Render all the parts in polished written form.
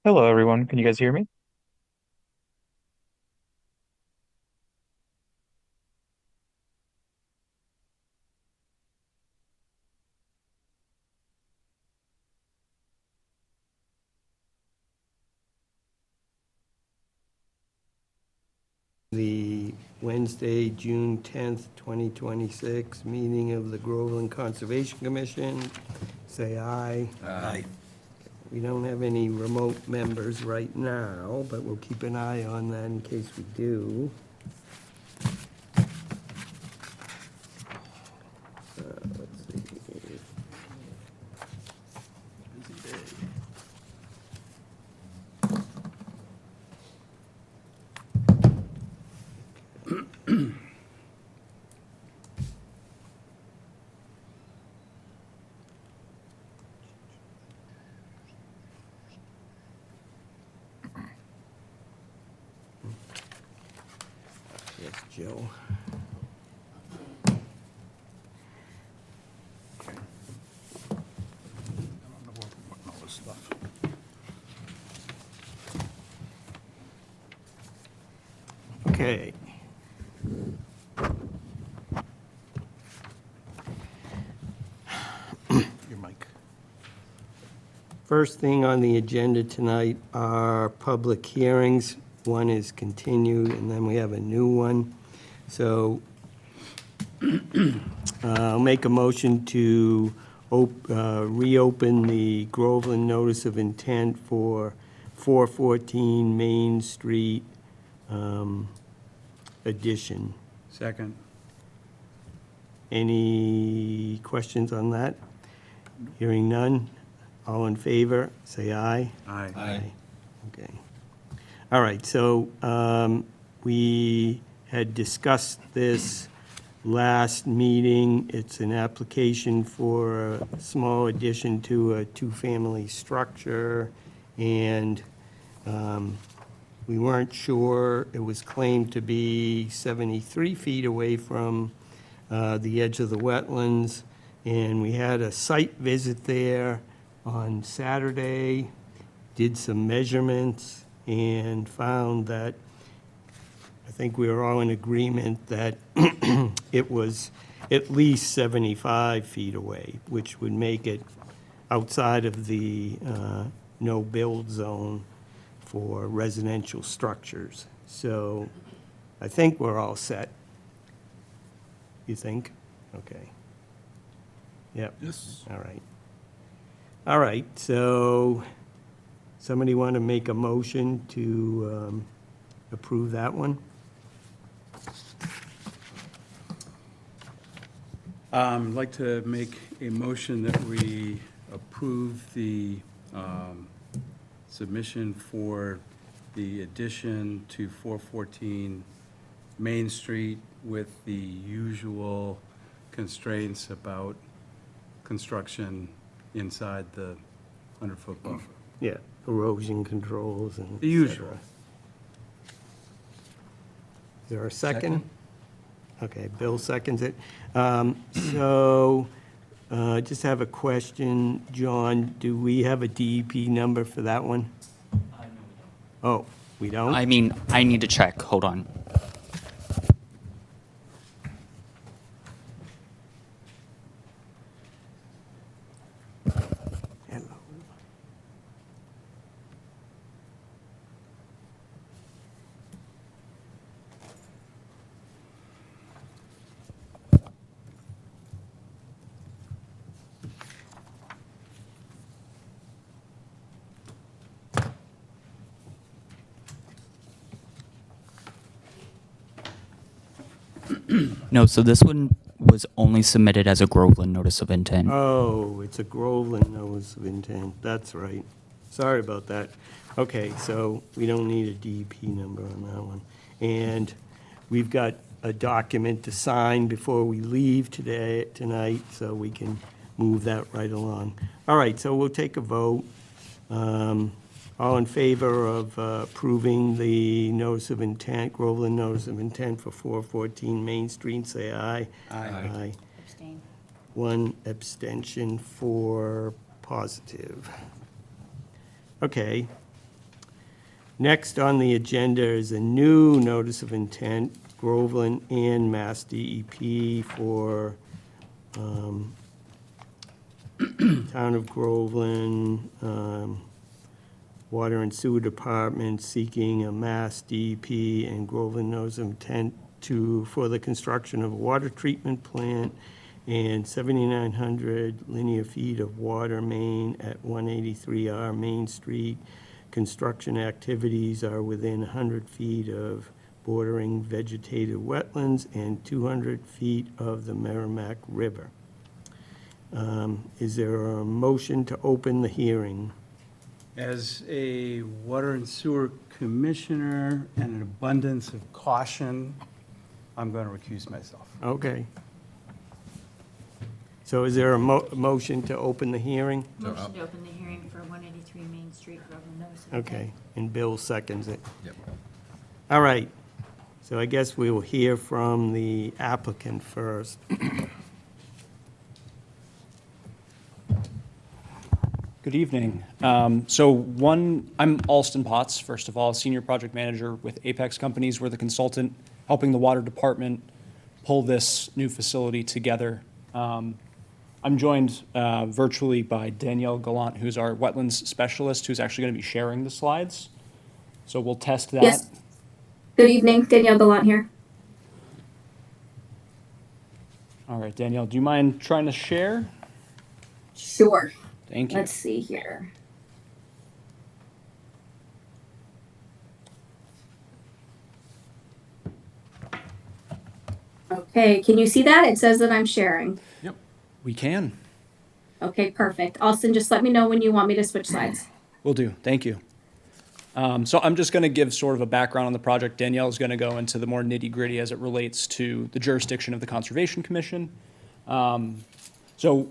Hello, everyone. Can you guys hear me? The Wednesday, June 10th, 2026 meeting of the Groveland Conservation Commission. Say aye. Aye. We don't have any remote members right now, but we'll keep an eye on that in case we do. Let's see. Yes, Joe. All this stuff. Okay. Your mic. First thing on the agenda tonight are public hearings. One is continued, and then we have a new one. So I'll make a motion to reopen the Groveland Notice of Intent for 414 Main Street addition. Second. Any questions on that? Hearing none. All in favor, say aye. Aye. Okay. All right, so we had discussed this last meeting. It's an application for a small addition to a two-family structure, and we weren't sure. It was claimed to be 73 feet away from the edge of the wetlands, and we had a site visit there on Saturday, did some measurements, and found that, I think we were all in agreement that it was at least 75 feet away, which would make it outside of the no-build zone for residential structures. So I think we're all set. You think? Okay. Yep. Yes. All right. All right, so somebody want to make a motion to approve that one? I'd like to make a motion that we approve the submission for the addition to 414 Main Street with the usual constraints about construction inside the 100-foot buffer. Yeah, erosion controls and. The usual. Is there a second? Okay, Bill seconds it. So, just have a question, John, do we have a DEP number for that one? Oh, we don't? I mean, I need to check. Hold on. Hello. No, so this one was only submitted as a Groveland notice of intent. Oh, it's a Groveland notice of intent, that's right. Sorry about that. Okay, so we don't need a DEP number on that one. And we've got a document to sign before we leave tonight, so we can move that right along. All right, so we'll take a vote. All in favor of approving the notice of intent, Groveland notice of intent for 414 Main Street, say aye. Aye. Abstain. One abstention for positive. Okay, Next on the agenda is a new notice of intent, Groveland and Mass DEP for Town of Groveland, Water and Sewer Department seeking a Mass DEP and Groveland notice of intent for the construction of a water treatment plant and 7,900 linear feet of water main at 183R Main Street. Construction activities are within 100 feet of bordering vegetated wetlands and 200 feet of the Merrimack River. Is there a motion to open the hearing? As a water and sewer commissioner and an abundance of caution, I'm going to recuse myself. Okay. So is there a motion to open the hearing? Motion to open the hearing for 183 Main Street, Groveland notice of intent. Okay, and Bill seconds it. Yep. All right, so I guess we will hear from the applicant first. Good evening. I'm Alston Potts, first of all, Senior Project Manager with Apex Companies. We're the consultant helping the Water Department pull this new facility together. I'm joined virtually by Danielle Gallant, who's our wetlands specialist, who's actually going to be sharing the slides. So we'll test that. Yes. Good evening, Danielle Gallant here. All right, Danielle, do you mind trying to share? Sure. Thank you. Let's see here. Okay, can you see that? It says that I'm sharing. We can. Okay, perfect. Austin, just let me know when you want me to switch slides. Will do. Thank you. So I'm just going to give sort of a background on the project. Danielle is going to go into the more nitty-gritty as it relates to the jurisdiction of the Conservation Commission. So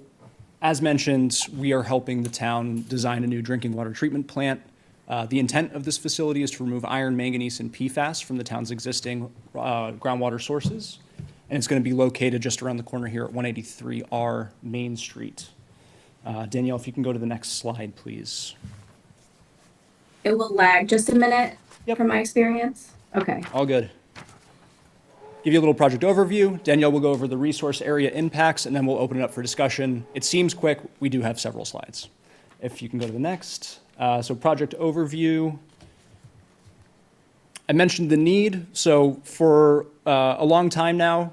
as mentioned, we are helping the town design a new drinking water treatment plant. The intent of this facility is to remove iron, manganese, and PFAS from the town's existing groundwater sources. And it's going to be located just around the corner here at 183R Main Street. Danielle, if you can go to the next slide, please. It will lag just a minute Yep. from my experience. Okay. All good. Give you a little project overview. Danielle will go over the resource area impacts, and then we'll open it up for discussion. It seems quick. We do have several slides. If you can go to the next. So project overview. I mentioned the need. So for a long time now,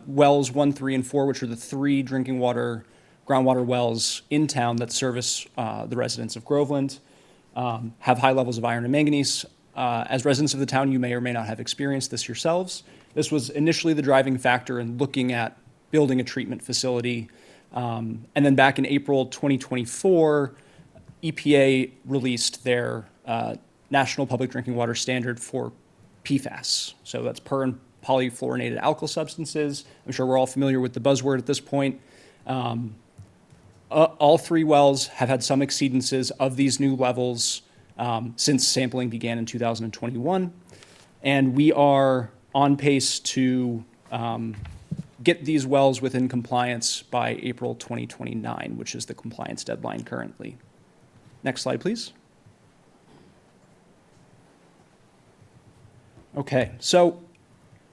wells 1, 3, and 4, which are the 3 drinking water, groundwater wells in town that service the residents of Groveland, have high levels of iron and manganese. As residents of the town, you may or may not have experienced this yourselves. This was initially the driving factor in looking at building a treatment facility. And then back in April 2024, EPA released their National Public Drinking Water Standard for PFAS. So that's per and polyfluorinated alkyl substances. I'm sure we're all familiar with the buzzword at this point. All 3 wells have had some exceedances of these new levels since sampling began in 2021. And we are on pace to get these wells within compliance by April 2029, which is the compliance deadline currently. Next slide, please. Okay, so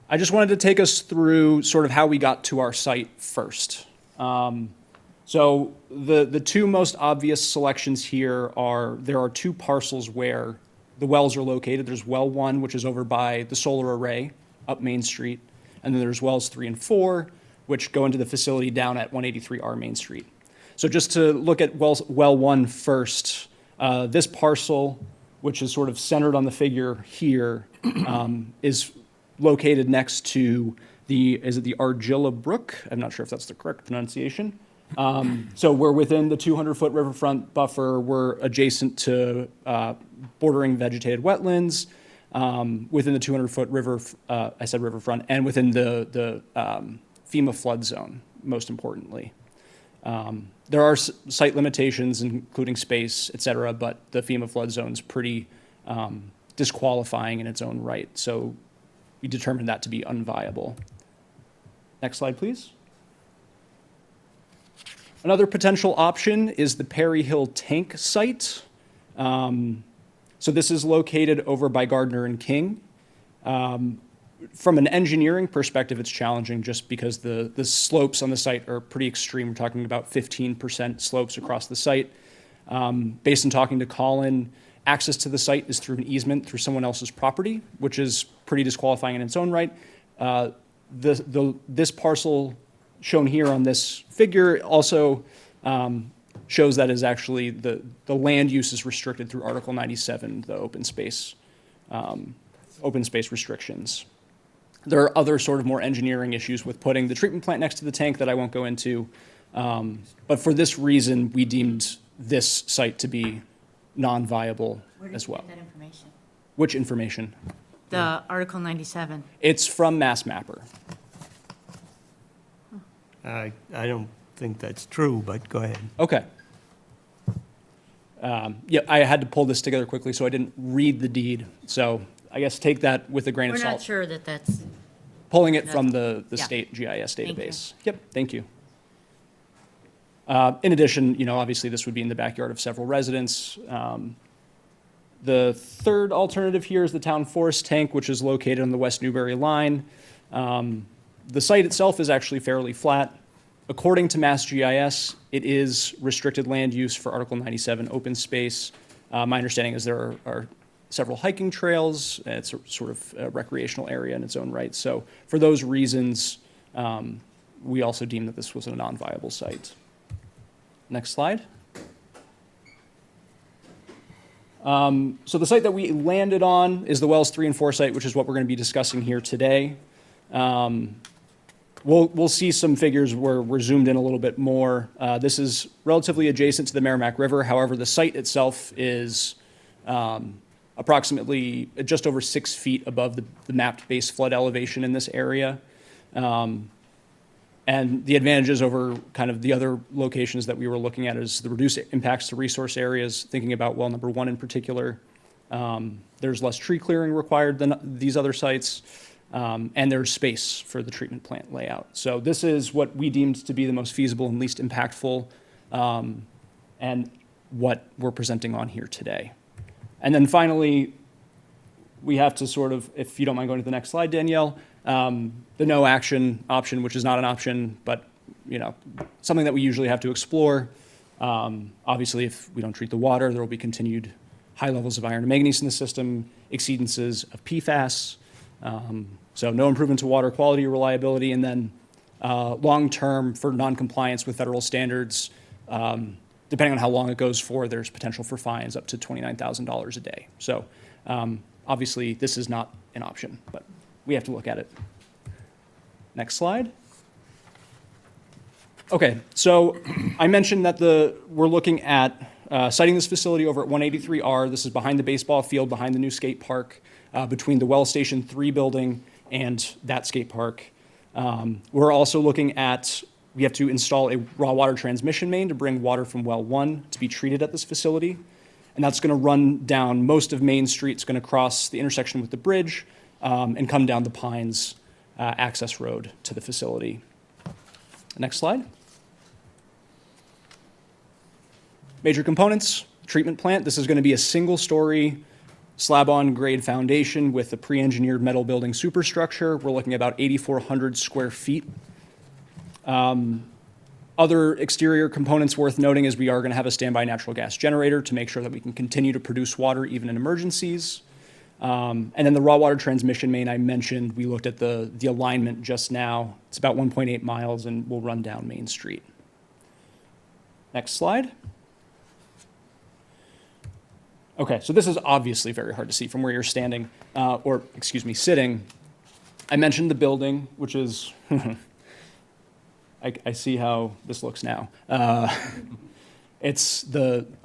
I just wanted to take us through sort of how we got to our site first. So the 2 most obvious selections here are, there are 2 parcels where the wells are located. There's well 1, which is over by the solar array up Main Street. And then there's wells 3 and 4, which go into the facility down at 183R Main Street. So just to look at well 1 first, this parcel, which is sort of centered on the figure here, is located next to the Argilla Brook? I'm not sure if that's the correct pronunciation. So we're within the 200-foot riverfront buffer. We're adjacent to bordering vegetated wetlands, within the 200-foot river, I said riverfront, and within the FEMA flood zone, most importantly. There are site limitations, including space, et cetera, but the FEMA flood zone's pretty disqualifying in its own right. So we determined that to be unviable. Next slide, please. Another potential option is the Perry Hill tank site. So this is located over by Gardner and King. From an engineering perspective, it's challenging just because the slopes on the site are pretty extreme. We're talking about 15% slopes across the site. Based on talking to Colin, access to the site is through an easement through someone else's property, which is pretty disqualifying in its own right. This parcel shown here on this figure also shows that is actually the land use is restricted through Article 97, the open space restrictions. There are other sort of more engineering issues with putting the treatment plant next to the tank that I won't go into. But for this reason, we deemed this site to be non-viable Where did as you well. get that information? Which information? The Article 97. It's from Mass Mapper. I don't think that's true, but go ahead. Okay. Yeah, I had to pull this together quickly, so I didn't read the deed. So I guess take that with a grain We're of not salt. sure that that's, Pulling it from the Yeah. state GIS Thank you. database. Yep, thank you. In addition, obviously this would be in the backyard of several residents. The third alternative here is the town forest tank, which is located on the West Newbury line. The site itself is actually fairly flat. According to Mass GIS, it is restricted land use for Article 97 open space. My understanding is there are several hiking trails. It's a sort of a recreational area in its own right. So for those reasons, we also deemed that this was a non-viable site. Next slide. So the site that we landed on is the Wells 3 and 4 site, which is what we're going to be discussing here today. We'll see some figures where we're zoomed in a little bit more. This is relatively adjacent to the Merrimack River. However, the site itself is approximately just over 6 feet above the mapped base flood elevation in this area. And the advantages over kind of the other locations that we were looking at is the reduced impacts to resource areas, thinking about well number 1 in particular. There's less tree clearing required than these other sites, and there's space for the treatment plant layout. So this is what we deemed to be the most feasible and least impactful, and what we're presenting on here today. And then finally, we have to sort of, if you don't mind going to the next slide, Danielle, the no action option, which is not an option, but something that we usually have to explore. Obviously, if we don't treat the water, there will be continued high levels of iron and manganese in the system, exceedances of PFAS, so no improvement to water quality or reliability, and then long-term for non-compliance with federal standards, depending on how long it goes for, there's potential for fines up to $29,000 a day. So obviously, this is not an option, but we have to look at it. Next slide. Okay, so I mentioned that we're looking at siting this facility over at 183R. This is behind the baseball field, behind the new skate park, between the Well Station 3 building and that skate park. We're also looking at, we have to install a raw water transmission main to bring water from Well 1 to be treated at this facility. And that's going to run down most of Main Street. It's going to cross the intersection with the bridge and come down the Pines access road to the facility. Next slide. Major components, treatment plant. This is going to be a single-story slab-on grade foundation with a pre-engineered metal building superstructure. We're looking at about 8,400 square feet. Other exterior components worth noting is we are going to have a standby natural gas generator to make sure that we can continue to produce water even in emergencies. And then the raw water transmission main I mentioned, we looked at the alignment just now. It's about 1.8 miles and will run down Main Street. Next slide. Okay, so this is obviously very hard to see from where you're standing, or excuse me, sitting. I mentioned the building, which is, I see how this looks now. It's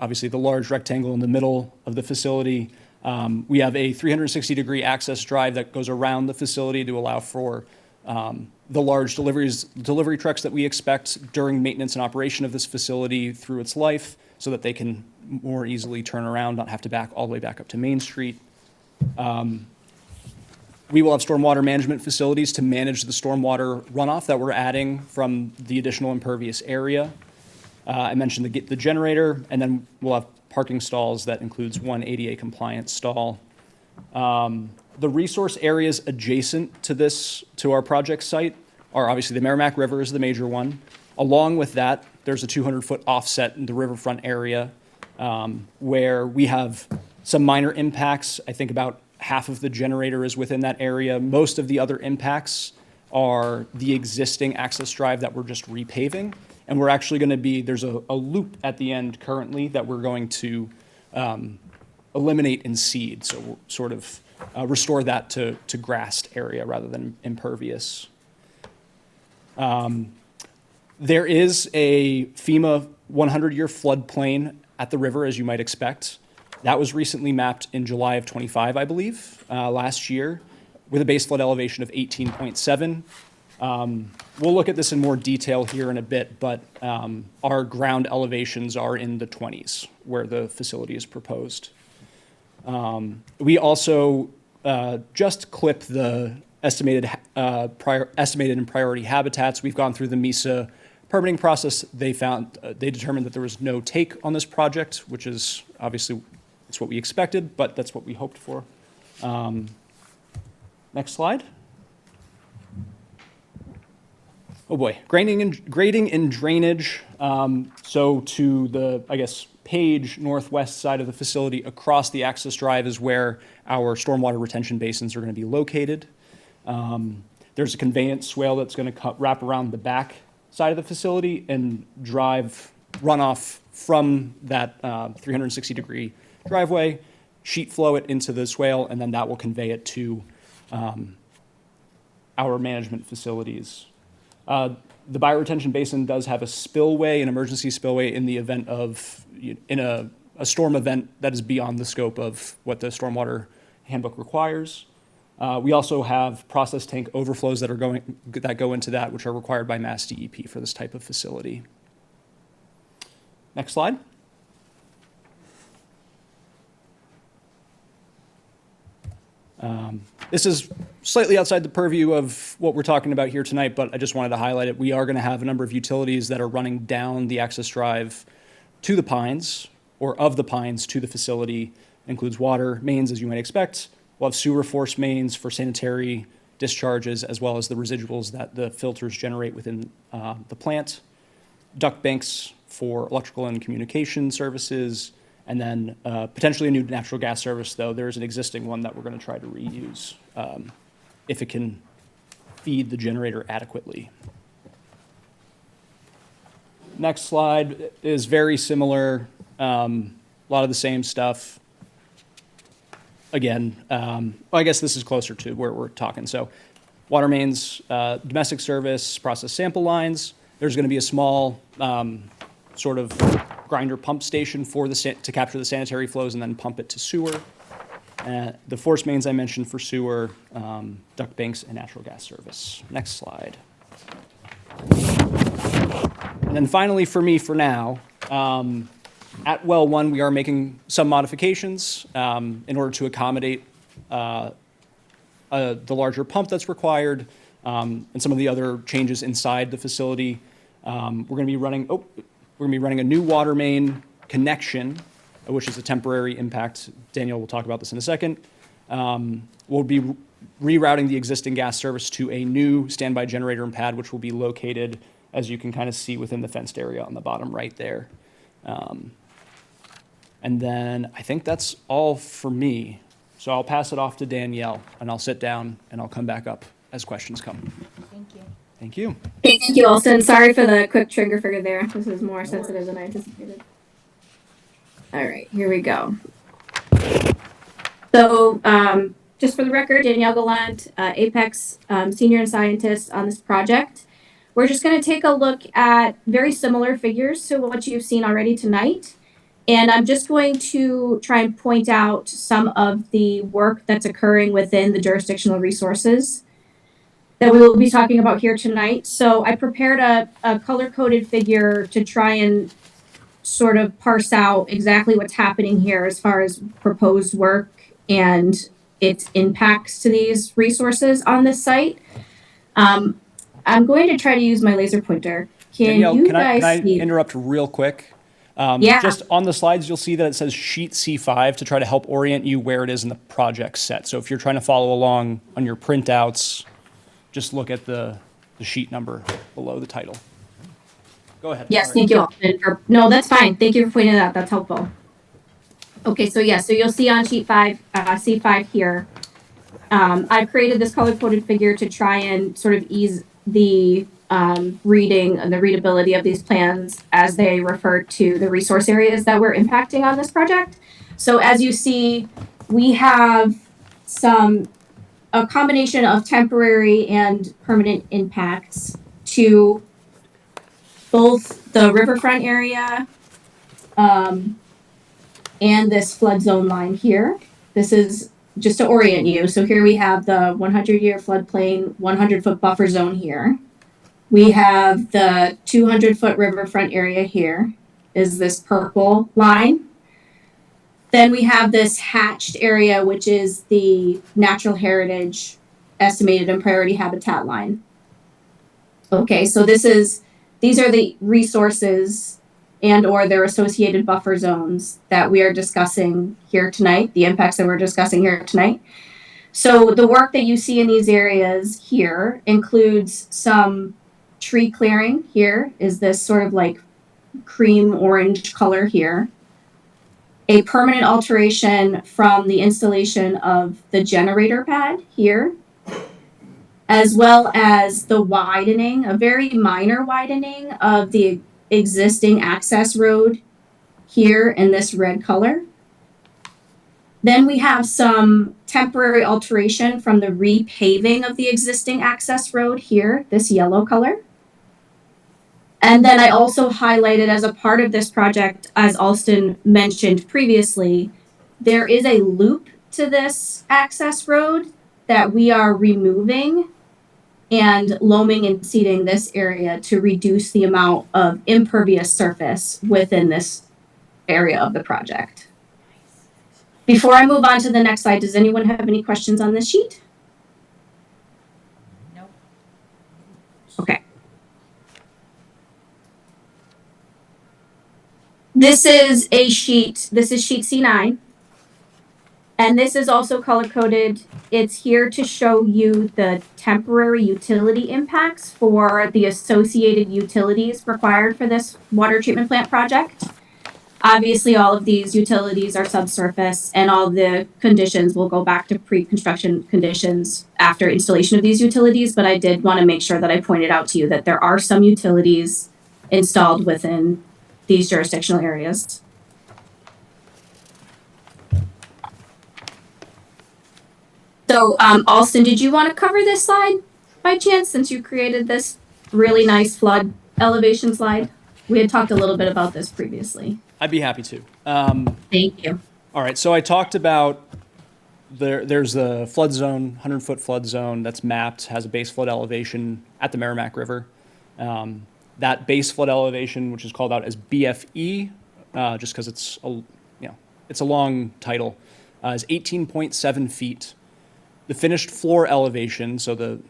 obviously the large rectangle in the middle of the facility. We have a 360-degree access drive that goes around the facility to allow for the large delivery trucks that we expect during maintenance and operation of this facility through its life, so that they can more easily turn around, not have to back all the way back up to Main Street. We will have stormwater management facilities to manage the stormwater runoff that we're adding from the additional impervious area. I mentioned the generator, and then we'll have parking stalls. That includes one ADA compliant stall. The resource areas adjacent to our project site are obviously the Merrimack River is the major one. Along with that, there's a 200-foot offset in the riverfront area where we have some minor impacts. I think about half of the generator is within that area. Most of the other impacts are the existing access drive that we're just repaving. And we're actually going to there's a loop at the end currently that we're going to eliminate and seed. So we'll sort of restore that to grassed area rather than impervious. There is a FEMA 100-year floodplain at the river, as you might expect. That was recently mapped in July of 25, I believe, last year, with a base flood elevation of 18.7. We'll look at this in more detail here in a bit, but our ground elevations are in the 20s where the facility is proposed. We also just clipped the estimated and priority habitats. We've gone through the MESA permitting process. They determined that there was no take on this project, which is obviously it's what we expected, but that's what we hoped for. Next slide. Oh boy, grading and drainage. So to the, I guess, page northwest side of the facility across the access drive is where our stormwater retention basins are going to be located. There's a conveyance swale that's going to wrap around the back side of the facility and drive runoff from that 360-degree driveway, sheet flow it into the swale, and then that will convey it to our management facilities. The bioretention basin does have a spillway, an emergency spillway, in the event of in a storm event that is beyond the scope of what the stormwater handbook requires. We also have process tank overflows that go into that, which are required by Mass DEP for this type of facility. Next slide. This is slightly outside the purview of what we're talking about here tonight, but I just wanted to highlight it. We are going to have a number of utilities that are running down the access drive to the Pines, or of the Pines to the facility. It includes water mains, as you might expect. We'll have sewer force mains for sanitary discharges, as well as the residuals that the filters generate within the plant. Duct banks for electrical and communication services, and then potentially a new natural gas service, though there's an existing one that we're going to try to reuse if it can feed the generator adequately. Next slide is very similar, a lot of the same stuff. Again, well, I guess this is closer to where we're talking. So water mains, domestic service, process sample lines. There's going to be a small sort of grinder pump station to capture the sanitary flows and then pump it to sewer. The force mains I mentioned for sewer, duct banks, and natural gas service. Next slide. And then finally for me for now, at well 1, we are making some modifications in order to accommodate the larger pump that's required and some of the other changes inside the facility. We're going to be running a new water main connection, which is a temporary impact. Daniel will talk about this in a second. We'll be rerouting the existing gas service to a new standby generator and pad, which will be located, as you can kind of see, within the fenced area on the bottom right there. And then I think that's all for me. So I'll pass it off to Danielle, and I'll sit down, and I'll come back up as questions come. Thank you. Thank you. Okay, thank you, Olson. Sorry for the quick trigger figure there. This is more sensitive than I anticipated. All right, here we go. So, just for the record, Danielle Gallant, Apex senior scientist on this project. We're just going to take a look at very similar figures to what you've seen already tonight. And I'm just going to try and point out some of the work that's occurring within the jurisdictional resources that we will be talking about here tonight. So I prepared a color-coded figure to try and sort of parse out exactly what's happening here as far as proposed work and its impacts to these resources on this site. I'm going to try to use my laser pointer. Danielle, You can I guys see? interrupt real quick? Yeah. Just on the slides, you'll see that it says sheet C5 to try to help orient you where it is in the project set. So if you're trying to follow along on your printouts, just look at the sheet number below the title. Go ahead. Yes, Sorry. thank you. No, that's fine. Thank you for pointing that out. That's helpful. Okay, so yeah, so you'll see on sheet 5, C5 here, I've created this color-coded figure to try and sort of ease the reading and the readability of these plans as they refer to the resource areas that we're impacting on this project. So as you see, we have a combination of temporary and permanent impacts to both the riverfront area and this flood zone line here. This is just to orient you. So here we have the 100-year floodplain, 100-foot buffer zone here. We have the 200-foot riverfront area here is this purple line. Then we have this hatched area, which is the natural heritage estimated and priority habitat line. Okay, so these are the resources and or their associated buffer zones that we are discussing here tonight, the impacts that we're discussing here tonight. So the work that you see in these areas here includes some tree clearing. Here is this sort of like cream orange color here. A permanent alteration from the installation of the generator pad here, as well as the widening, a very minor widening of the existing access road here in this red color. Then we have some temporary alteration from the repaving of the existing access road here, this yellow color. And then I also highlighted as a part of this project, as Alston mentioned previously, there is a loop to this access road that we are removing and loaming and seeding this area to reduce the amount of impervious surface within this area of the project. Before I move on to the next slide, does anyone have any questions on this sheet? Nope. Okay. This is sheet C9. And this is also color coded. It's here to show you the temporary utility impacts for the associated utilities required for this water treatment plant project. Obviously, all of these utilities are subsurface and all the conditions will go back to pre-construction conditions after installation of these utilities. But I did want to make sure that I pointed out to you that there are some utilities installed within these jurisdictional areas. So, Alston, did you want to cover this slide by chance, since you created this really nice flood elevation slide? We had talked a little bit about this previously. I'd be happy to. Thank you. All right, so I talked about there's a flood zone, 100-foot flood zone that's mapped, has a base flood elevation at the Merrimack River. That base flood elevation, which is called out as BFE, just because it's a long title, is 18.7 feet. The finished floor elevation, so the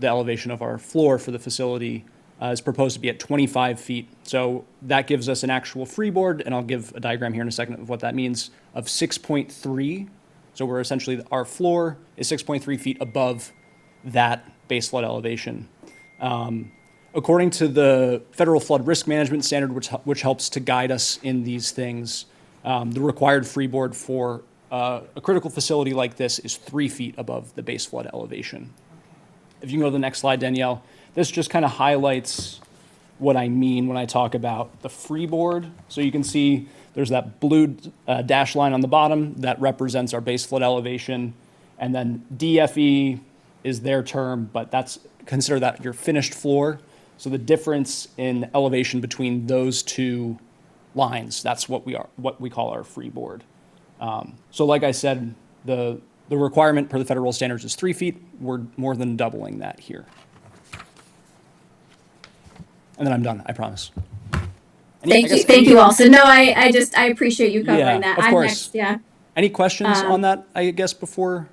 elevation of our floor for the facility, is proposed to be at 25 feet. So that gives us an actual freeboard, and I'll give a diagram here in a second of what that means, of 6.3. So we're essentially, our floor is 6.3 feet above that base flood elevation. According to the Federal Flood Risk Management Standard, which helps to guide us in these things, the required freeboard for a critical facility like this is 3 feet above the base flood elevation. If you can go to the next slide, Danielle, this just kind of highlights what I mean when I talk about the freeboard. So you can see there's that blue dash line on the bottom that represents our base flood elevation. And then DFE is their term, but consider that your finished floor. So the difference in elevation between those two lines, that's what we call our freeboard. So like I said, the requirement per the federal standards is 3 feet. We're more than doubling that here. And then I'm done, I promise. Thank you, Alston. No, I appreciate you covering Yeah, that. of I'm course. next, yeah. Any questions on that, I guess, before?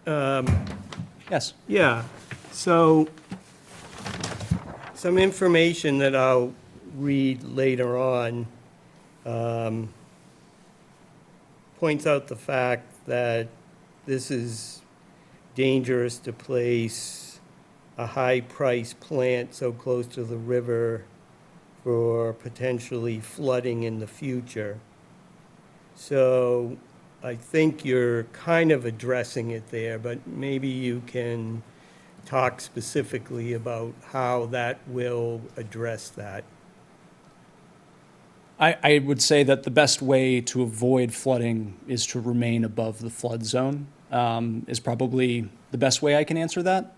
Yes. Yeah, so some information that I'll read later on points out the fact that this is dangerous to place a high-priced plant so close to the river for potentially flooding in the future. So I think you're kind of addressing it there, but maybe you can talk specifically about how that will address that. I would say that the best way to avoid flooding is to remain above the flood zone, is probably the best way I can answer that,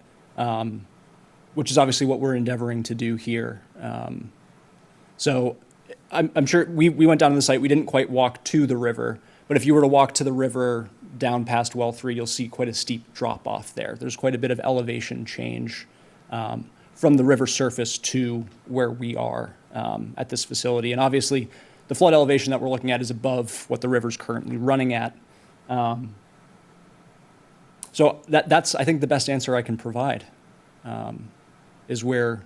which is obviously what we're endeavoring to do here. So I'm sure we went down to the site. We didn't quite walk to the river, but if you were to walk to the river down past well 3, you'll see quite a steep drop off there. There's quite a bit of elevation change from the river surface to where we are at this facility. And obviously, the flood elevation that we're looking at is above what the river's currently running at. So that's, I think, the best answer I can provide, is where,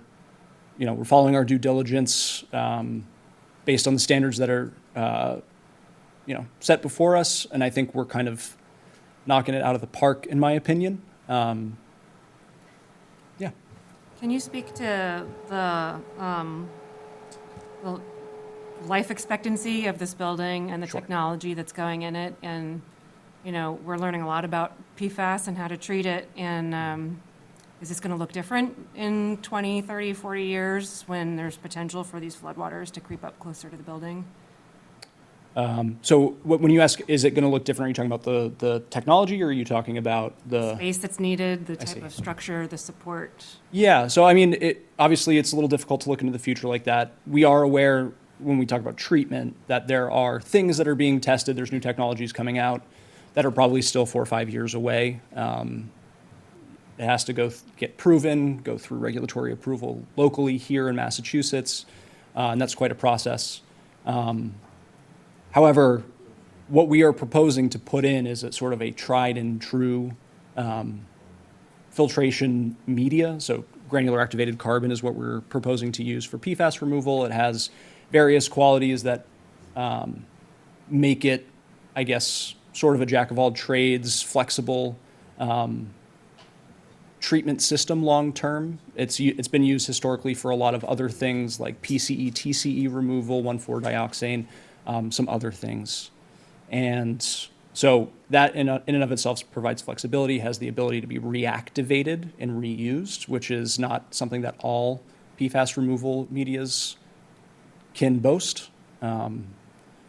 we're following our due diligence based on the standards that are, set before us. And I think we're kind of knocking it out of the park, in my opinion. Yeah. Can you speak to the life expectancy of this building and the Sure. technology that's going in it? And, we're learning a lot about PFAS and how to treat it. And is this going to look different in 20, 30, 40 years when there's potential for these floodwaters to creep up closer to the building? So when you ask, is it going to look different, are you talking about the technology, or are you talking about the? Space that's needed, the I see. type of structure, the support? Yeah, so I mean, obviously it's a little difficult to look into the future like that. We are aware when we talk about treatment that there are things that are being tested, there's new technologies coming out that are probably still 4 or 5 years away. It has to get proven, go through regulatory approval locally here in Massachusetts, and that's quite a process. However, what we are proposing to put in is a sort of a tried and true filtration media. So granular activated carbon is what we're proposing to use for PFAS removal. It has various qualities that make it, I guess, sort of a jack of all trades, flexible treatment system long term. It's been used historically for a lot of other things like PCE, TCE removal, 1,4-dioxane, some other things. And so that in and of itself provides flexibility, has the ability to be reactivated and reused, which is not something that all PFAS removal medias can boast.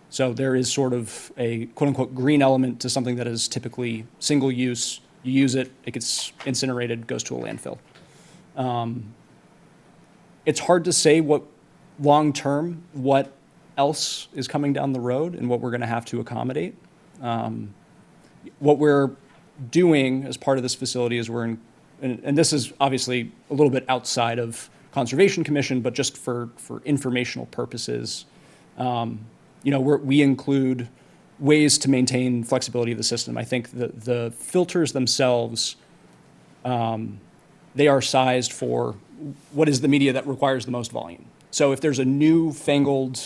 So there is sort of a quote-unquote green element to something that is typically single use. You use it, it gets incinerated, goes to a landfill. It's hard to say what long-term, what else is coming down the road and what we're going to have to accommodate. What we're doing as part of this facility is and this is obviously a little bit outside of Conservation Commission, but just for informational purposes, we include ways to maintain flexibility of the system. I think the filters themselves, they are sized for what is the media that requires the most volume. So if there's a new fangled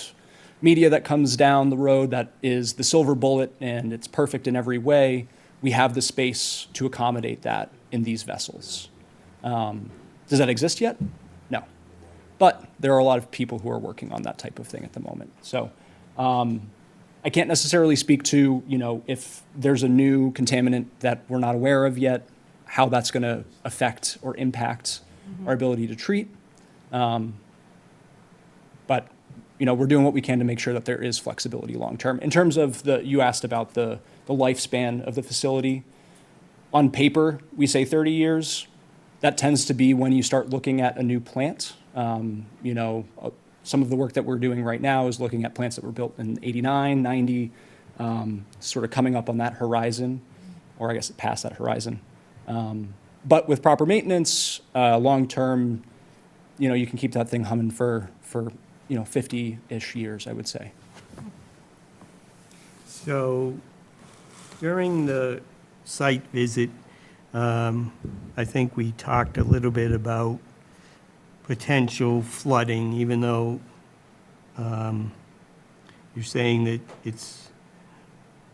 media that comes down the road that is the silver bullet and it's perfect in every way, we have the space to accommodate that in these vessels. Does that exist yet? No. But there are a lot of people who are working on that type of thing at the moment. So I can't necessarily speak to, if there's a new contaminant that we're not aware of yet, how that's going to affect or impact our ability to treat. But we're doing what we can to make sure that there is flexibility long term. In terms of you asked about the lifespan of the facility. On paper, we say 30 years. That tends to be when you start looking at a new plant. Some of the work that we're doing right now is looking at plants that were built in 89, 90, sort of coming up on that horizon, or I guess past that horizon. But with proper maintenance, long term, you can keep that thing humming for 50-ish years, I would say. So during the site visit, I think we talked a little bit about potential flooding, even though you're saying that it's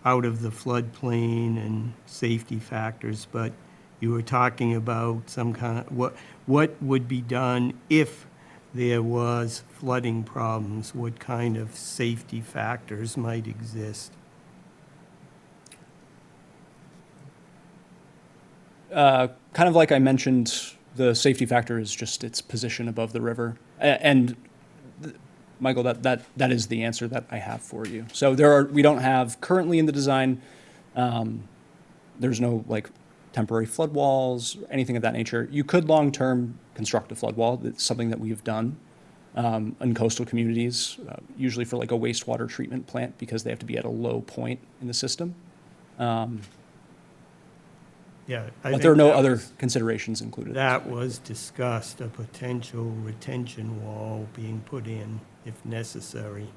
out of the floodplain and safety factors, but you were talking about some kind of, what would be done if there was flooding problems? What kind of safety factors might exist? Kind of like I mentioned, the safety factor is just its position above the river. And Michael, that is the answer that I have for you. So we don't have currently in the design, there's no like temporary flood walls, anything of that nature. You could long-term construct a flood wall. That's something that we've done in coastal communities, usually for like a wastewater treatment plant because they have to be at a low point in the system. Yeah. But there are no other considerations included. That was discussed, a potential retention wall being put in if necessary.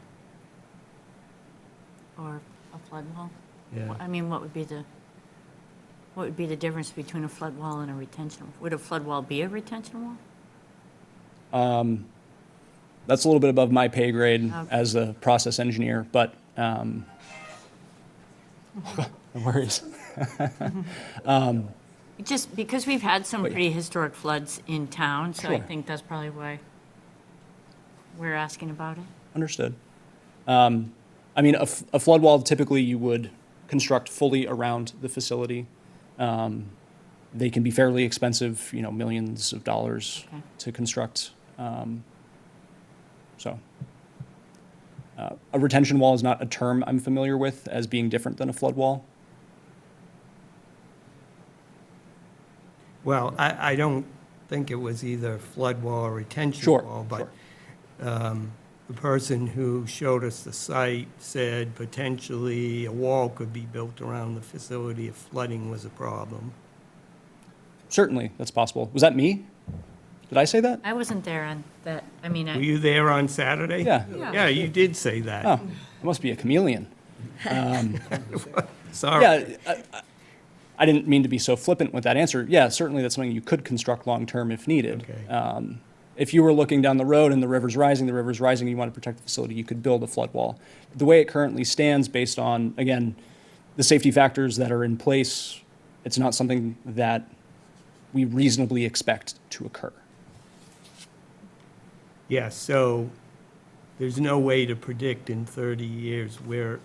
Or a flood wall? Yeah. I mean, what would be the difference between a flood wall and a retention wall? Would a flood wall be a retention wall? That's a little bit above my pay grade Okay. as a process engineer, but no worries. Just because we've had some pretty historic floods in town, so I Sure. think that's probably why we're asking about it. Understood. I mean, a flood wall, typically you would construct fully around the facility. They can be fairly expensive, millions of dollars Okay. to construct. A retention wall is not a term I'm familiar with as being different than a flood wall. Well, I don't think it was either flood wall or retention Sure, wall, but sure. the person who showed us the site said potentially a wall could be built around the facility if flooding was a problem. Certainly, that's possible. Was that me? Did I say that? I wasn't there on that, I mean, Were you there on Saturday? Yeah. Yeah, you did say that. Oh, I must be a chameleon. Sorry. Yeah, I didn't mean to be so flippant with that answer. Yeah, certainly that's something you could construct long-term if needed. Okay. If you were looking down the road and the river's rising, and you want to protect the facility, you could build a flood wall. The way it currently stands, based on, again, the safety factors that are in place, it's not something that we reasonably expect to occur. Yeah, so there's no way to predict in 30 years where it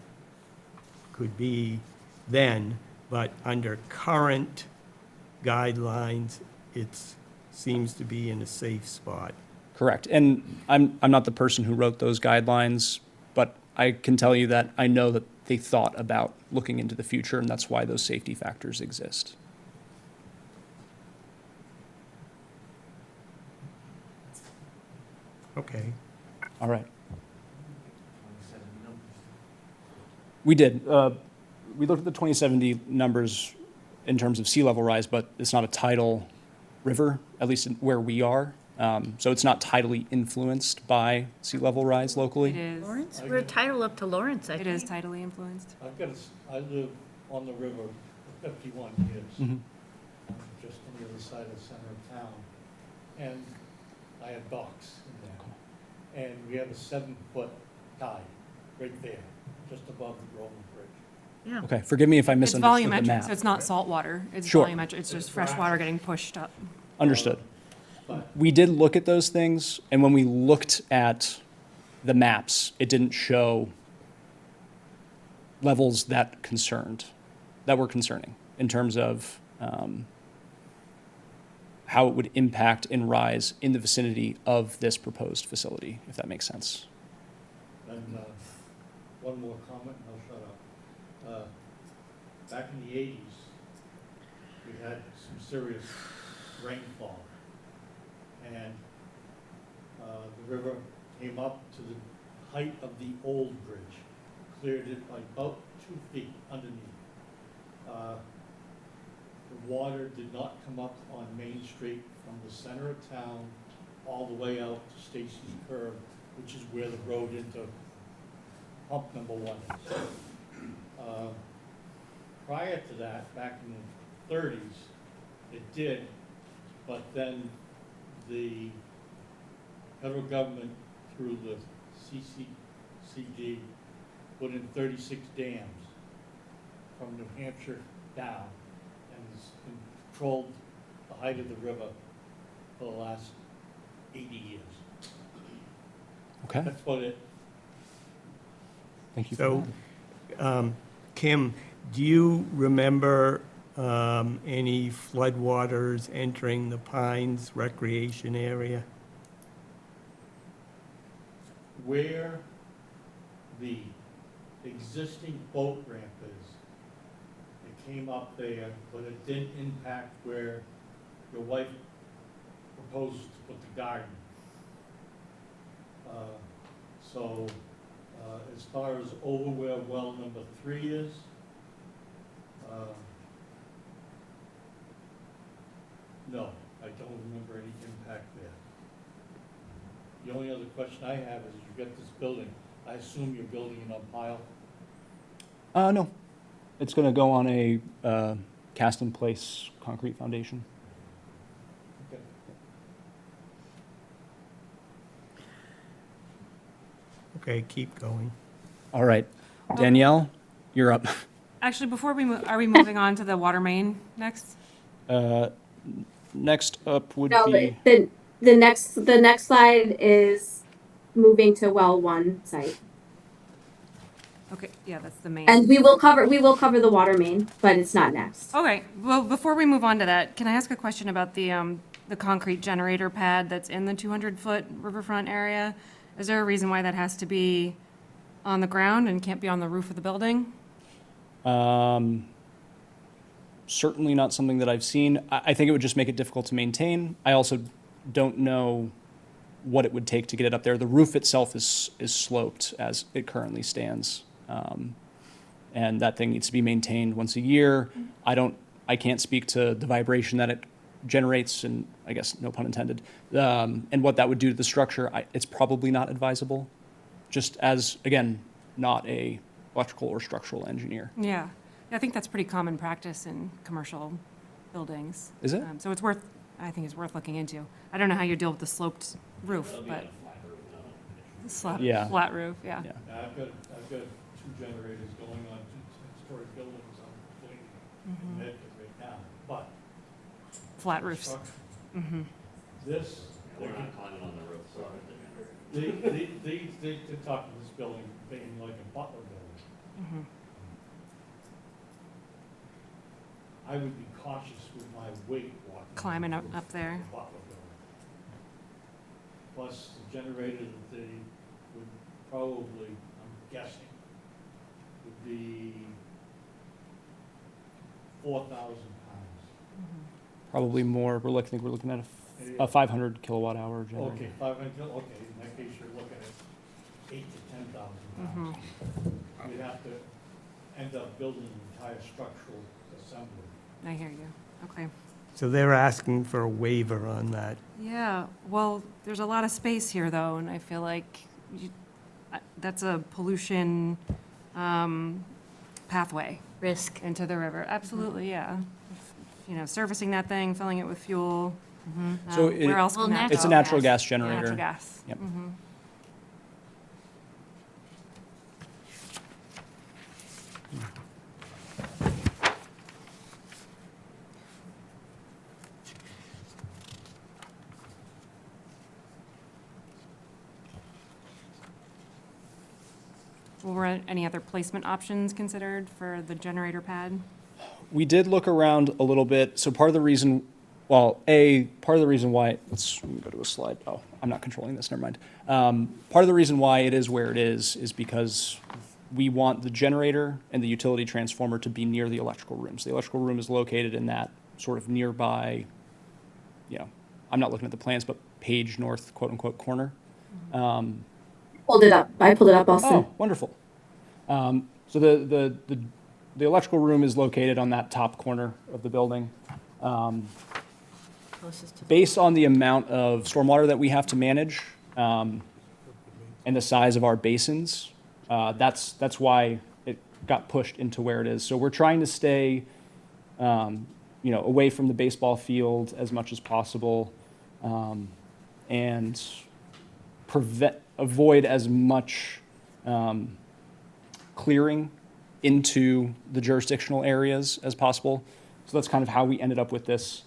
could be then, but under current guidelines, it seems to be in a safe spot. Correct. And I'm not the person who wrote those guidelines, but I can tell you that I know that they thought about looking into the future, and that's why those safety factors exist. Okay. All right. We did. We looked at the 2070 numbers in terms of sea level rise, but it's not a tidal river, at least where we are. So it's not tidally influenced by sea level rise It lotally. is, Lawrence? We're tidal up to Lawrence, I it think. is tidally influenced. I live on the river for 51 years, Mhm. just on the other side of the center of town. And I have docks in there. And we have a 7-foot tide right there, just above the Groveland Bridge. Yeah. Okay, forgive me if I It's misunderstood the volumetric, map. so it's not salt water. It's Sure. volumetric, it's just fresh water getting pushed up. Understood. But We did look at those things, and when we looked at the maps, it didn't show levels that were concerning in terms of how it would impact and rise in the vicinity of this proposed facility, if that makes sense. then, one more comment and I'll shut up. Back in the 80s, we had some serious rainfall. And the river came up to the height of the old bridge, cleared it by about 2 feet underneath. The water did not come up on Main Street from the center of town all the way out to Stacy's Curve, which is where the road into pump number 1 is. Prior to that, back in the 30s, it did, but then the federal government, through the CCCG put in 36 dams from New Hampshire down and has controlled the height of the river for the last 80 years. Okay, That's about it. thank you. So, Kim, do you remember any floodwaters entering the Pines Recreation Area? Where the existing boat ramp is, it came up there, but it didn't impact where your wife proposed to put the garden. So, as far as over where well number 3 is, no, I don't remember any impact there. The only other question I have is, you got this building, I assume you're building it on pile? No, it's going to go on a cast-in-place concrete foundation. Okay. Okay, keep going. All right, Danielle, you're up. Actually, before we move, are we moving on to the water main next? Next up would No, be, the next slide is moving to well 1 site. Okay, yeah, that's the main. And we will cover the water main, but it's not next. Okay, well, before we move on to that, can I ask a question about the concrete generator pad that's in the 200-foot riverfront area? Is there a reason why that has to be on the ground and can't be on the roof of the building? certainly not something that I've seen. I think it would just make it difficult to maintain. I also don't know what it would take to get it up there. The roof itself is sloped as it currently stands. And that thing needs to be maintained once a year. I can't speak to the vibration that it generates, and I guess no pun intended, and what that would do to the structure. It's probably not advisable, just as, again, not a electrical or structural engineer. Yeah, I think that's pretty common practice in commercial buildings. Is it? So I think it's worth looking into. I don't know how you deal with the sloped roof, but. Yeah. Flat roof, yeah. Yeah. I've got 2 generators going on 2-story buildings I'm completing in Medford right now, but. Flat roofs. construction, This. We're not climbing on the roof, sorry. They're talking this building being like a Butler building. I would be cautious with my weight walking. Climbing on the up roof there. of a Butler building. Plus, the generator that they would probably, I'm guessing, would be 4,000 pounds. Probably more. I think we're looking at a 500 kilowatt hour generator. Okay, 500, okay, in that case, you're looking at 8,000 to 10,000 pounds. You'd have to end up building an entire structural assembly. I hear you. Okay. So they're asking for a waiver on that. Yeah, well, there's a lot of space here, though, and I feel like that's a pollution pathway Risk. into the river. Absolutely, yeah. Servicing that thing, filling it with fuel. So Where else Well, can that It's a go? natural gas. gas generator. Natural gas. Yep. Well, were any other placement options considered for the generator pad? We did look around a little bit. So part of the reason, part of the reason why, let me go to a slide. Oh, I'm not controlling this, never mind. Part of the reason why it is where it is because we want the generator and the utility transformer to be near the electrical room. So the electrical room is located in that sort of nearby, I'm not looking at the plans, but Page North, quote unquote, corner. Pulled it up. I pulled it up, Austin. Oh, wonderful. So the electrical room is located on that top corner of the building. Closest to. Based on the amount of stormwater that we have to manage, and the size of our basins, that's why it got pushed into where it is. So we're trying to stay, away from the baseball field as much as possible, and avoid as much clearing into the jurisdictional areas as possible. So that's kind of how we ended up with this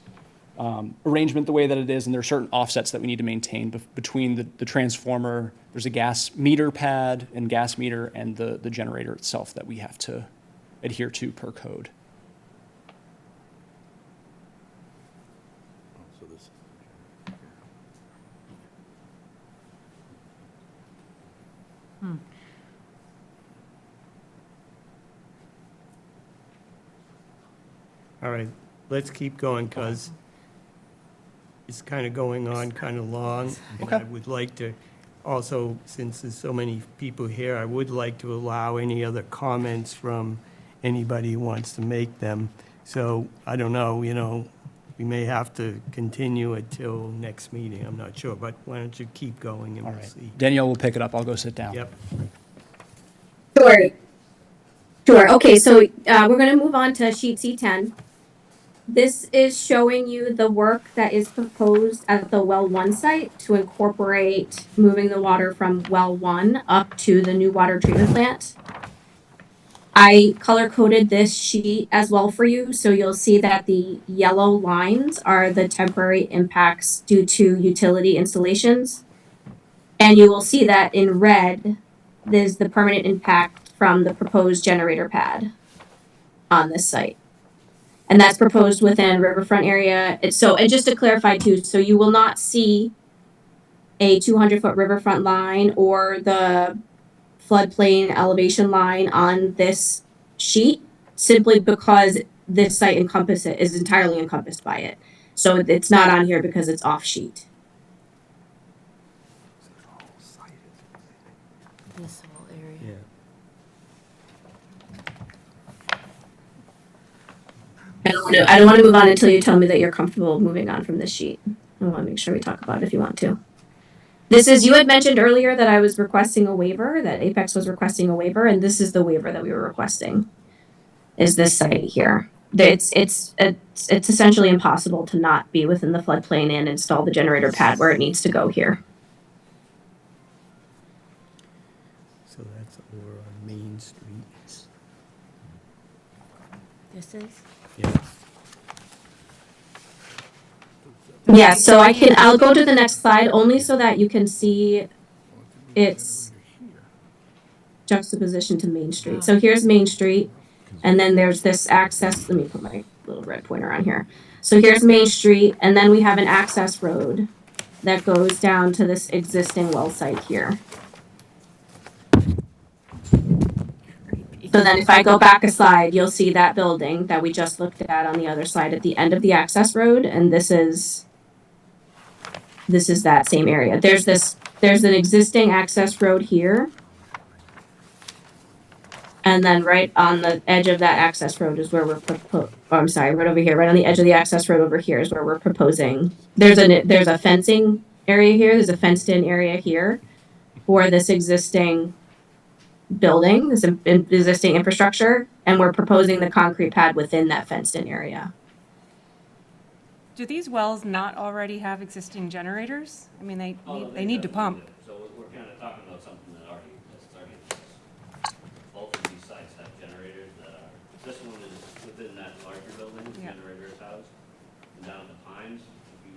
arrangement the way that it is, and there are certain offsets that we need to maintain between the transformer. There's a gas meter pad and gas meter and the generator itself that we have to adhere to per code. All right, let's keep going, because it's kind of going on kind of long. And I Okay. would like to, also, since there's so many people here, I would like to allow any other comments from anybody who wants to make them. So, I don't know, we may have to continue it till next meeting, I'm not sure, but why don't you keep going and All we'll right. see. Danielle will pick it up. I'll go sit down. Yep. Sure. Sure. Okay, so we're going to move on to sheet C10. This is showing you the work that is proposed at the well 1 site to incorporate moving the water from well 1 up to the new water treatment plant. I color coded this sheet as well for you, so you'll see that the yellow lines are the temporary impacts due to utility installations. And you will see that in red, there's the permanent impact from the proposed generator pad on this site. And that's proposed within riverfront area. And just to clarify too, so you will not see a 200-foot riverfront line or the floodplain elevation line on this sheet, simply because this site is entirely encompassed by it. So it's not on here because it's off sheet. This whole area. Yeah. I don't want to move on until you tell me that you're comfortable moving on from this sheet. I want to make sure we talk about it if you want to. You had mentioned earlier that I was requesting a waiver, that Apex was requesting a waiver, and this is the waiver that we were requesting, is this site here. It's essentially impossible to not be within the floodplain and install the generator pad where it needs to go here. So that's over on Main Street. This is? Yeah. Yeah, so I'll go to the next slide only so that you can see its juxtaposition to Main Street. So here's Main Street, and then there's this access, let me put my little red pointer on here. So here's Main Street, and then we have an access road that goes down to this existing well site here. So then if I go back a slide, you'll see that building that we just looked at on the other side at the end of the access road, and this is that same area. There's an existing access road here. And then right on the edge of that access road is where we're right over here, right on the edge of the access road over here is where we're proposing. There's a fencing area here, there's a fenced in area here for this existing building, this existing infrastructure, and we're proposing the concrete pad within that fenced in area. Do these wells not already have existing generators? I mean, they need to pump. So we're kind of talking about something that's already exists. Both of these sites have generators that are, this one is within that larger building, the Yeah. generator is housed. And down at the Pines, if you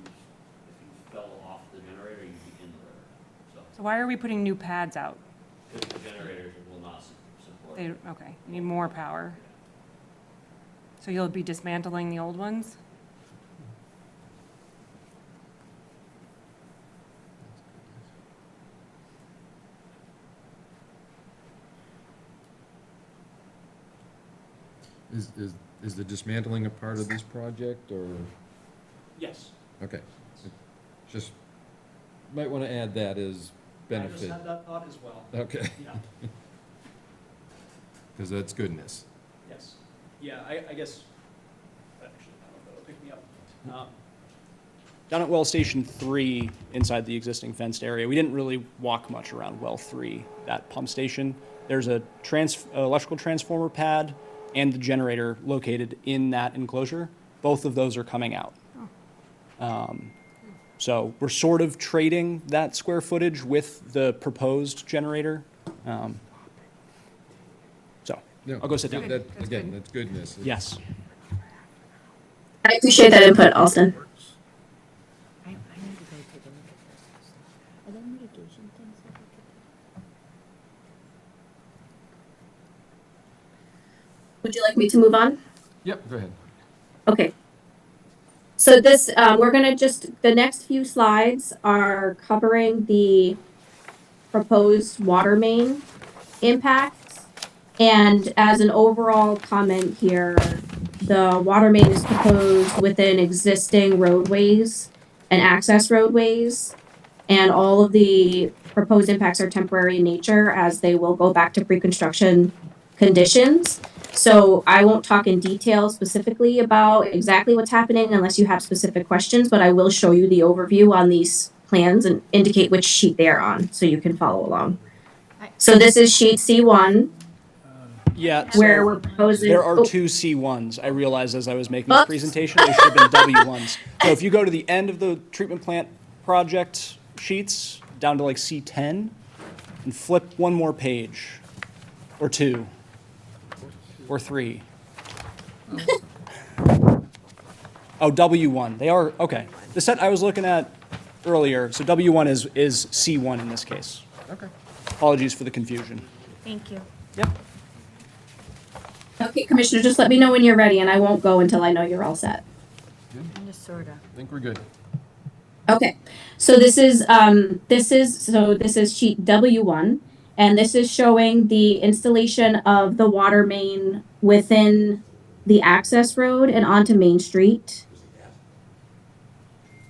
fell off the generator, you'd be in the river. So why are we putting new pads out? Because the generators will not support. Okay, you need more power. So you'll be dismantling the old ones? Is the dismantling a part of this project, or, Yes. okay. Just, might want to add that as benefit, that thought as well. okay, Yeah. because that's goodness. Yes. Yeah, I guess, actually, I don't know if that'll pick me up. Down at well station 3, inside the existing fenced area, we didn't really walk much around well 3, that pump station. There's a electrical transformer pad and the generator located in that enclosure. Both of those are coming out. So we're sort of trading that square footage with the proposed generator. So No, I'll go sit down. Again, that's goodness. Yes. I appreciate that input, Alston. I need to go take a look at this. Are there mitigation things that we could Would you like me to move on? Yep, go ahead. Okay. So this, we're gonna the next few slides are covering the proposed water main impacts. And as an overall comment here, the water main is proposed within existing roadways and access roadways. And all of the proposed impacts are temporary in nature as they will go back to pre-construction conditions. So I won't talk in detail specifically about exactly what's happening unless you have specific questions, but I will show you the overview on these plans and indicate which sheet they are on so you can follow along. So this is sheet C1 Yeah. where so we're proposing. there are oh, two C1s. I realized as I was making this presentation, they should have been W1s. So if you go to the end of the treatment plant project sheets, down to like C10, and flip one more page, or two, or three. Oh, W1. They are, okay. The set I was looking at earlier, so W1 is C1 in this case. Okay. Apologies for the confusion. Thank you. Yep. Okay, Commissioner, just let me know when you're ready and I won't go until I know you're all set. Kind of, sorta. I think we're good. Okay, so this is sheet W1, and this is showing the installation of the water main within the access road and onto Main Street.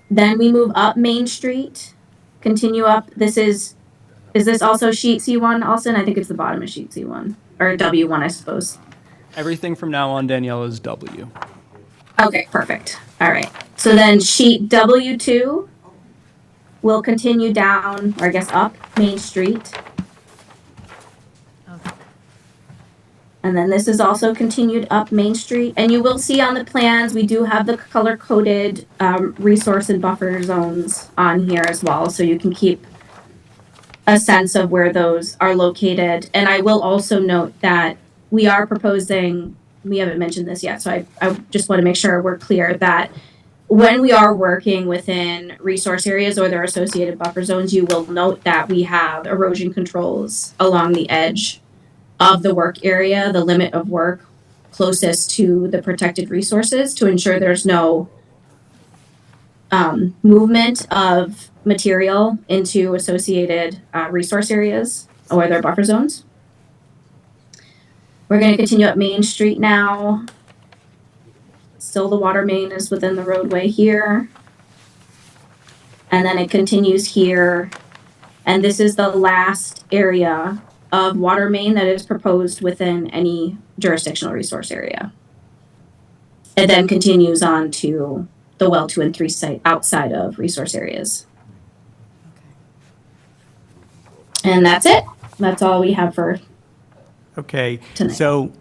Then we move up Main Street, continue up. Is this also sheet C1, Alston? I think it's the bottom of sheet C1, or W1, I suppose. Everything from now on, Danielle, is W. Okay, perfect. All right. So then sheet W2 will continue down, or I guess up Main Street. Okay. And then this is also continued up Main Street. And you will see on the plans, we do have the color-coded resource and buffer zones on here as well. So you can keep a sense of where those are located. And I will also note that we are proposing, we haven't mentioned this yet, so I just want to make sure we're clear that when we are working within resource areas or their associated buffer zones, you will note that we have erosion controls along the edge of the work area, the limit of work closest to the protected resources to ensure there's no movement of material into associated resource areas or their buffer zones. We're going to continue up Main Street now. Still the water main is within the roadway here. And then it continues here. And this is the last area of water main that is proposed within any jurisdictional resource area. It then continues on to the well 2 and 3 site outside of resource areas. And that's it. That's all we have for Okay, tonight. so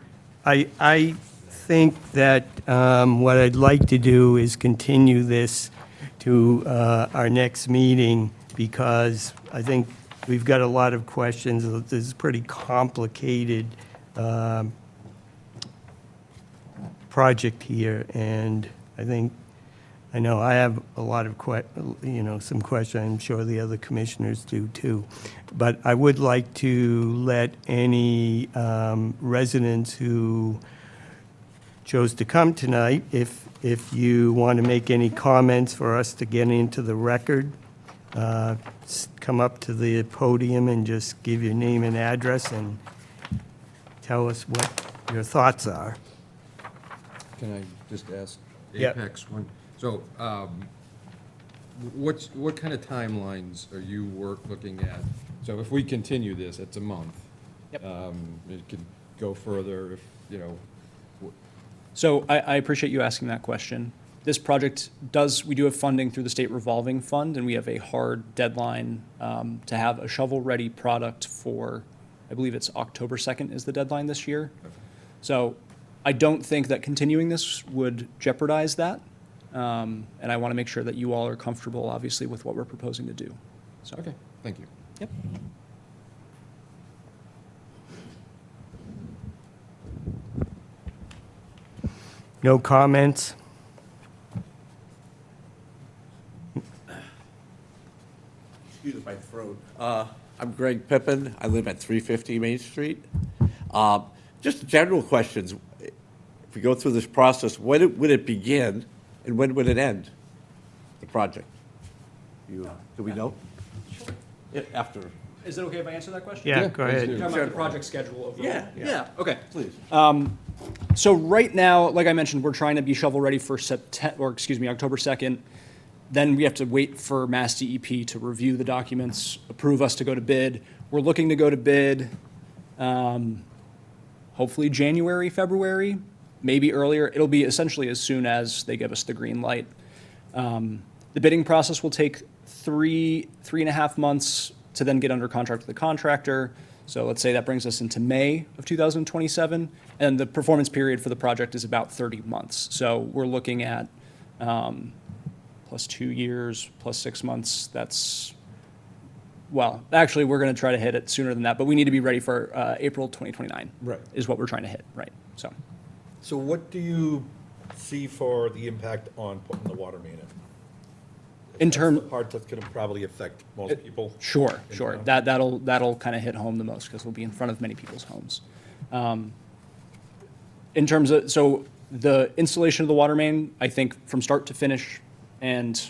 I think that what I'd like to do is continue this to our next meeting because I think we've got a lot of questions. This is a pretty complicated project here, and I know I have a lot of some questions. I'm sure the other commissioners do too. But I would like to let any residents who chose to come tonight, if you want to make any comments for us to get into the record, come up to the podium and just give your name and address and tell us what your thoughts are. Can I just ask Yep. Apex one? So, what kind of timelines are you looking at? So if we continue this, it's a month. Yep. It could go further if, So I appreciate you asking that question. This project we do have funding through the state revolving fund, and we have a hard deadline to have a shovel-ready product for, I believe it's October 2nd is the deadline this year. So I don't think that continuing this would jeopardize that. And I want to make sure that you all are comfortable, obviously, with what we're proposing to do. So, Okay, thank you. Yep. No comments? Excuse my throat. I'm Greg Pippin. I live at 350 Main Street. Just general questions. If we go through this process, when would it begin and when would it end, the project? Do we know? Yeah, after, Is it okay if I answer that question? Yeah, go ahead. You're talking about the project schedule overall? Yeah. Okay. please. So right now, like I mentioned, we're trying to be shovel-ready for October 2nd. Then we have to wait for Mass DEP to review the documents, approve us to go to bid. We're looking to go to bid, hopefully January, February, maybe earlier. It'll be essentially as soon as they give us the green light. The bidding process will take 3.5 months to then get under contract with the contractor. So let's say that brings us into May of 2027, and the performance period for the project is about 30 months. So we're looking at plus 2 years, plus 6 months. That's, well, actually, we're going to try to hit it sooner than that, but we need to be ready for April 2029. Right. Is what we're trying to hit, right? So, So what do you see for the impact on putting the water main in? In That's term- the part that's gonna probably affect most people. sure. in town. That'll kind of hit home the most because we'll be in front of many people's homes. In terms of, so the installation of the water main, I think from start to finish, and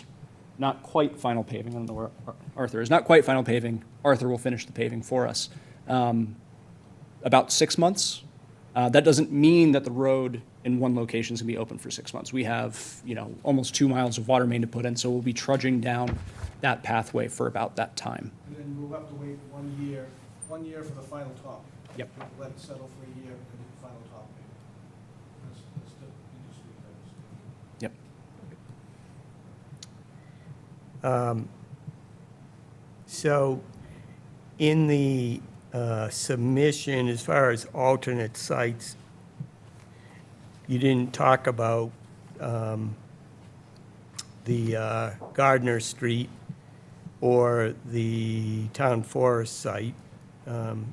not quite final paving, I don't know where Arthur is, not quite final paving, Arthur will finish the paving for us. About 6 months. That doesn't mean that the road in one location is going to be open for 6 months. We have, almost 2 miles of water main to put in, so we'll be trudging down that pathway for about that time. And then we'll have to wait 1 year for the final top. Yep. Let it settle for a year and then the final top. That's the industry that is. Yep. So in the submission, as far as alternate sites, you didn't talk about the Gardner Street or the Town Forest site.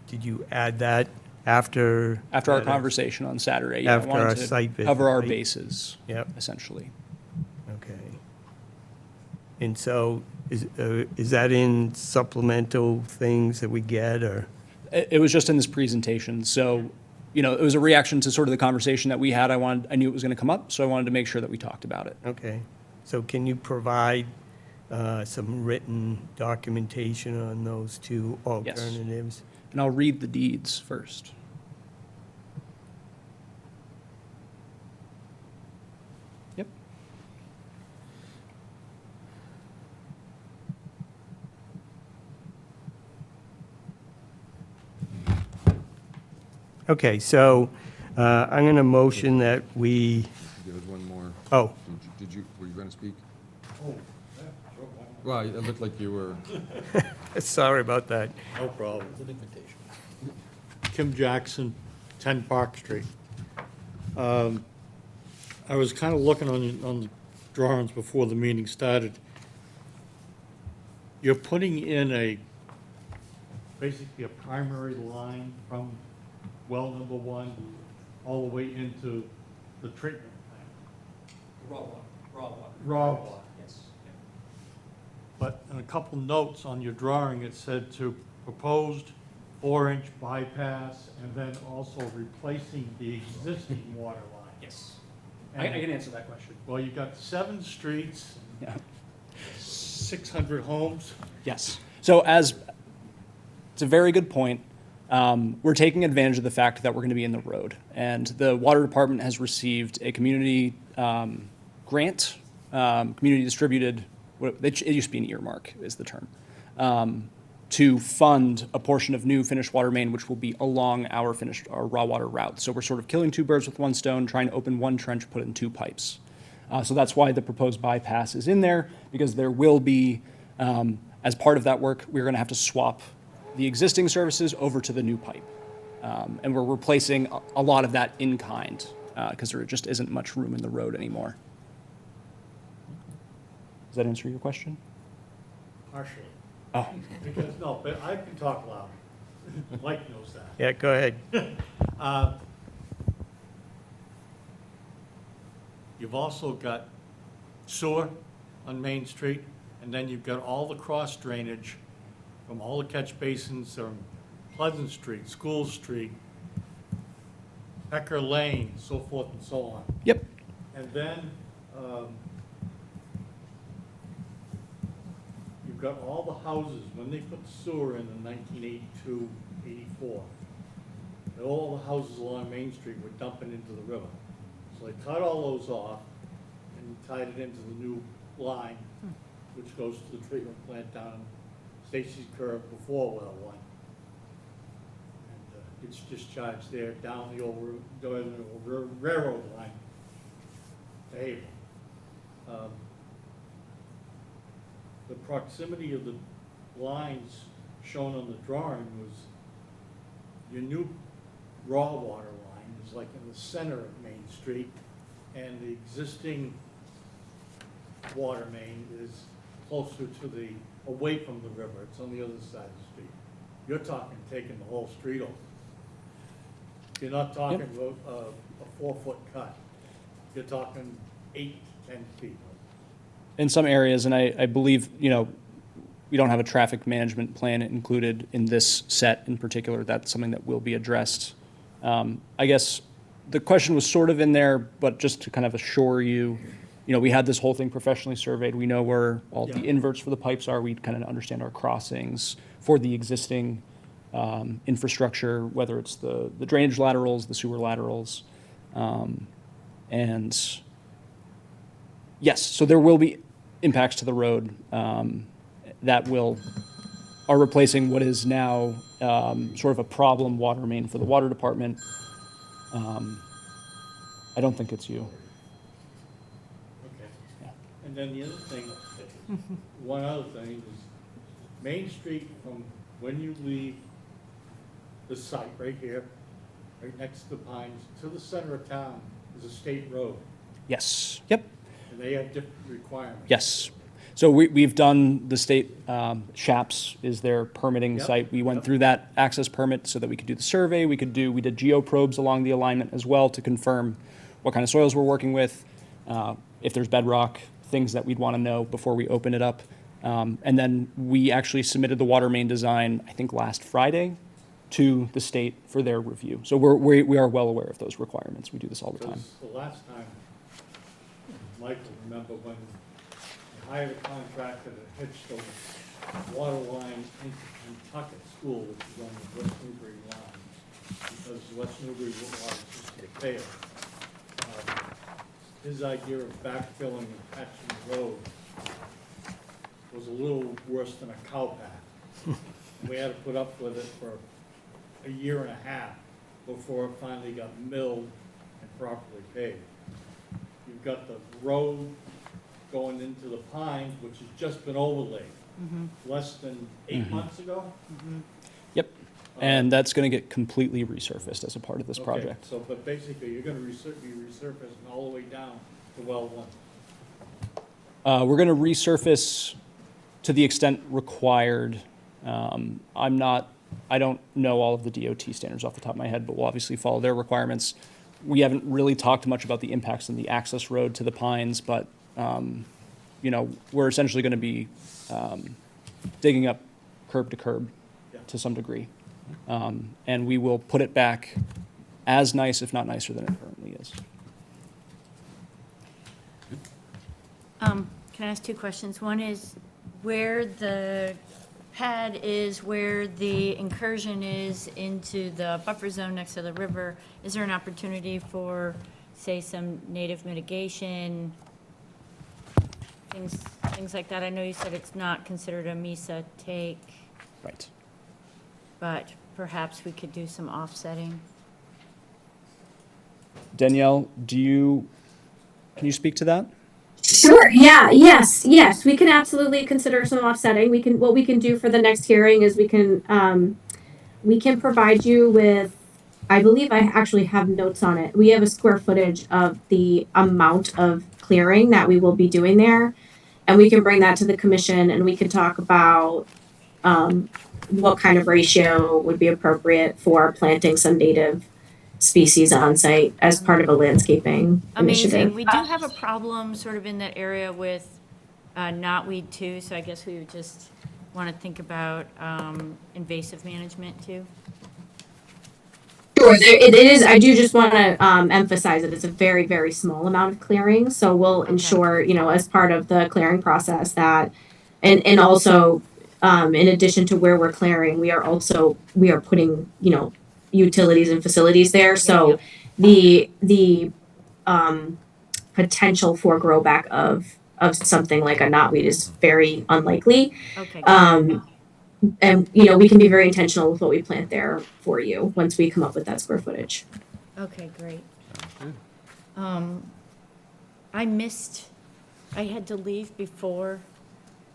Did you add that after? After our that? conversation on Saturday, yeah, I After our wanted site to visit, cover our right? bases, Yep. essentially. Okay. And so is that in supplemental things that we get, or? It was just in this presentation, so, it was a reaction to sort of the conversation that we had. I knew it was going to come up, so I wanted to make sure that we talked about it. Okay. So can you provide some written documentation on those two alternatives? And I'll read the deeds first. Yep. Okay, so I'm going to motion that we, There was one more. oh, Were you going to speak? Well, it looked like you were. sorry about that. No problem. Kim Jackson, 10 Park Street. I was kind of looking on the drawings before the meeting started. You're putting in basically a primary line from well number 1 all the way into the treatment plant. Raw water. Yes. But in a couple notes on your drawing, it said to proposed 4-inch bypass and then also replacing the existing water line. Yes. I can answer that question. Well, you've got 7 streets, Yeah. 600 homes. Yes. So it's a very good point. We're taking advantage of the fact that we're going to be in the road. And the water department has received a community grant, community distributed, it used to be an earmark is the term, to fund a portion of new finished water main, which will be along our raw water route. So we're sort of killing 2 birds with 1 stone, trying to open 1 trench, put in 2 pipes. So that's why the proposed bypass is in there, because there will be, as part of that work, we're going to have to swap the existing services over to the new pipe. And we're replacing a lot of that in kind, because there just isn't much room in the road anymore. Does that answer your question? Partially. Oh. Because, no, but I can talk loud. Mike knows that. Yeah, go ahead. You've also got sewer on Main Street, and then you've got all the cross drainage from all the catch basins from Pleasant Street, School Street, Pecker Lane, so forth and so on. Yep. And then, you've got all the houses, when they put the sewer in 1982, 84, all the houses along Main Street were dumping into the river. So they cut all those off and tied it into the new line, which goes to the treatment plant down Stacy's Curve before well one. And it's discharged there down the old railroad line to Havel. The proximity of the lines shown on the drawing was your new raw water line is like in the center of Main Street, and the existing water main is closer to the, away from the river. It's on the other side of the street. You're talking taking the whole street over. You're not talking about a 4-foot cut. You're talking 8 to 10 feet. In some areas, and I believe, you know, we don't have a traffic management plan included in this set in particular. That's something that will be addressed. I guess the question was sort of in there, but just to kind of assure you, you know, we had this whole thing professionally surveyed. We know where all the inverts for the pipes are. We kind of understand our crossings for the existing infrastructure, whether it's the drainage laterals, the sewer laterals. And yes, so there will be impacts to the road that are replacing what is now sort of a problem water main for the water department. I don't think it's you. Okay. Yeah. And then the other thing, one other thing is Main Street from when you leave the site right here, right next to the Pines, to the center of town is a state road. Yes. Yep. And they have different requirements. Yes. So we've done the state, SHAPS is their permitting Yep. site. We went Yep. through that access permit so that we could do the survey. We did geoprobes along the alignment as well to confirm what kind of soils we're working with, if there's bedrock, things that we'd want to know before we open it up. And then we actually submitted the water main design, I think last Friday, to the state for their review. So we are well aware of those requirements. We do this all the time. Because the last time, Michael, remember when they hired a contractor to hitch the water line into Kentucky School, which is on the West Newbury line, because West Newbury water system failed. His idea of backfilling and patching the road was a little worse than a cow path. We had to put up with it for a year and a half before it finally got milled and properly paved. You've got the road going into the Pines, which has just been overlaid, less than 8 months ago. Yep. And that's going to get completely resurfaced as a part of this Okay, project. So, but basically, you're gonna be resurfacing all the way down to well one. We're going to resurface to the extent required. I don't know all of the DOT standards off the top of my head, but we'll obviously follow their requirements. We haven't really talked much about the impacts on the access road to the Pines, but, you know, we're essentially going to be digging up curb to curb to some degree. And we will put it back as nice, if not nicer than it currently is. Can I ask two questions? One is where the pad is, where the incursion is into the buffer zone next to the river. Is there an opportunity for, say, some native mitigation, things like that? I know you said it's not considered a MESA take. Right. But perhaps we could do some offsetting. Danielle, can you speak to that? Sure. Yeah. Yes. We can absolutely consider some offsetting. What we can do for the next hearing is we can provide you with, I believe I actually have notes on it. We have a square footage of the amount of clearing that we will be doing there. and we can bring that to the commission and we can talk about what kind of ratio would be appropriate for planting some native species on site as part of a landscaping Amazing. initiative. We do have a problem sort of in that area with knotweed too, so I guess we would just want to think about invasive management too. Sure, it is, I do just want to emphasize that it's a very, very small amount of clearing, so we'll ensure, as part of the clearing process that, and also, in addition to where we're clearing, we are putting, utilities and facilities there, so the potential for grow back of something like a knotweed is very unlikely. Okay. And, we can be very intentional with what we plant there for you once we come up with that square footage. Okay, great. I had to leave before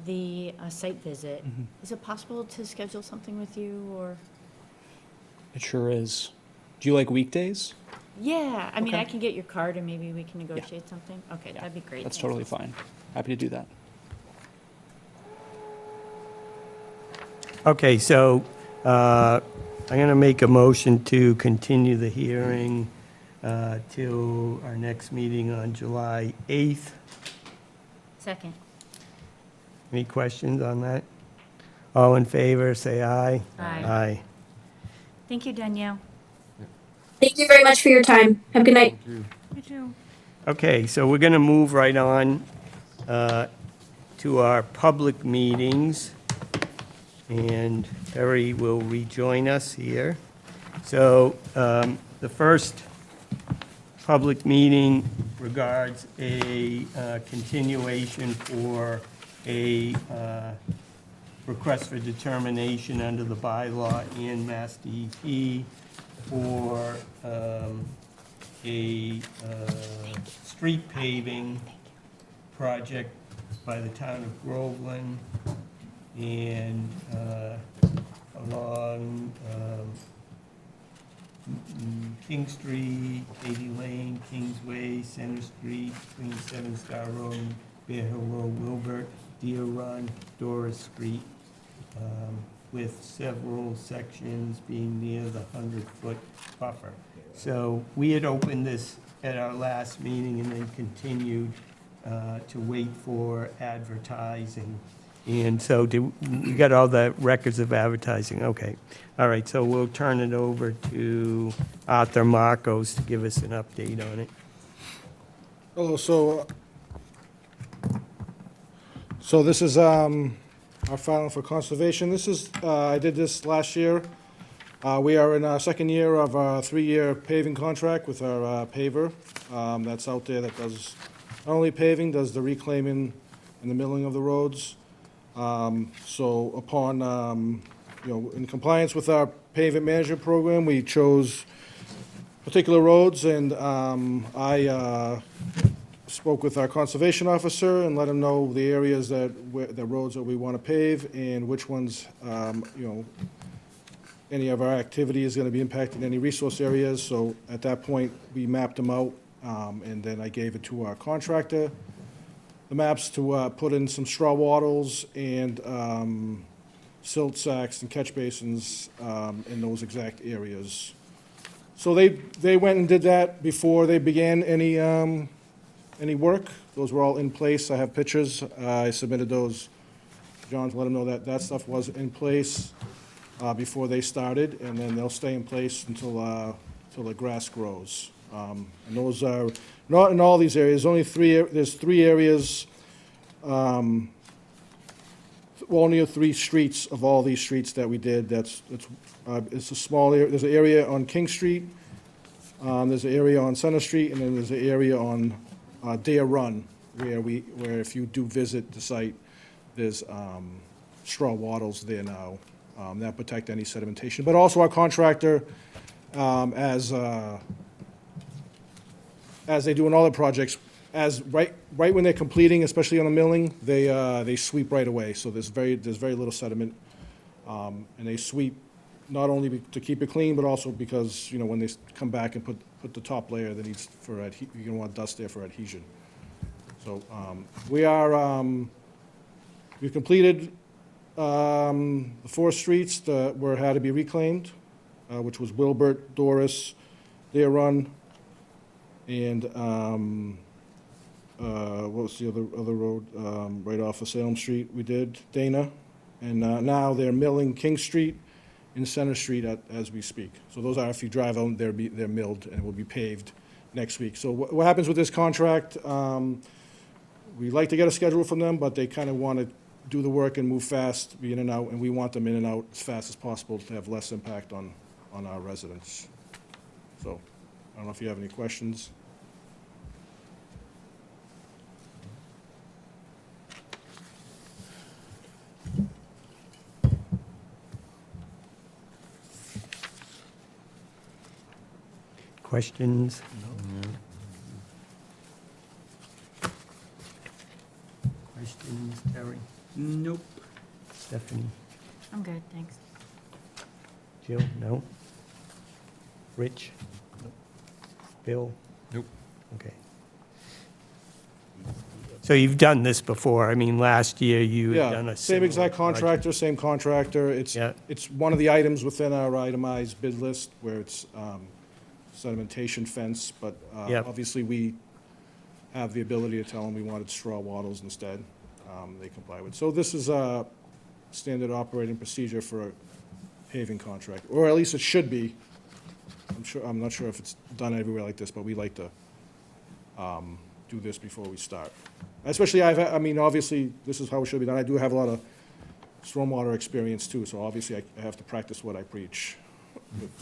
the site visit. Is it possible to schedule something with you or? It sure is. Do you like weekdays? Yeah, I mean, Okay. I can get your card and maybe we can negotiate something. Okay, that'd be great. That's Thanks. totally fine. Happy to do that. Okay, so I'm going to make a motion to continue the hearing till our next meeting on July 8th. Second. Any questions on that? All in favor, say aye. Aye. Aye. Thank you, Danielle. Thank you very much for your time. Have a good night. You too. Okay, so we're going to move right on to our public meetings, and Terry will rejoin us here. So the first public meeting regards a continuation for a request for determination under the bylaw and Mass DEP for a street paving project by the town of Groveland and along King Street, Katy Lane, Kingsway, Center Street, between Seven Star Road and Bear Hill Road, Wilbert, Deer Run, Doris Street, with several sections being near the 100-foot buffer. So we had opened this at our last meeting and then continued to wait for advertising. And so we got all the records of advertising, okay. All right, so we'll turn it over to Arthur Marcos to give us an update on it. Hello, so this is our filing for conservation. This is, I did this last year. We are in our second year of a 3-year paving contract with our paver that's out there that does not only paving, does the reclaiming and the milling of the roads. So upon, in compliance with our pavement management program, we chose particular roads, and I spoke with our conservation officer and let him know the areas the roads that we want to pave and which ones, any of our activity is going to be impacting any resource areas. So at that point, we mapped them out, and then I gave it to our contractor, the maps to put in some straw wattles and silt sacks and catch basins in those exact areas. So they went and did that before they began any work. Those were all in place. I have pictures. I submitted those. John to let them know that that stuff was in place before they started, and then they'll stay in place until the grass grows. And those are not in all these areas. There's 3 areas. Only 3 streets of all these streets that we did. It's a small area. There's an area on King Street. There's an area on Center Street, and then there's an area on Deer Run, where if you do visit the site, there's straw wattles there now that protect any sedimentation. But also our contractor, as they do in all the projects, right when they're completing, especially on the milling, they sweep right away. So there's very little sediment, and they sweep not only to keep it clean, but also because when they come back and put the top layer that needs for you're gonna want dust there for adhesion. So we are We've completed the 4 streets that were, had to be reclaimed, which was Wilbert, Doris, Deer Run, and what was the other road, right off of Salem Street we did, Dana. And now they're milling King Street and Center Street as we speak. So those are, if you drive out, they're milled and will be paved next week. So what happens with this contract, we like to get a schedule from them, but they kind of want to do the work and move fast, be in and out, and we want them in and out as fast as possible to have less impact on our residents. So, I don't know if you have any questions. Questions? Questions, Terry? Nope. Stephanie? I'm good, thanks. Jill? No? Rich? Bill? Nope. Okay. So you've done this before? I mean, last year you had done Yeah, a same exact similar project. contractor, same contractor. Yeah. It's one of the items within our itemized bid list where it's sedimentation fence, but Yep. obviously we have the ability to tell them we wanted straw wattles instead. They comply with. So this is a standard operating procedure for a paving contract, or at least it should be. I'm not sure if it's done everywhere like this, but we like to do this before we start. Especially, I mean, obviously, this is how it should be done. I do have a lot of stormwater experience too, so obviously I have to practice what I preach with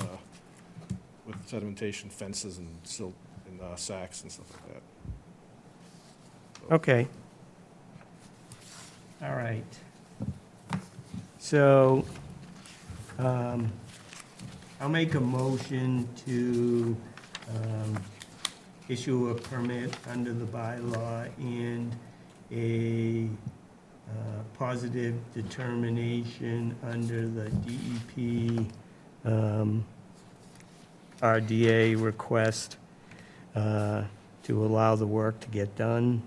sedimentation fences and silt and sacks and stuff like that. Okay. All right. So, I'll make a motion to issue a permit under the bylaw and a positive determination under the DEP RDA request to allow the work to get done.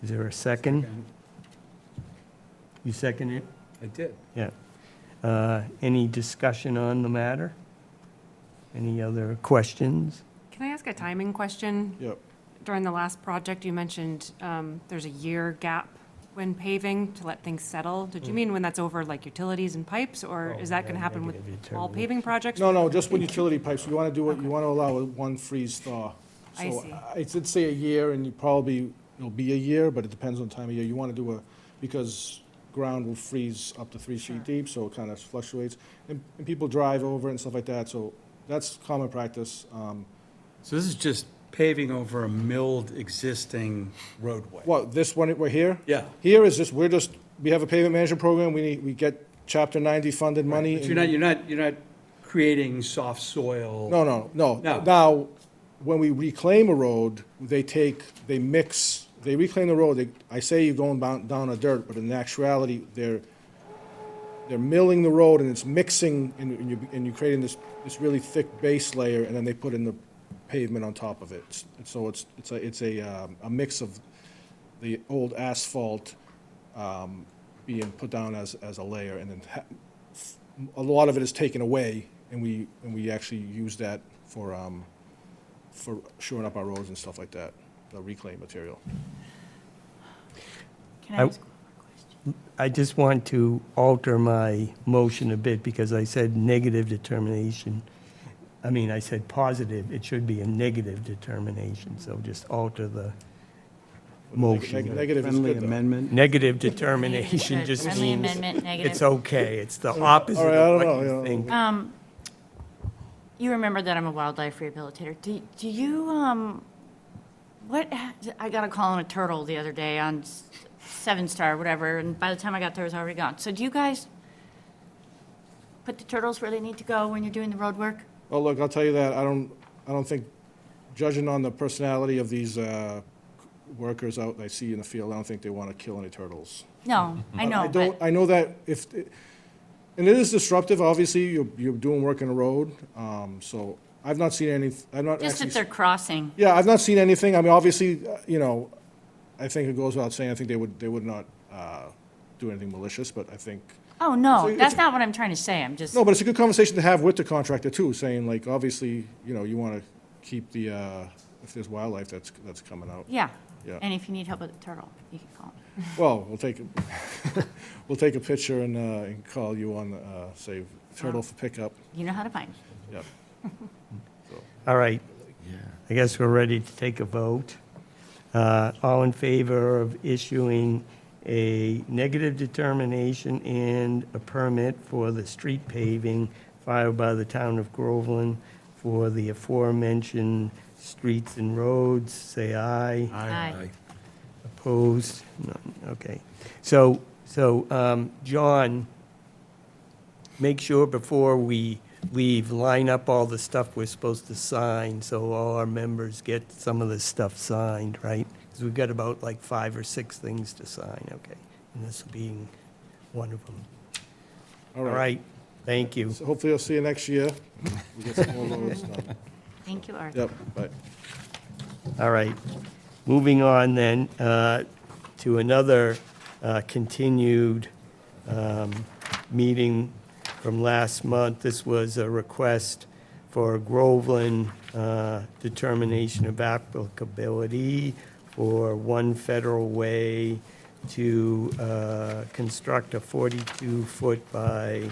Is there a second? You second it? I did. Yeah. Any discussion on the matter? Any other questions? Can I ask a timing question? Yep. During the last project, you mentioned there's a year gap when paving to let things settle. Did you mean when that's over, like utilities and pipes, or is that going to happen with negative all determination. paving projects? No, just with utility pipes. You want to do it, you want to allow one freeze thaw. I So see. I did say a year, and it'll be a year, but it depends on the time of year. You want to do because ground will freeze up to 3 feet deep, so it kind of fluctuates. And people drive over and stuff like that, so that's common practice. So this is just paving over a milled existing roadway? What, this one, we're here? Yeah. Here is just, we have a pavement management program, we get Chapter 90 funded money. But and- you're not creating soft soil? No. No. Now, when we reclaim a road, they reclaim the road, I say you're going down a dirt, but in actuality, they're milling the road and it's mixing, and you're creating this really thick base layer, and then they put in the pavement on top of it. So it's a mix of the old asphalt being put down as a layer, and then a lot of it is taken away, and we actually use that for shoring up our roads and stuff like that, the reclaimed material. Can I ask one more question? I just want to alter my motion a bit because I said negative determination. I mean, I said positive, it should be a negative determination, so just alter the motion. Negative is Friendly good, though. amendment? Negative determination Good. just Friendly means amendment, negative. it's okay, it's the opposite All right, I of don't what know, you think. You remember that I'm a wildlife rehabilitator. Do you, I got a call on a turtle the other day on 7-Star, whatever, and by the time I got there, it was already gone. So do you guys put the turtles where they need to go when you're doing the road work? Oh, look, I'll tell you that, I don't think, judging on the personality of these workers out I see in the field, I don't think they want to kill any turtles. No, I know, but I know that and it is disruptive, obviously, you're doing work in a road, so I've not seen any, I've not just actually. that they're crossing. Yeah, I've not seen anything, I mean, obviously, I think it goes without saying, I think they would not do anything malicious, but I think, Oh, no, It's- that's not what I'm trying to say. I'm just, no, but it's a good conversation to have with the contractor too, saying like, obviously, you know, you want to keep the, if there's wildlife that's coming out. yeah. Yeah. And if you need help with the turtle, you can call me. Well, we'll take a picture and call you on, say, turtle for pickup. You know how to find me. Yep. All right. I guess we're ready to take a vote. All in favor of issuing a negative determination and a permit for the street paving filed by the town of Groveland for the aforementioned streets and roads, say aye. Aye. Opposed? None. Okay. So, John, make sure before we leave, line up all the stuff we're supposed to sign, so all our members get some of this stuff signed, right? Because we've got about like 5 or 6 things to sign, okay? And this being one of them. All right, thank you. So hopefully I'll see you next year. We get some more roads done. Thank you, Arthur. Yep, bye. All right, moving on then to another continued meeting from last month. This was a request for a Groveland determination of applicability for One Federal Way to construct a 42-foot by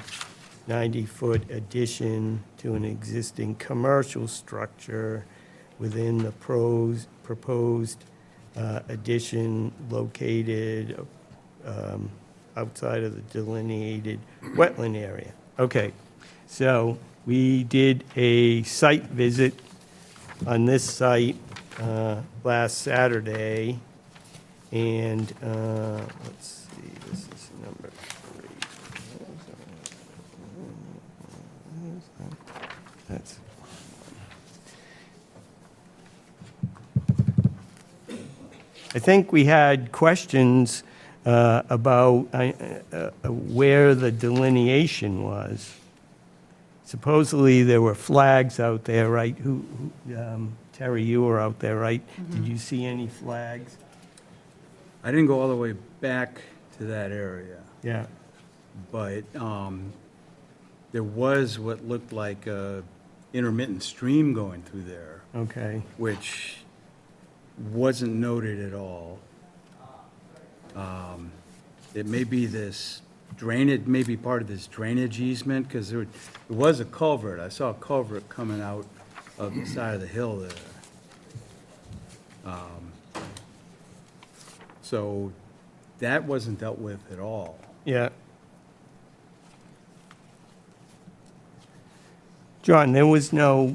90-foot addition to an existing commercial structure within the proposed addition located outside of the delineated wetland area. Okay, so we did a site visit on this site last Saturday, and let's see, this is number 3. That's I think we had questions about where the delineation was. Supposedly, there were flags out there, right? Terry, you were out there, right? Did you see any flags? I didn't go all the way back to that area, Yeah, but there was what looked like a intermittent stream going through there, okay. which wasn't noted at all. It may be this drainage, may be part of this drainage easement, because there was a culvert. I saw a culvert coming out of the side of the hill there. So that wasn't dealt with at all. Yeah. John, there was no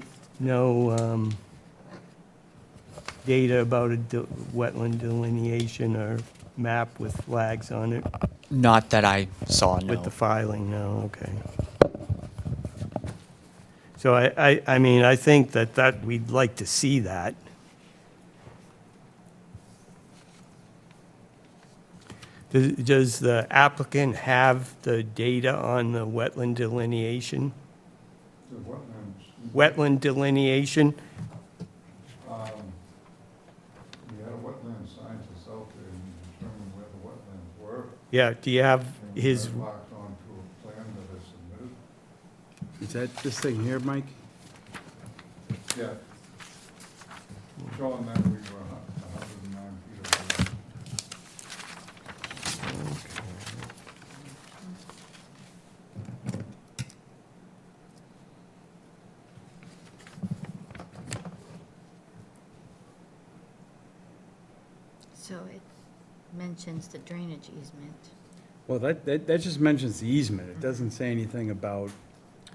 data about a wetland delineation or map with flags on it? Not that I saw, no. With the filing, no, okay. So I mean, I think that we'd like to see that. Does the applicant have the data on the wetland delineation? The wetlands, Wetland delineation? we had a wetland scientist out there and determined where the wetlands were. Yeah, do you have And his, that locked onto a plan that I submitted. Is that this thing here, Mike? Yeah. Showing that we were 109 feet away. So it mentions the drainage easement. Well, that just mentions the easement. It doesn't say anything about,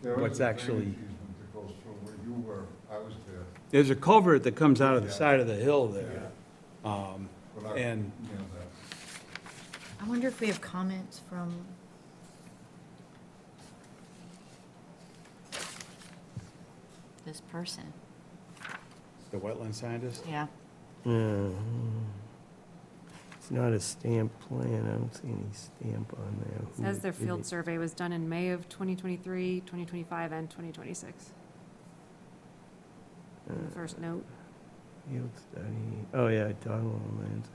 There is What's a actually- drainage easement that goes through where you were, I was there. there's a culvert that comes out of the side of the hill there. But I- And you know, that. I wonder if we have comments from this person. the wetland scientist? Yeah. it's not a stamped plan, I don't see any stamp on there. Who Says their did field it? survey was done in May of 2023, 2025, and 2026. First note. Field study, oh yeah, Donald Lands.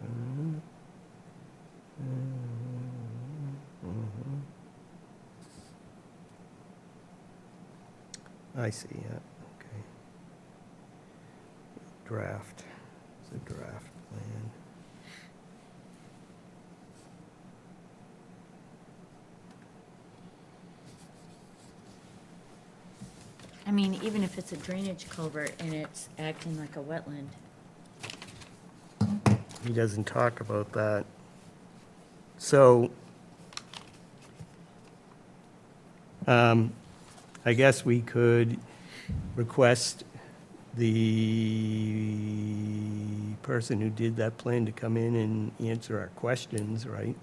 I see, yeah, okay. Draft, it's a draft plan. I mean, even if it's a drainage culvert and it's acting like a wetland. He doesn't talk about that. So, I guess we could request the person who did that plan to come in and answer our questions, right?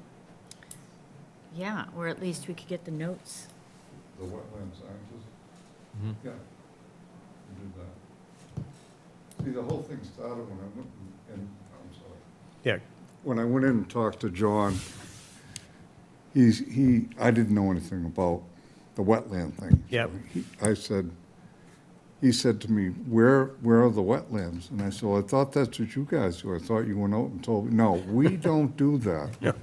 Yeah, or at least we could get the notes. The wetland scientist? Yeah. We did that. See, the whole thing started when I went and, I'm sorry. Yeah, When I went in and talked to John, I didn't know anything about the wetland thing. Yep. He said to me, where are the wetlands? And I said, well, I thought that's what you guys do. I thought you went out and told me, no, we don't do that. no,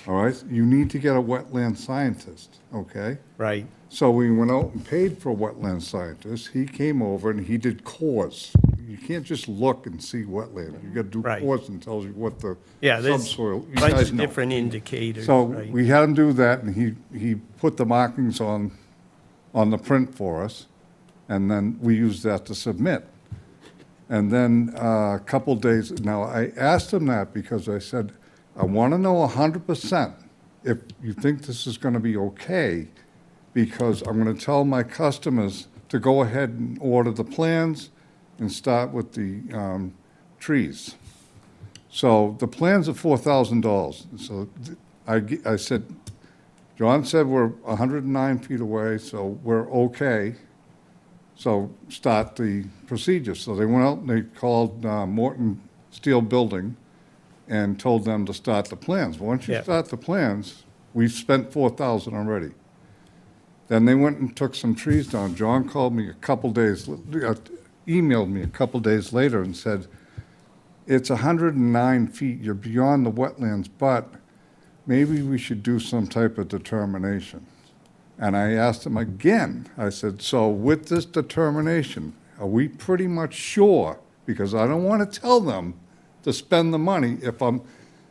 All right? You need to get a wetland scientist, okay? right, So we went out and paid for a wetland scientist. He came over and he did cores. You can't just look and see wetland. You gotta do Right. cores and tells you what the yeah, there's subsoil. a You bunch guys of know. different indicators, So right? we had him do that, and he put the markings on the print for us, and then we used that to submit. And then a couple days, now I asked him that because I said, I want to know 100% if you think this is going to be okay, because I'm going to tell my customers to go ahead and order the plans and start with the trees. So the plans are $4,000. So I said, John said we're 109 feet away, so we're okay. So start the procedure. So they went out and they called Morton Steel Building and told them to start the plans. Once you Yeah. start the plans, we've spent $4,000 already. Then they went and took some trees down. John called me a couple days, emailed me a couple days later and said, it's 109 feet, you're beyond the wetlands, but maybe we should do some type of determination. And I asked him again, I said, so with this determination, are we pretty much sure? Because I don't want to tell them to spend the money if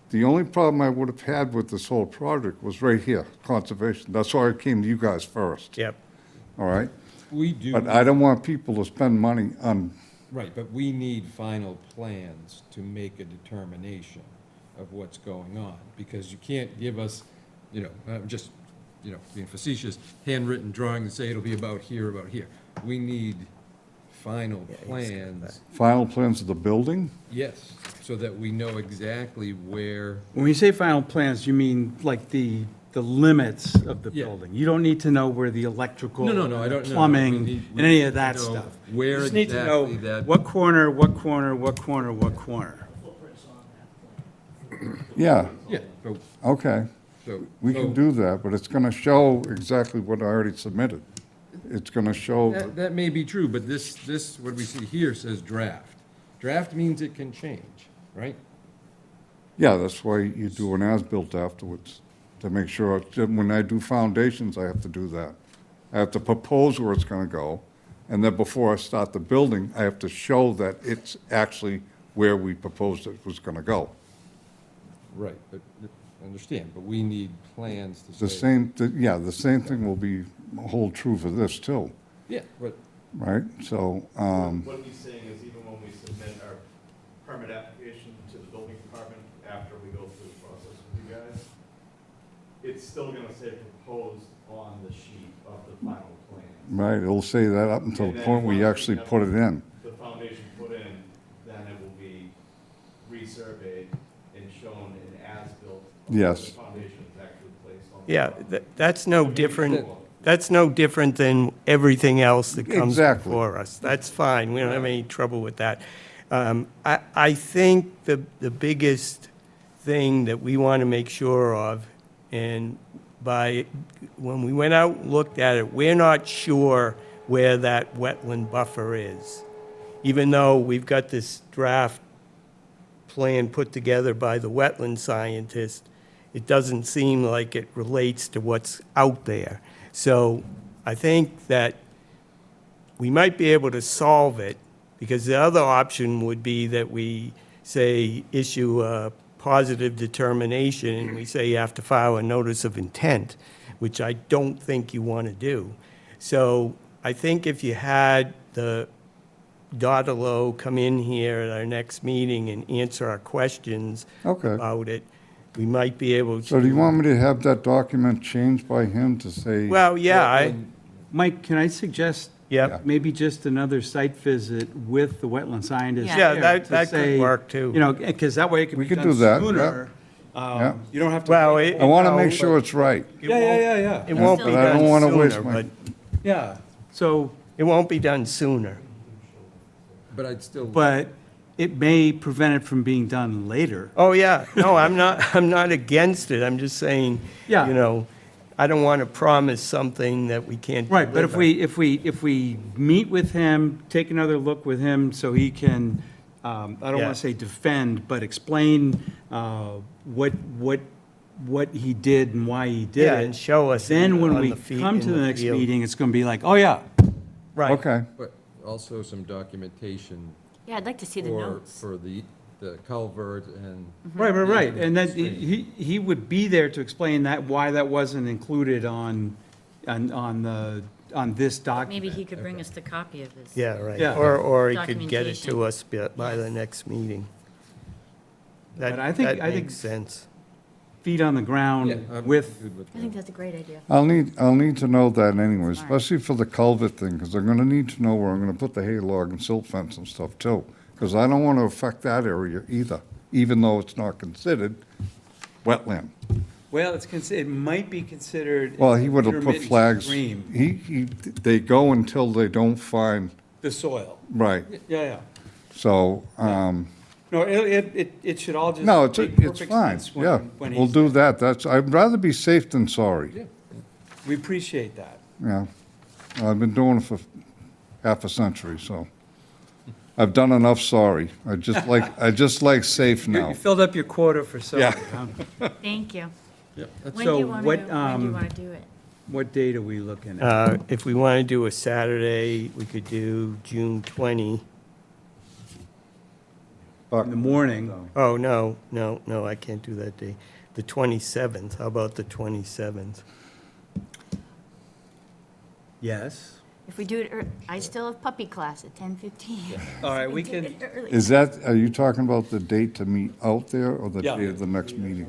the only problem I would have had with this whole project was right here, conservation. That's why I came to you guys first, Yep, all right? We do. But I don't want people to spend money on, Right, but we need final plans to make a determination of what's going on, because you can't give us, just, being facetious, handwritten drawing and say it'll be about here, about here. We need final plans, final plans of the building? yes, so that we know exactly where, When you say final plans, you mean like the limits of the Yeah. building? You don't need to know where the electrical, No, I the don't know. plumbing, We and any of need that to know stuff. where You just need to know exactly that- what corner, what corner, what corner, what corner. Yeah, yeah, but, okay. so. We can so do that, but it's gonna show exactly what I already submitted. It's gonna show, That may be true, but this, what we see here says draft. Draft means it can change, right? yeah, that's why you do an as-built afterwards, to make sure, when I do foundations, I have to do that. I have to propose where it's gonna go, and then before I start the building, I have to show that it's actually where we proposed it was gonna go. Right, but, I understand, but we need plans to say. The same thing will be, hold true for this too, Yeah, but, right? So, What he's saying is even when we submit our permit application to the building department after we go through the process with you guys, it's still gonna say proposed on the sheet of the final plan. right, it'll say that up until And the then point where you once we actually have put it in. The foundation put in, then it will be resurveyed and shown in as-built. of where Yes. The foundation is actually placed on. the yeah, property. that's no different, that's no different than everything else that comes Exactly. before us. That's fine, we don't have any trouble with that. I think the biggest thing that we want to make sure of, and when we went out and looked at it, we're not sure where that wetland buffer is. Even though we've got this draft plan put together by the wetland scientist, it doesn't seem like it relates to what's out there. So I think that we might be able to solve it, because the other option would be that we say, issue a positive determination, and we say you have to file a notice of intent, which I don't think you want to do. So I think if you had the Dauderlo come in here at our next meeting and answer our questions Okay. about it, we might be able to. So do you want me to have that document changed by him to say? Well, yeah, Mike, can I suggest Yep. maybe just another site visit with the wetland scientist? Yeah, there that to could say, work, too. You know, because that way it can We be could done do that, sooner. Yeah. You don't have to. Well, wait. it- I want to No, make but- sure it's right. Yeah. it won't be But I don't done wanna waste sooner, my- but Yeah, so, it won't be done sooner. But I'd still. but it may prevent it from being done later. Oh, yeah, no, I'm not against it, I'm just saying, Yeah. you know, I don't want to promise something that we can't Right, but deliver. if we meet with him, take another look with him so he can, I don't Yeah. want to say defend, but explain what he did and why he did Yeah, it. and show us Then when on we the feet come in to the next field. meeting, it's going to be like, oh, yeah, Right. Okay. But also some documentation Yeah, I'd like to see the notes. for the culvert and. right. And then he would be there to explain that, why that wasn't included on this document. Maybe he could bring us the copy of this. Yeah, right, Yeah. or he could get it to Documentation. us by the next meeting. But I That think makes sense. feet on the ground I'm with, good with I think that. that's a great idea. I'll need to know that anyway, especially for the culvert thing, because I'm gonna need to know where I'm gonna put the hay log and silt fence and stuff too. Because I don't want to affect that area either, even though it's not considered wetland. well, it might be considered. Well, he would have put intermittent flags. stream, They go until they don't find, the soil. right. Yeah. So, No, it should all just. no, it's make perfect fine, sense yeah. when We'll he's do there. that. I'd rather be safe than sorry. Yeah. We appreciate that. Yeah. I've been doing it for half a century, so I've done enough sorry. I just like safe You now. filled up your quota for sorry. Yeah. huh? Thank you. Yep. When do So you want what, to do it? What date are we looking at? If we want to do a Saturday, we could do June 20. In the morning? Oh, no, I can't do that day. The 27th, how about the 27th? Yes. If we do it, I still have puppy class at 10:15. All right, we Do can, it early. Are you talking about the date to meet out there or the Yeah. date of the next meeting?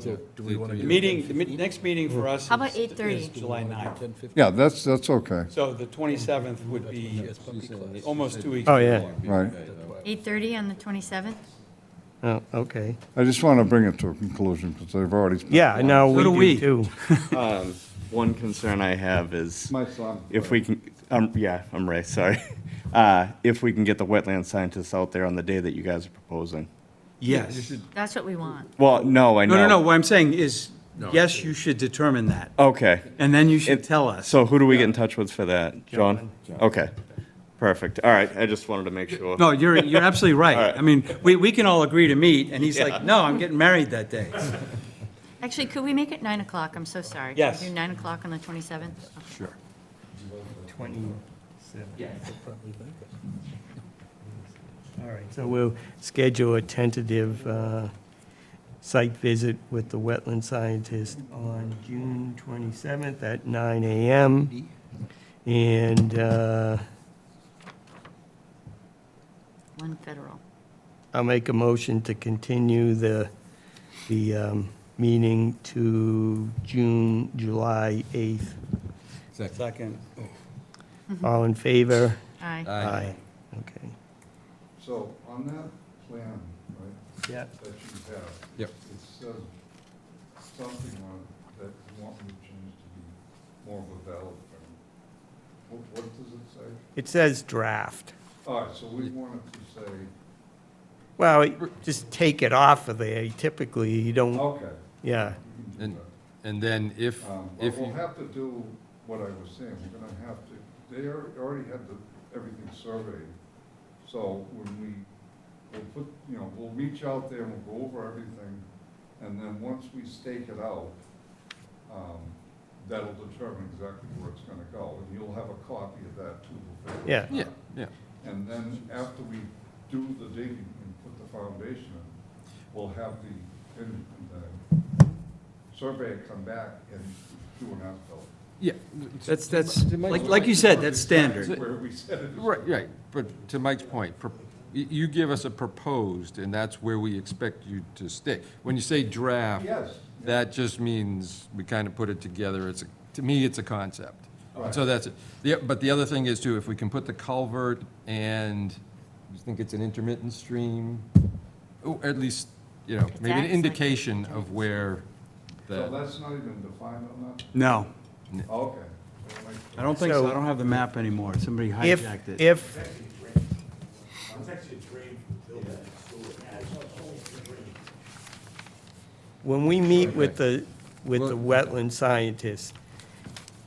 next meeting for us How about is 8:30? July 9th. Yeah, that's okay, So the 27th would be almost 2 weeks. Oh, yeah. right. 8:30 on the 27th? Oh, okay. I just want to bring it to a conclusion because they've already. spent- Yeah, no, So do we we. do too. One concern I have is My son. if we can, I'm Ray, sorry. If we can get the wetland scientists out there on the day that you guys are proposing. Yes. That's what we want. Well, no, I know. No, what I'm saying is, yes, you should determine that. Okay, And then you should tell us. so who do we get in touch with for that? John? Okay, perfect. All right, I just wanted to make sure. No, you're absolutely right. All right. I mean, we can all agree to meet, and he's Yeah. like, no, I'm getting married that day. Actually, could we make it 9 o'clock? I'm so sorry. Yes. Can we do 9 o'clock on the 27th? Okay. Sure. 27. All right, so we'll schedule a tentative site visit with the wetland scientist on June 27th at 9 a.m. And One federal. I'll make a motion to continue the meeting to July 8th. Second. All in favor? Aye. Aye. Okay. So on that plan, right, Yeah. that you have. Yep. It says something on it that you want me to change to be more of a valid plan. What does it say? It says draft. All right, so we wanted to say, Well, just take it off of there. Typically, you don't, okay. yeah. we can do And then that. if But we'll you, have to do what I was saying, we're gonna have to, they already had everything surveyed. So when we we'll put, we'll meet you out there and we'll go over everything. And then once we stake it out, that'll determine exactly where it's gonna go. And you'll have a copy of that too. We'll figure it Yeah. out. Yeah. And then after we do the digging and put the foundation in, we'll have the surveyor come back and do an as-built. Yeah. That's, To Mike's like you point- said, that's standard. Where we said it is. Right, but to Mike's point, you give us a proposed, and that's where we expect you to stick. When you say draft, Yes. that just means we kind of put it together, to me, it's a concept. Right. So that's it. But the other thing is too, if we can put the culvert and, you think it's an intermittent stream, or at least, maybe an acts like indication of where So the, that's not even defined on that? No, Okay. I don't think so. So- I don't have the map anymore. Somebody If, hijacked it. if, It's actually a drain from the building next door. when we meet with the wetland scientist,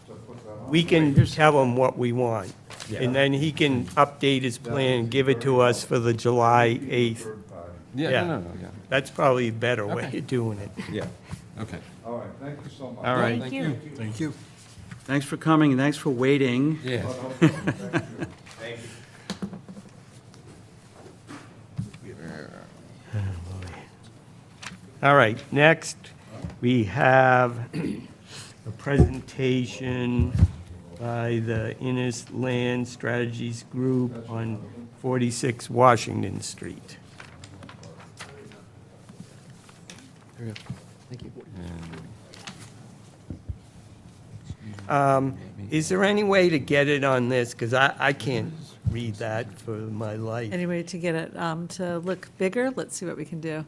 So put that on. we can tell him what we want. And then he can update his plan and give it to us for the July 8th. Third party. Yeah. no, That's probably a better way Okay. of doing it. yeah, okay. All right, thank you so much. All right. Thank you. Thank you. Thanks for coming, and thanks for waiting. Yeah. Thank you. All right, next, we have a presentation by the Innis Land Strategies Group on 46 Washington Street. Is there any way to get it on this? Because I can't read that for my life. Anyway, to get it to look bigger, let's see what we can do.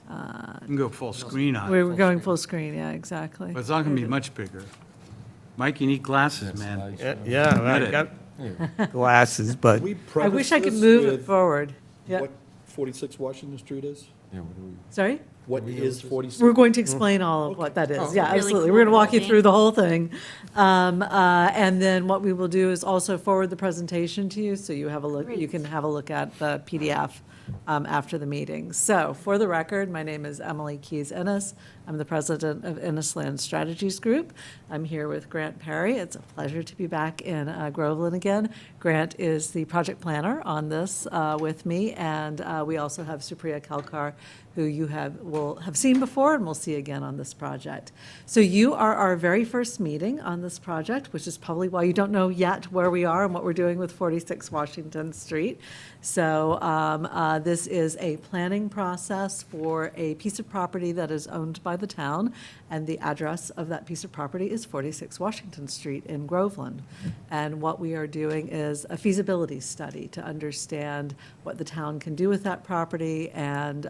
You can go full screen on We're it, going full screen, yeah, exactly. but it's not gonna be much bigger. Mike, you need glasses, man. Yeah, I Admit got glasses, but I wish I could move it forward. Yeah, What 46 Washington Street is? Yeah, what do we? sorry? What is 46? We're going to explain all of what that is. Yeah, Really absolutely. We're going to cool walk you building. through the whole thing. And then what we will do is also forward the presentation to you, so you have a look, you can have a look at the PDF after the meeting. So, for the record, my name is Emily Keys Innes. I'm the president of Innis Land Strategies Group. I'm here with Grant Perry. It's a pleasure to be back in Groveland again. Grant is the project planner on this with me, and we also have Supriya Kalkar, who you will have seen before and will see again on this project. So you are our very first meeting on this project, which is probably why you don't know yet where we are and what we're doing with 46 Washington Street. So this is a planning process for a piece of property that is owned by the town, and the address of that piece of property is 46 Washington Street in Groveland. And what we are doing is a feasibility study to understand what the town can do with that property and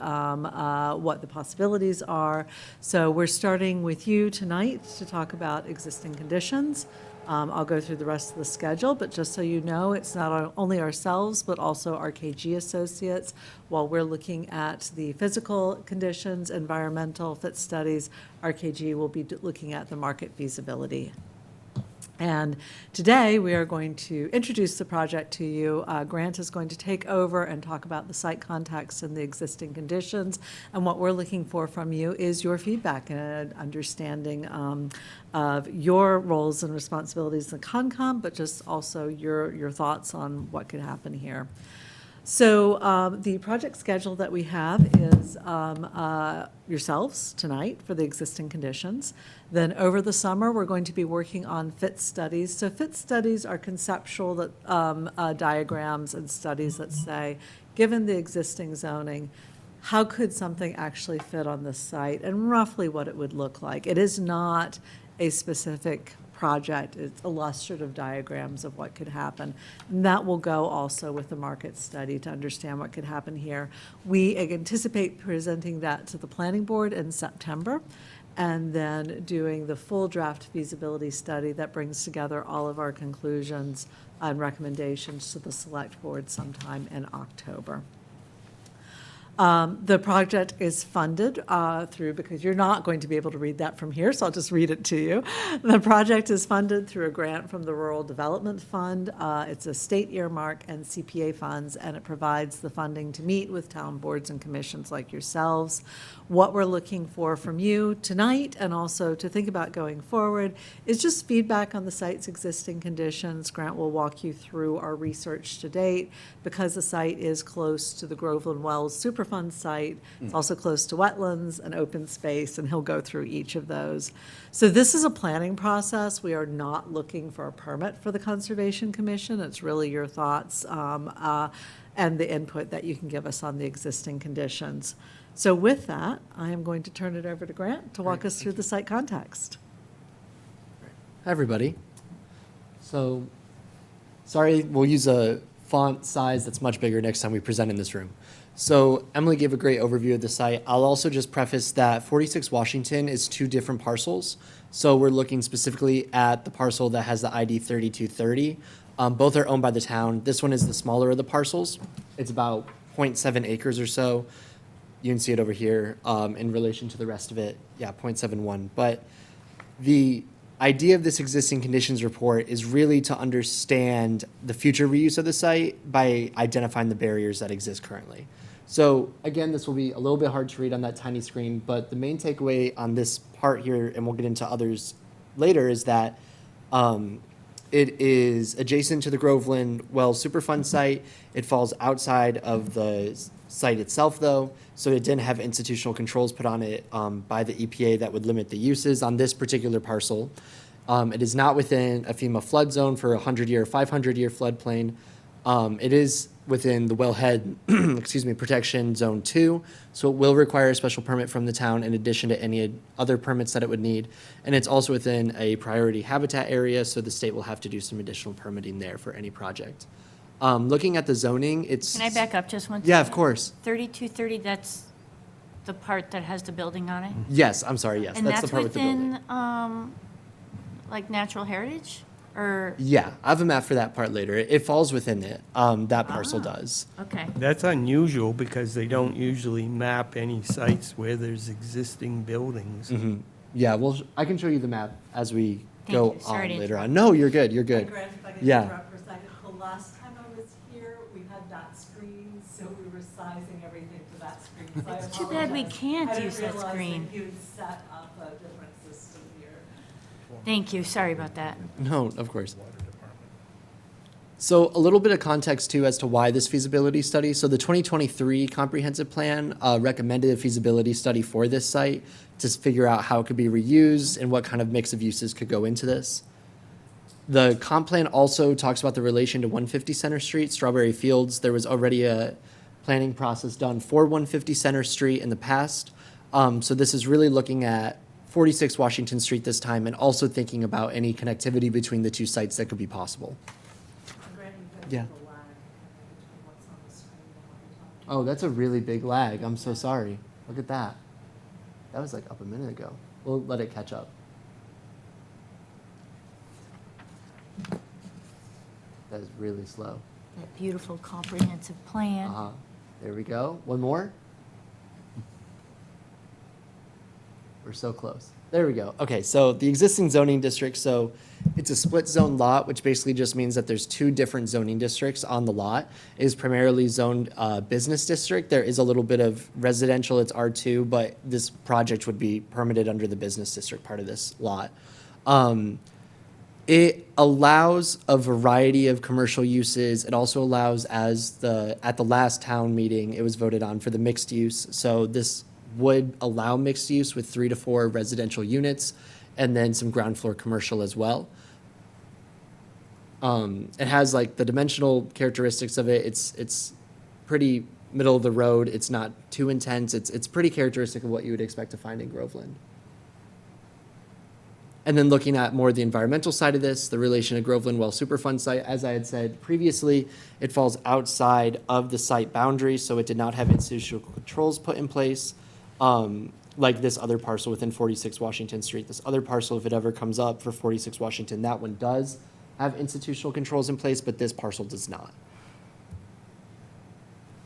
what the possibilities are. So we're starting with you tonight to talk about existing conditions. I'll go through the rest of the schedule, but just so you know, it's not only ourselves, but also RKG Associates. While we're looking at the physical conditions, environmental fit studies, RKG will be looking at the market feasibility. And today, we are going to introduce the project to you. Grant is going to take over and talk about the site context and the existing conditions. And what we're looking for from you is your feedback and understanding of your roles and responsibilities in Concom, but just also your thoughts on what could happen here. So the project schedule that we have is yourselves tonight for the existing conditions. Then over the summer, we're going to be working on fit studies. So fit studies are conceptual diagrams and studies that say, given the existing zoning, how could something actually fit on this site and roughly what it would look like. It is not a specific project, it's illustrative diagrams of what could happen. And that will go also with the market study to understand what could happen here. We anticipate presenting that to the planning board in September, and then doing the full draft feasibility study that brings together all of our conclusions and recommendations to the select board sometime in October. The project is funded through, because you're not going to be able to read that from here, so I'll just read it to you. The project is funded through a grant from the Rural Development Fund. It's a state earmark and CPA funds, and it provides the funding to meet with town boards and commissions like yourselves. What we're looking for from you tonight, and also to think about going forward, is just feedback on the site's existing conditions. Grant will walk you through our research to date. Because the site is close to the Groveland Wells Superfund site, it's also close to wetlands and open space, and he'll go through each of those. So this is a planning process. We are not looking for a permit for the Conservation Commission. It's really your thoughts and the input that you can give us on the existing conditions. So with that, I am going to turn it over to Grant to walk us through the site context. Hi, everybody. So, sorry, we'll use a font size that's much bigger next time we present in this room. So Emily gave a great overview of the site. I'll also just preface that 46 Washington is 2 different parcels. So we're looking specifically at the parcel that has the ID 3230. Both are owned by the town. This one is the smaller of the parcels. It's about 0.7 acres or so. You can see it over here in relation to the rest of it. Yeah, 0.71. But the idea of this existing conditions report is really to understand the future reuse of the site by identifying the barriers that exist currently. So again, this will be a little bit hard to read on that tiny screen, but the main takeaway on this part here, and we'll get into others later, is that it is adjacent to the Groveland Wells Superfund site. It falls outside of the site itself, though, so it didn't have institutional controls put on it by the EPA that would limit the uses on this particular parcel. It is not within a FEMA flood zone for a 100-year, 500-year floodplain. It is within the wellhead, protection zone 2, so it will require a special permit from the town in addition to any other permits that it would need. And it's also within a priority habitat area, so the state will have to do some additional permitting there for any project. Looking at the zoning, it's... Can I back up just one second? Yeah, of course. 3230, that's the part that has the building on it? Yes, I'm sorry, yes. And That's the part with the building. within, like, natural heritage? Or, Yeah, I have a map for that part later. It falls within it. That parcel does. okay. That's unusual because they don't usually map any sites where there's existing buildings. Yeah, well, I can show you the map as we Thank go you. Sorry on to later interrupt. on. No, you're good, you're good. Grant, if I could Yeah. interrupt for a second. The last time I was here, we had that screen, so we were sizing everything to that screen. So I It's too bad we apologize. can't I didn't use that realize screen. that you'd set up a different system here. Thank you, sorry about that. No, of course. So a little bit of context too as to why this feasibility study. So the 2023 comprehensive plan recommended a feasibility study for this site to figure out how it could be reused and what kind of mix of uses could go into this. The comp plan also talks about the relation to 150 Center Street, Strawberry Fields. There was already a planning process done for 150 Center Street in the past. So this is really looking at 46 Washington Street this time and also thinking about any connectivity between the two sites that could be possible. Yeah. Oh, that's a really big lag. I'm so sorry. Look at that. That was like up a minute ago. We'll let it catch up. That is really slow. That beautiful comprehensive plan. There we go. One more. We're so close. There we go. Okay, so the existing zoning district, so it's a split zone lot, which basically just means that there's 2 different zoning districts on the lot. It is primarily zoned business district. There is a little bit of residential, it's R2, but this project would be permitted under the business district part of this lot. It allows a variety of commercial uses. It also allows, at the last town meeting, it was voted on for the mixed use. So this would allow mixed use with 3 to 4 residential units and then some ground floor commercial as well. It has like the dimensional characteristics of it. It's pretty middle of the road. It's not too intense. It's pretty characteristic of what you would expect to find in Groveland. And then looking at more the environmental side of this, the relation to Groveland Well Superfund site, as I had said previously, it falls outside of the site boundary, so it did not have institutional controls put in place. Like this other parcel within 46 Washington Street. This other parcel, if it ever comes up for 46 Washington, that one does have institutional controls in place, but this parcel does not.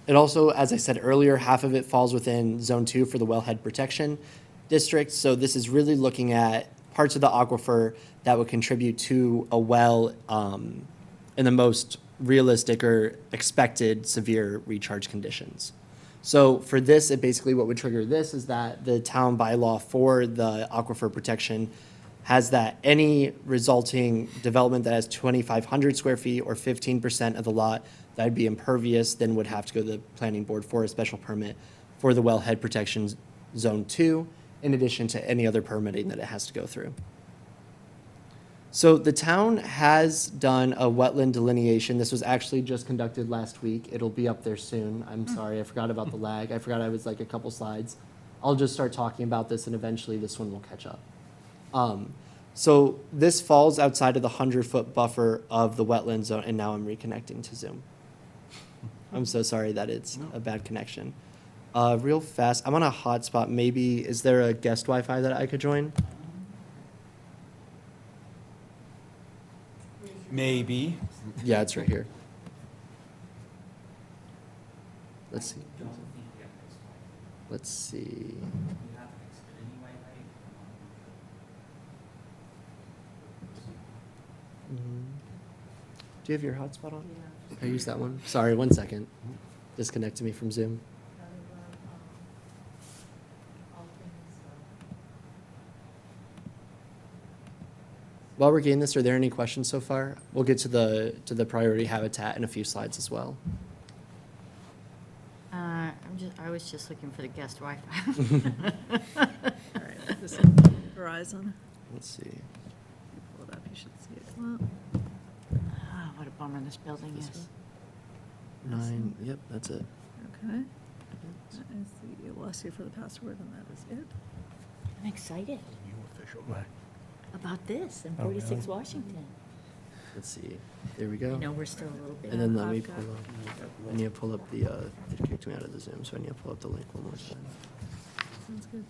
It also, as I said earlier, half of it falls within Zone 2 for the wellhead protection district. So this is really looking at parts of the aquifer that would contribute to a well in the most realistic or expected severe recharge conditions. So for this, it basically what would trigger this is that the town bylaw for the aquifer protection has that any resulting development that has 2,500 square feet or 15% of the lot that would be impervious, then would have to go to the planning board for a special permit for the wellhead protection zone 2, in addition to any other permitting that it has to go through. So the town has done a wetland delineation. This was actually just conducted last week. It'll be up there soon. I'm sorry, I forgot about the lag. I forgot I was like a couple slides. I'll just start talking about this and eventually this one will catch up. So this falls outside of the 100-foot buffer of the wetland zone, and now I'm reconnecting to Zoom. I'm so sorry that it's a bad connection. Real fast, I'm on a hotspot. Maybe, is there a guest Wi-Fi that I could join? Maybe. Yeah, it's right here. Let's see. Let's see. Do you have your hotspot on? Yeah. Can I use that one? Sorry, 1 second. Disconnected me from Zoom. While we're getting this, are there any questions so far? We'll get to the priority habitat in a few slides as well. I was just looking for the guest Wi-Fi. All right, this is Verizon. Let's see. Pull it up, you should see it come up. Ah, what a bummer this building is. 9, yep, that's it. Okay. That is the, we'll ask you for the password, and that is it. I'm excited about this in 46 Washington. Let's see. There we go. I know we're still a little bit. And then let me I've pull got- up, I need to pull up the, it kicked me out of the Zoom, so I need to pull up the link one more time. Sounds good.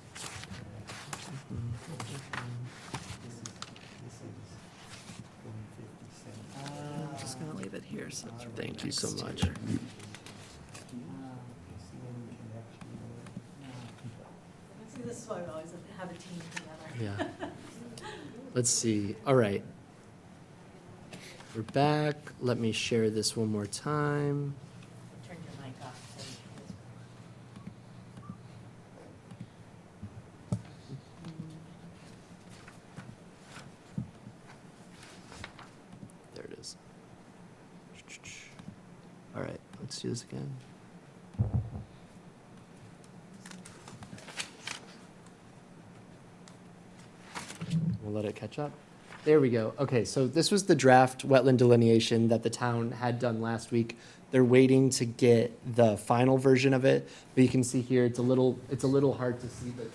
I'm just gonna leave it here, so it's right Thank you so next to much. your- See, this is why we always have a team together. Yeah. Let's see. All right. We're back. Let me share this one more time. Turn your mic off. There it is. All right, let's do this again. We'll let it catch up. There we go. Okay, so this was the draft wetland delineation that the town had done last week. They're waiting to get the final version of it, but you can see here it's a little hard to see, but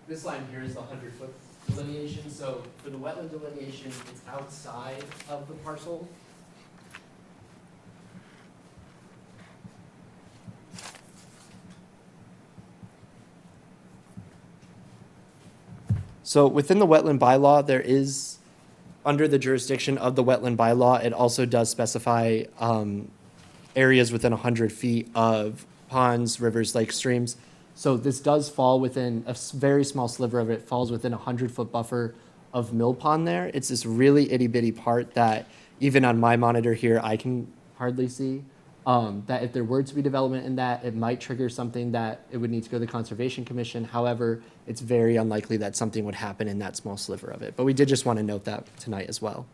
this line here is the 100-foot delineation. So for the wetland delineation, it's outside of the parcel. So within the wetland bylaw, there is, under the jurisdiction of the wetland bylaw, it also does specify areas within 100 feet of ponds, rivers, lakes, streams. So this does fall within, very small sliver of it falls within a 100-foot buffer of mill pond there. It's this really itty-bitty part that even on my monitor here, I can hardly see. That if there were to be development in that, it might trigger something that it would need to go to the Conservation Commission. However, it's very unlikely that something would happen in that small sliver of it. But we did just want to note that tonight as well.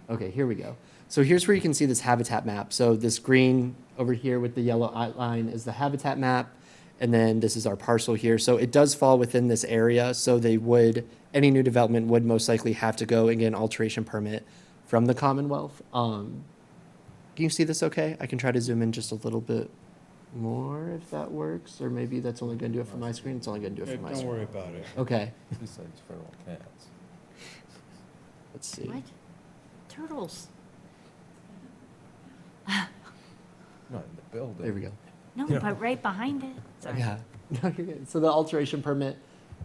Okay, here we go. So here's where you can see this habitat map. So this green over here with the yellow outline is the habitat map. And then this is our parcel here. So it does fall within this area. So any new development would most likely have to go and get an alteration permit from the Commonwealth. Can you see this okay? I can try to zoom in just a little bit more if that works, or maybe that's only going to do it for my screen. It's only going to do it for my Don't screen. worry about it. Okay. Besides feral cats. Let's see. What? Turtles? Not in the building. There we go. No, but right behind it. Sorry. Yeah. No, you're good. So the alteration permit,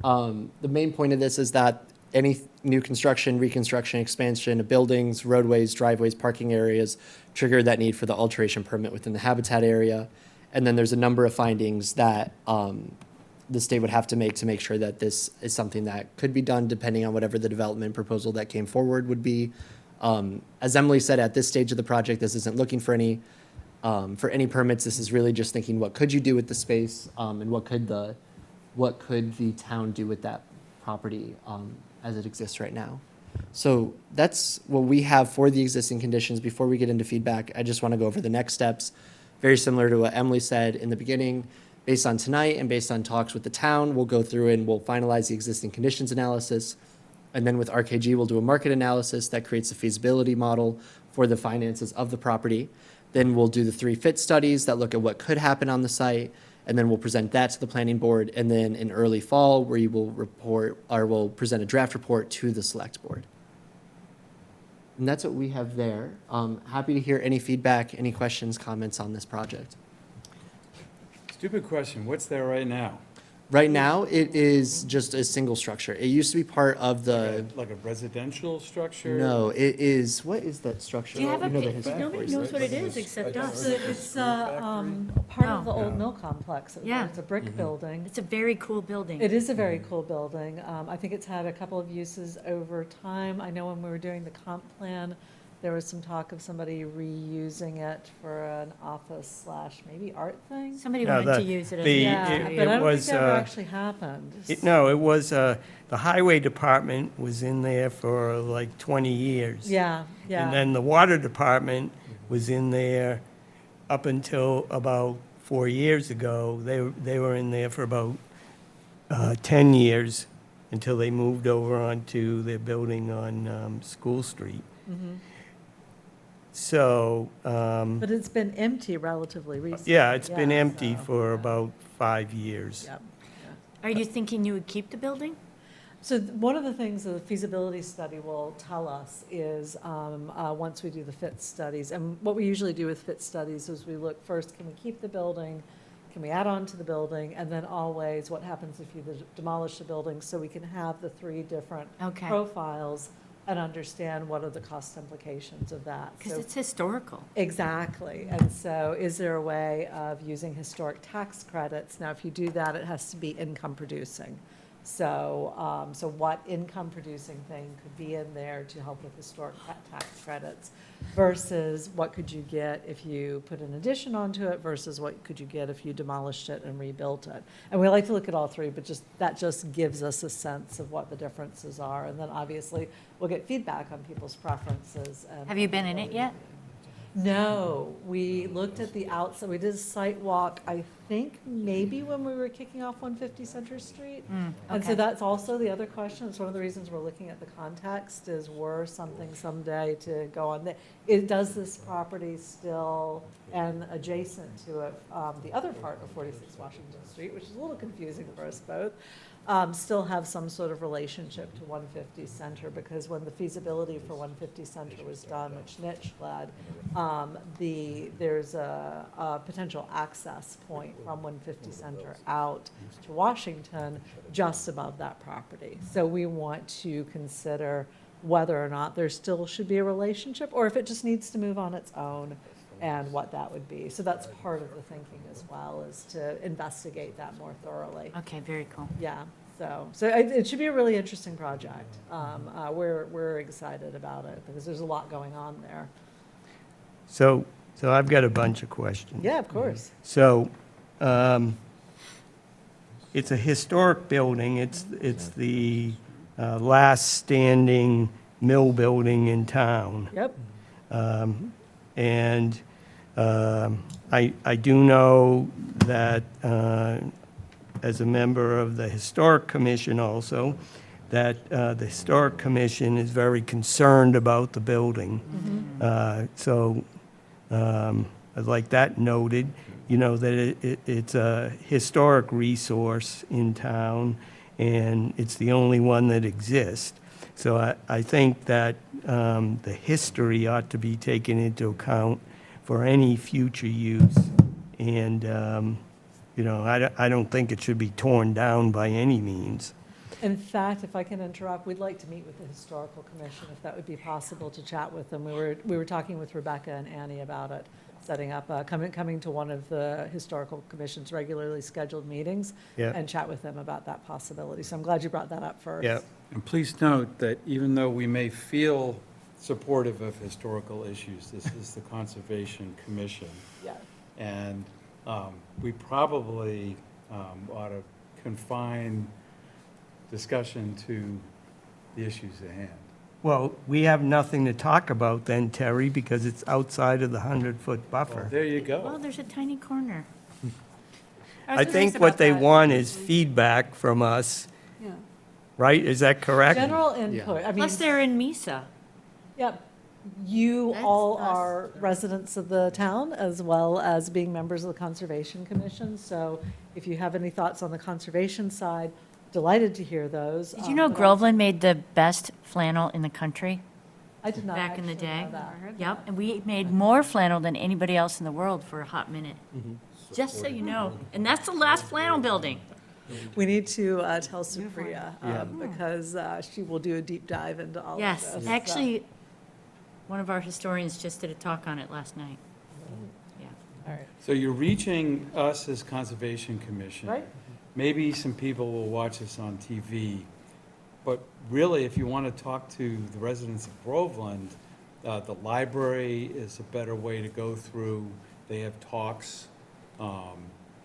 the main point of this is that any new construction, reconstruction, expansion of buildings, roadways, driveways, parking areas trigger that need for the alteration permit within the habitat area. And then there's a number of findings that the state would have to make sure that this is something that could be done depending on whatever the development proposal that came forward would be. As Emily said, at this stage of the project, this isn't looking for any permits. This is really just thinking, what could you do with the space, and what could the town do with that property as it exists right now. So that's what we have for the existing conditions. Before we get into feedback, I just want to go over the next steps. Very similar to what Emily said in the beginning, based on tonight and based on talks with the town, we'll go through and we'll finalize the existing conditions analysis. And then with RKG, we'll do a market analysis that creates a feasibility model for the finances of the property. Then we'll do the 3 fit studies that look at what could happen on the site. And then we'll present that to the planning board. And then in early fall, we will we'll present a draft report to the select board. And that's what we have there. Happy to hear any feedback, any questions, comments on this project. Stupid question, what's there right now? Right now, it is just a single structure. It used to be part of the, Like a residential structure? no, it is, what is that structure? Do you have a know the pic- history. nobody knows what it is except us. It's part of the old mill complex. Yeah. It's a brick building. It's a very cool building. It is a very cool building. I think it's had a couple of uses over time. I know when we were doing the comp plan, there was some talk of somebody reusing it for an office / maybe art thing. Somebody No, wanted to the- use it as. the- Yeah, it- but I it don't was, think that ever uh, actually happened. No, it was, the highway department was in there for like 20 years. Yeah, yeah. And then the water department was in there up until about 4 years ago. They were in there for about 10 years until they moved over onto their building on School Street. Mhm. So, But it's been empty relatively recently. yeah, it's been empty so, for about 5 years. Yep. Are you thinking you would keep the building? So one of the things the feasibility study will tell us is, once we do the fit studies, and what we usually do with fit studies is we look first, can we keep the building? Can we add on to the building? And then always, what happens if you demolish the building? So we can have the 3 different Okay. profiles and understand what are the cost implications of that. Because So- it's historical. Exactly. And so is there a way of using historic tax credits? Now, if you do that, it has to be income producing. So, so what income producing thing could be in there to help with historic tax credits versus what could you get if you put an addition onto it versus what could you get if you demolished it and rebuilt it? And we like to look at all 3, but that just gives us a sense of what the differences are. And then obviously, we'll get feedback on people's preferences. Have you been in it yet? No, we looked at the outside, we did a site walk, I think maybe when we were kicking off 150 Center Street. And so okay. that's also the other question, it's one of the reasons we're looking at the context, is were something someday to go on there. Does this property still, and adjacent to it, the other part of 46 Washington Street, which is a little confusing for us both, still have some sort of relationship to 150 Center, because when the feasibility for 150 Center was done, which Nitch led, there's a potential access point from 150 Center out to Washington just above that property. So we want to consider whether or not there still should be a relationship, or if it just needs to move on its own, and what that would be. So that's part of the thinking as well, is to investigate that more thoroughly. Okay, very cool. Yeah, so it should be a really interesting project. We're excited about it, because there's a lot going on there. So I've got a bunch of questions. Yeah, of course. So, it's a historic building. It's the last standing mill building in town. Yep. And I do know that, as a member of the Historic Commission also, that the Historic Commission is very concerned about the building. So I'd like that noted, that it's a historic resource in town, and it's the only one that exists. So I think that the history ought to be taken into account for any future use. And, I don't think it should be torn down by any means. In fact, if I can interrupt, we'd like to meet with the Historical Commission, if that would be possible to chat with them. We were talking with Rebecca and Annie about it, setting up, coming to one of the Historical Commission's regularly scheduled meetings Yeah. and chat with them about that possibility. So I'm glad you brought that up first. Yeah. And please note that even though we may feel supportive of historical issues, this is the Conservation Commission. Yeah. And we probably ought to confine discussion to the issues at hand. Well, we have nothing to talk about then, Terry, because it's outside of the 100-foot Well, buffer. there you Well, go. there's a tiny corner. I think what they want is feedback from us, Yeah. right? Is that correct? General input, I mean. Plus, they're in Mesa. Yep. You That's all us. are residents of the town as well as being members of the Conservation Commission. So if you have any thoughts on the conservation side, delighted to hear those. Did you know but Groveland made the best flannel in the country I did not back in the actually day? know that. Yep, and we made more flannel than anybody else in the world for a hot minute. Just so you know. And that's the last flannel building. We need to tell Supriya, because she will do a deep dive into all of this. Yes, actually, one of our historians just did a talk on it last night. Yeah. All right. So you're reaching us as Conservation Commission. Right. Maybe some people will watch this on TV, but really, if you want to talk to the residents of Groveland, the library is a better way to go through. They have talks. The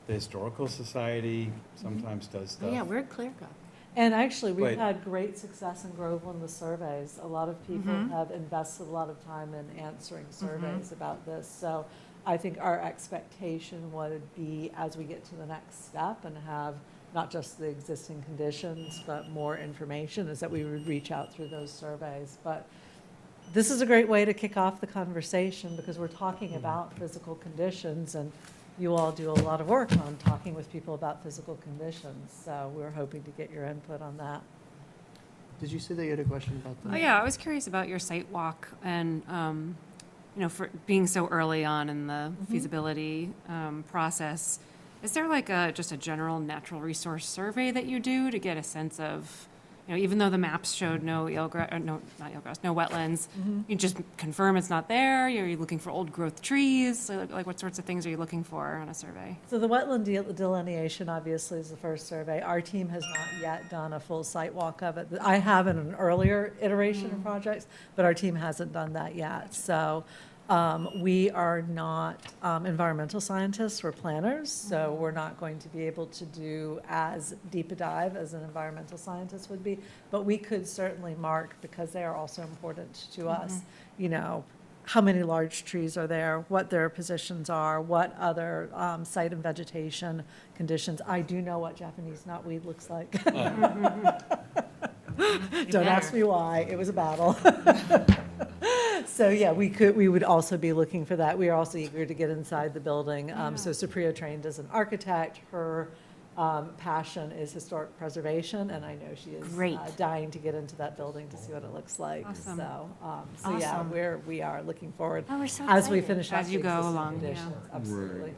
Historical Society sometimes does stuff. Oh, yeah, we're at Clear Cup. And actually, we've Wait. had great success in Groveland with surveys. A lot of people have invested a lot of time in answering surveys about this. So I think our expectation would be, as we get to the next step and have not just the existing conditions, but more information, is that we would reach out through those surveys. But this is a great way to kick off the conversation because we're talking about physical conditions, and you all do a lot of work on talking with people about physical conditions. So we're hoping to get your input on that. Did you say that you had a question about that? Oh, yeah, I was curious about your site walk and, you know, for being so early on in the feasibility process. Is there like just a general natural resource survey that you do to get a sense of, you know, even though the maps showed no eelgrass, no, not eelgrass, no wetlands, you just confirm it's not there? Are you looking for old growth trees? Like what sorts of things are you looking for on a survey? So the wetland delineation obviously is the first survey. Our team has not yet done a full site walk of it. I have in an earlier iteration of projects, but our team hasn't done that yet. So we are not environmental scientists, we're planners, so we're not going to be able to do as deep a dive as an environmental scientist would be, but we could certainly mark, because they are also important to us, you know, how many large trees are there, what their positions are, what other site and vegetation conditions. I do know what Japanese knotweed looks like. Don't ask me why, it was a battle. So, yeah, we would also be looking for that. We are also eager to get inside the building. So Supriya trained as an architect. Her passion is historic preservation, and I know she is Great. Dying to get into that building to see what it looks like. Awesome. So yeah, Awesome. we are looking forward Oh, we're so as we excited. finish up As the you go existing along, yeah. conditions. Absolutely.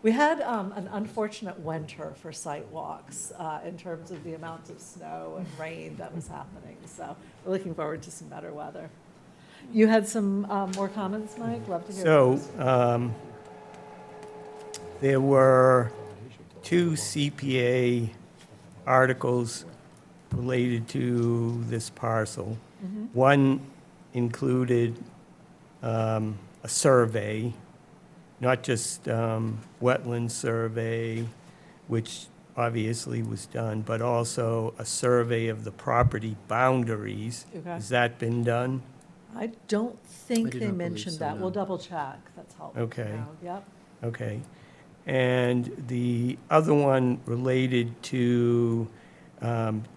We had an unfortunate winter for site walks in terms of the amount of snow and rain that was happening. So we're looking forward to some better weather. You had some more comments, Mike? Love to hear So, those. there were 2 CPA articles related to this parcel. One included a survey, not just wetland survey, which obviously was done, but also a survey of the property boundaries. Okay. Has that been done? I don't think I do they not believe mentioned so, that. no. We'll double check. That's helpful. to Okay. know. Yep. Okay. And the other one related to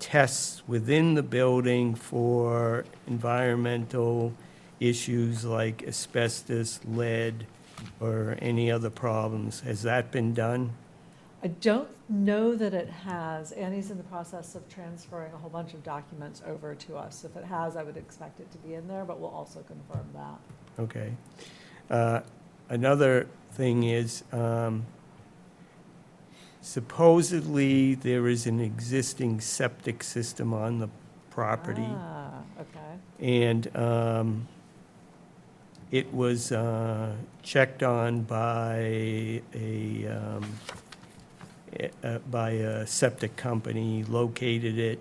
tests within the building for environmental issues like asbestos, lead, or any other problems. Has that been done? I don't know that it has. Annie's in the process of transferring a whole bunch of documents over to us. If it has, I would expect it to be in there, but we'll also confirm that. Okay. Another thing is, supposedly there is an existing septic system on the property. Ah, okay. And it was checked on by a septic company, located it,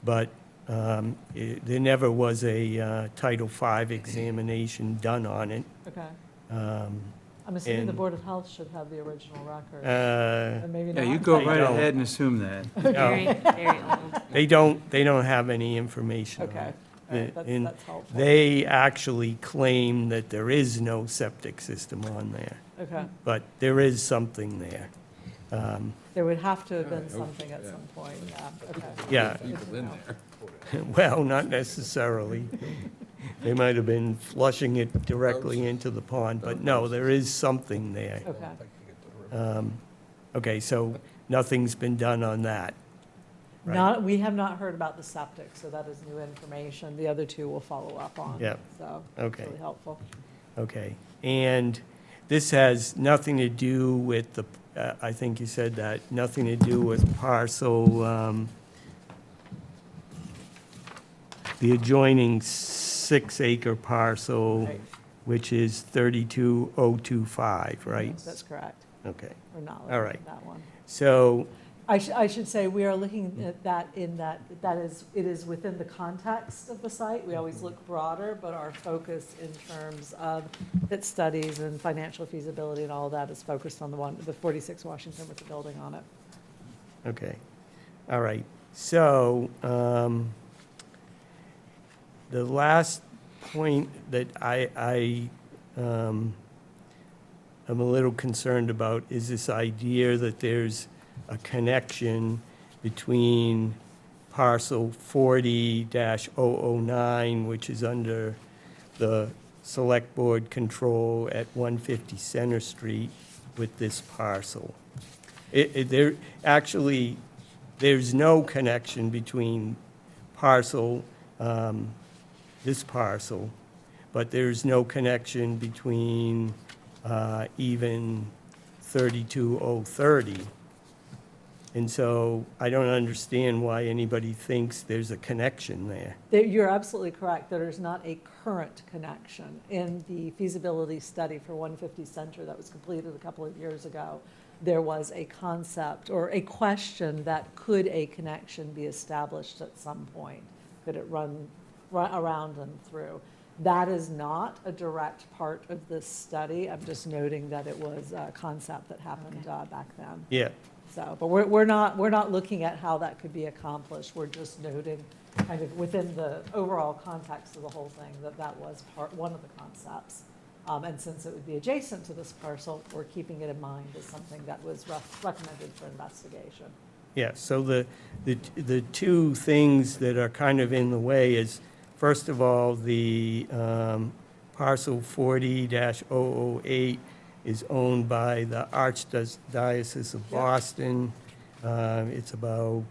but there never was a Title V examination done on it. Okay. Um, I'm assuming the and, Board of Health should have the original record. Uh, Or maybe Yeah, not. you go They right don't. ahead and assume that. Very, very old. They don't have any information on Okay. it. All right, that's- And that's helpful. they actually claim that there is no septic system on there, Okay. but there is something there. There would have to have been Right, something at yeah. some point, yeah, okay. Yeah. People in there. Well, not necessarily. They might have been flushing it directly into the pond, but no, there is something there. Okay. Okay, so nothing's been done on that. Right. We have not heard about the septic, so that is new information. The other two will follow up on. Yeah. So, Okay. really helpful. Okay, and this has nothing to do with the, I think you said that, nothing to do with parcel, the adjoining 6-acre parcel, Right. which is 32025, right? That's correct. Okay, We're not all looking right. at that one. So, I should say, we are looking at that it is within the context of the site. We always look broader, but our focus in terms of fit studies and financial feasibility and all of that is focused on the 46 Washington with the building on it. okay, all right. So, the last point that I am a little concerned about is this idea that there's a connection between parcel 40-009, which is under the select board control at 150 Center Street, with this parcel. There's no connection between parcel, this parcel, but there's no connection between even 32030. And so I don't understand why anybody thinks there's a connection there. You're absolutely correct. There is not a current connection. In the feasibility study for 150 Center that was completed a couple of years ago, there was a concept or a question that could a connection be established at some point? Could it run around and through? That is not a direct part of this study. I'm just noting that it was a concept that happened back then. Yeah, So, but we're not looking at how that could be accomplished. We're just noting kind of within the overall context of the whole thing that was one of the concepts. And since it would be adjacent to this parcel, we're keeping it in mind as something that was recommended for investigation. yeah. So the two things that are kind of in the way is, first of all, the parcel 40-008 is owned by the Archdiocese of Boston. It's about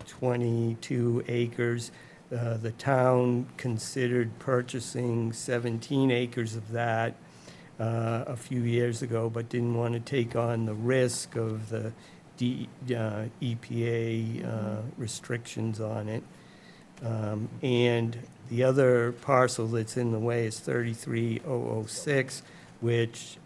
22 acres. The town considered purchasing 17 acres of that a few years ago, but didn't want to take on the risk of the EPA restrictions on it. And the other parcel that's in the way is 33006, which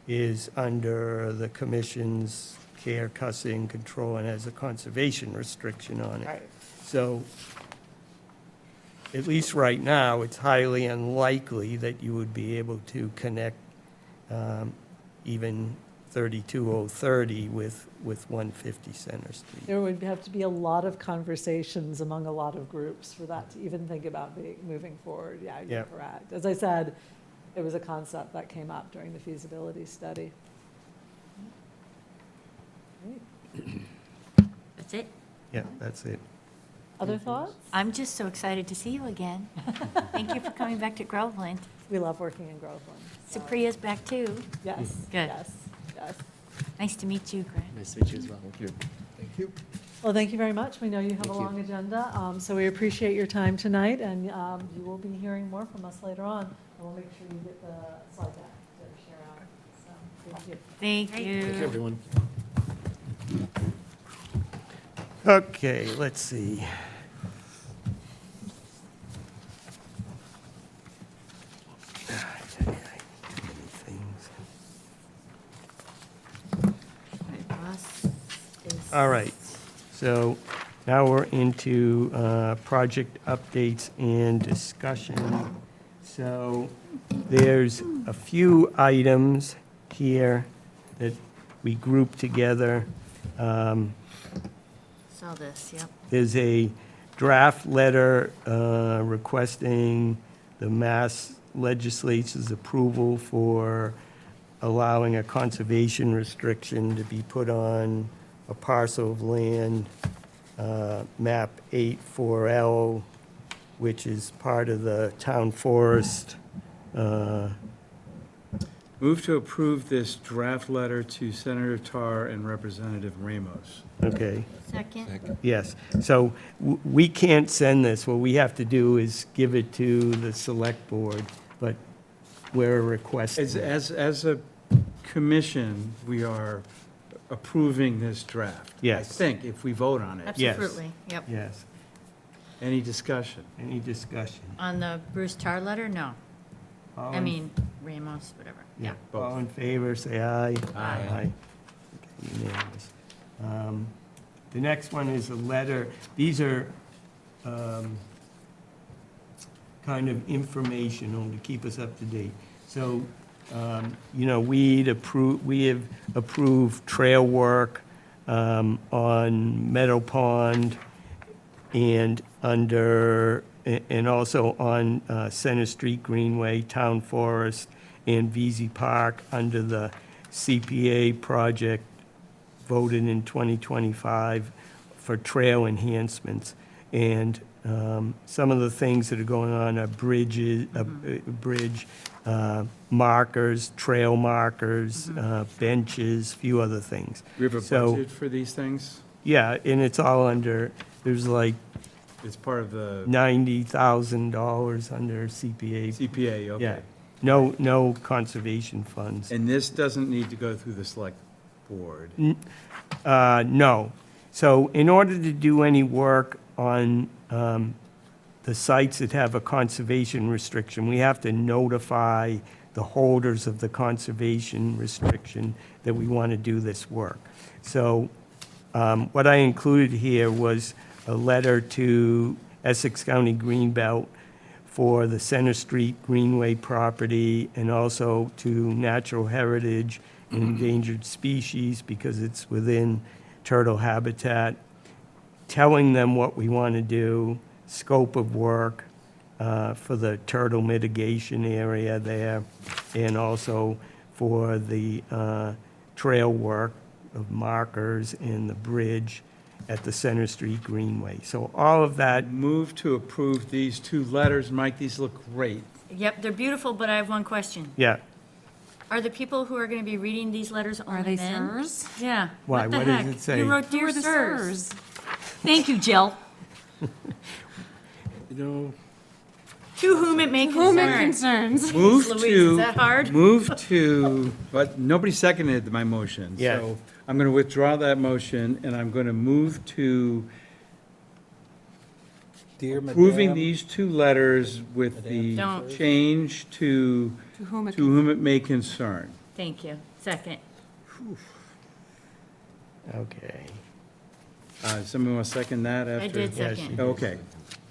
is under the commission's care, custody, and control, and has a conservation restriction on it. Right. So, at least right now, it's highly unlikely that you would be able to connect even 32030 with 150 Center Street. There would have to be a lot of conversations among a lot of groups for that to even think about moving forward. Yeah, you're Yep. correct. As I said, it was a concept that came up during the feasibility study. That's it? Yeah, that's it. Other thoughts? I'm just so excited to see you again. Thank you for coming back to Groveland. We love working in Groveland. so- Supriya's back too. Yes. Good. Yes, yes. Nice to meet you, Grant. Nice to meet you as well. Thank you. Thank you. Well, thank you very much. We know you have a Thank you. long agenda, so we appreciate your time tonight, and you will be hearing more from us later on. And we'll make sure you get the slide deck to share out. So, thank you. Thank Thank you. you, everyone. Okay, let's see. All right, so now we're into project updates and discussion. So there's a few items here that we grouped together. Saw this, yep. There's a draft letter requesting the Mass Legislature's approval for allowing a conservation restriction to be put on a parcel of land, map 84L, which is part of the town forest. Move to approve this draft letter to Senator Tar and Representative Ramos. Okay. Second? Yes, so we can't send this. What we have to do is give it to the select board, but we're requesting. As a commission, we are approving this draft. Yes. I think, if we vote on it. Yes. Absolutely, yep. Yes. Any discussion? Any discussion? On the Bruce Tar letter, no. All I in- mean, Ramos, whatever. Yeah, both. all in favor, say aye. Aye. Okay, unanimous. The next one is a letter, these are kind of informational to keep us up to date. So, we have approved trail work on Meadow Pond and and also on Center Street Greenway, Town Forest, and VZ Park under the CPA project voted in 2025 for trail enhancements. And some of the things that are going on are bridges, bridge markers, trail markers, benches, few other things. We have a So- budget for these things? Yeah, and it's all under, there's like It's part of the $90,000 under CPA. CPA, okay. Yeah, no conservation funds. And this doesn't need to go through the select board? No. So in order to do any work on the sites that have a conservation restriction, we have to notify the holders of the conservation restriction that we want to do this work. So what I included here was a letter to Essex County Greenbelt for the Center Street Greenway property, and also to Natural Heritage and Endangered Species, because it's within turtle habitat, telling them what we want to do, scope of work for the turtle mitigation area there, and also for the trail work of markers and the bridge at the Center Street Greenway. So all of that, Move to approve these two letters. Mike, these look great. Yep, they're beautiful, but I have one question. yeah. Are the people who are going to be reading these letters Are only they men? sirs? Yeah. Why? the What does heck? it say? You wrote Who Dear are the Sirs. sirs? Thank you, Jill. To whom it may Whom it concern. concerns. Move Louise, to. is that hard? Move to, but nobody seconded my motion. Yeah. So I'm going to withdraw that motion, and I'm going to move to Dear approving Madame, these two letters with the Don't. change to To whom it to whom it may concern. Thank you. Second. Okay. Somebody want to second that after? I did Yes, second. you Okay.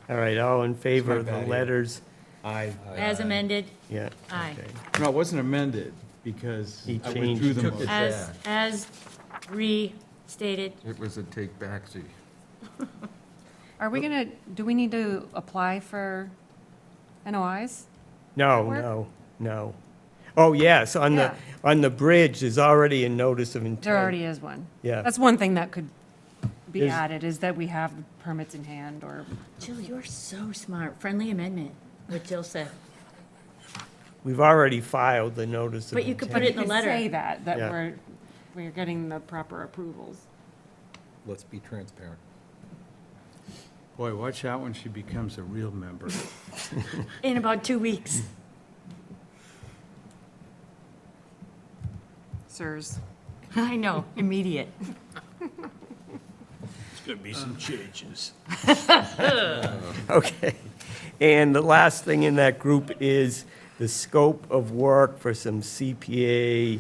All right, all in favor my of the bad here. letters? Aye. As amended, Yeah. Aye. okay. No, it wasn't amended because He I changed withdrew the it. motion. as restated. It was a take backseat. Are we gonna, do we need to apply for NOIs? No, Work? no. Oh, yes, on Yeah. the bridge, there's already a notice of intent. There already is one. Yeah. That's one thing that could be There's- added, is that we have the permits in hand, or, Jill, you're so smart. Friendly amendment, what Jill said. We've already filed the notice of But you could intent. put it in the could letter. say that Yeah. we're getting the proper approvals. let's be transparent. Boy, watch out when she becomes a real member. In about 2 weeks. Sirs. I know, immediate. Gonna be some changes. Okay. And the last thing in that group is the scope of work for some CPA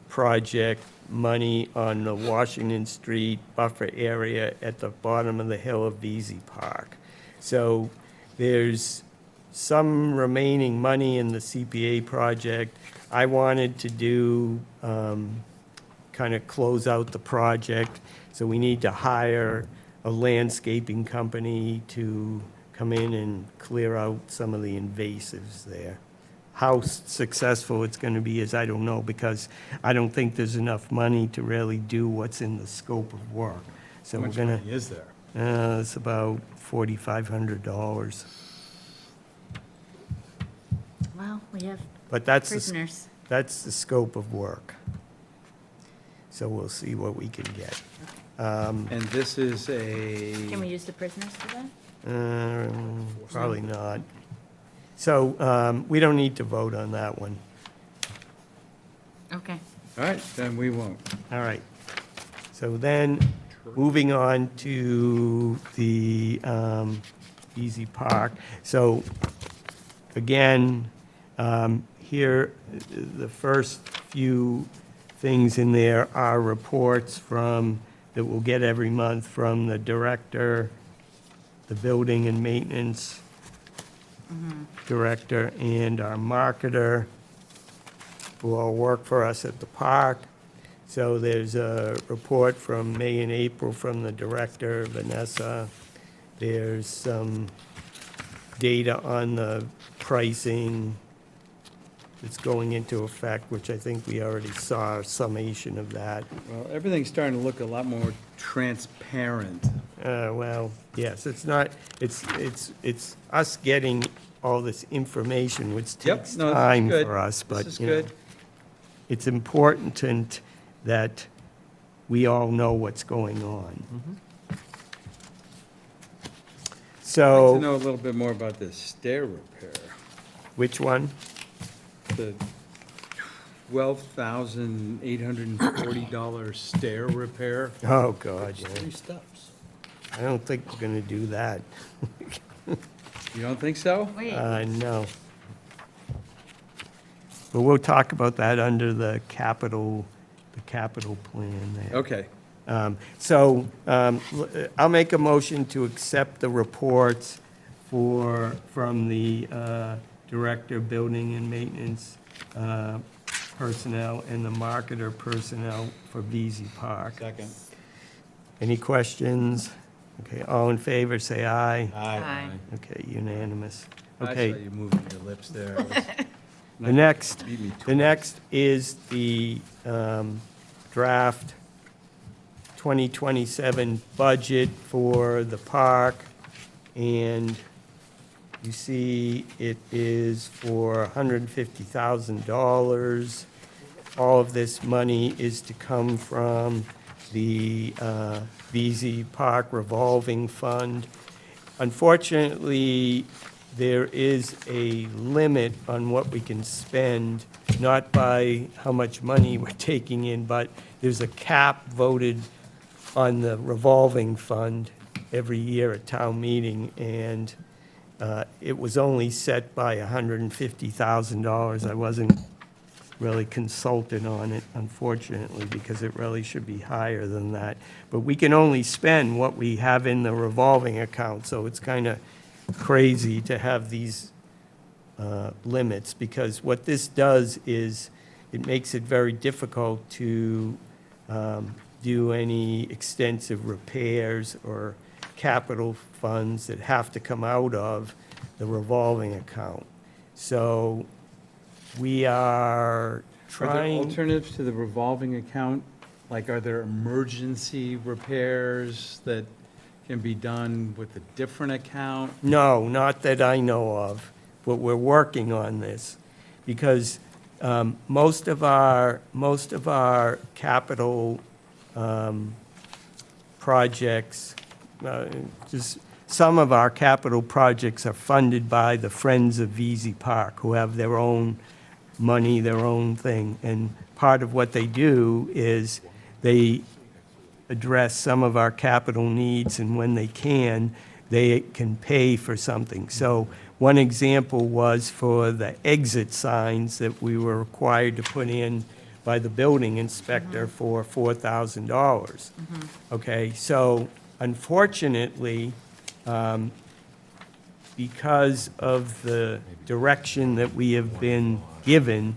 project money on the Washington Street buffer area at the bottom of the hill of VZ Park. So there's some remaining money in the CPA project. I wanted to do, kind of close out the project, so we need to hire a landscaping company to come in and clear out some of the invasives there. How successful it's going to be is I don't know, because I don't think there's enough money to really do what's in the scope of work. So How we're much going money is there? to, it's about $4,500. Well, we have But that's prisoners. That's the scope of work. So we'll see what we can get. And this is Can we a, use the prisoners for that? Probably not. So we don't need to vote on that one. Okay. all right, then we won't. All right. So then, moving on to the Easy Park. So, again, here, the first few things in there are reports from, that we'll get every month from the director, the building and maintenance director, and our marketer, who all work for us at the park. So there's a report from May and April from the director, Vanessa. There's some data on the pricing that's going into effect, which I think we already saw a summation of that. Well, everything's starting to look a lot more transparent. Well, yes, it's not, it's us getting all this information, which Yep, takes no, this is time good. for us, but, This is you know, good. it's important that we all know what's going on. I'd So. like to know a little bit more about this stair repair. Which one? The $12,840 stair repair. Oh, God, yeah. 3 steps. I don't think we're gonna do that. You don't think so? Wait, No. But we'll talk about that under the capital plan there. Okay. So I'll make a motion to accept the reports from the director, building and maintenance personnel, and the marketer personnel for VZ Park. Second. Any questions? Okay, all in favor, say aye. Aye. Okay, unanimous. I saw Okay, you moving your lips there. the next, Beat me the twice. next is the draft 2027 budget for the park, and you see it is for $150,000. All of this money is to come from the VZ Park revolving fund. Unfortunately, there is a limit on what we can spend, not by how much money we're taking in, but there's a cap voted on the revolving fund every year at town meeting, and it was only set by $150,000. I wasn't really consulted on it, unfortunately, because it really should be higher than that. But we can only spend what we have in the revolving account, so it's kind of crazy to have these limits, because what this does is it makes it very difficult to do any extensive repairs or capital funds that have to come out of the revolving account. So we are Are there trying. alternatives to the revolving account? Like, are there emergency repairs that can be done with a different account? No, not that I know of, but we're working on this, because most of our capital projects, just some of our capital projects are funded by the Friends of VZ Park, who have their own money, their own thing. And part of what they do is they address some of our capital needs, and when they can pay for something. So one example was for the exit signs that we were required to put in by the building inspector for $4,000. Okay, so unfortunately, because of the direction that we have been given,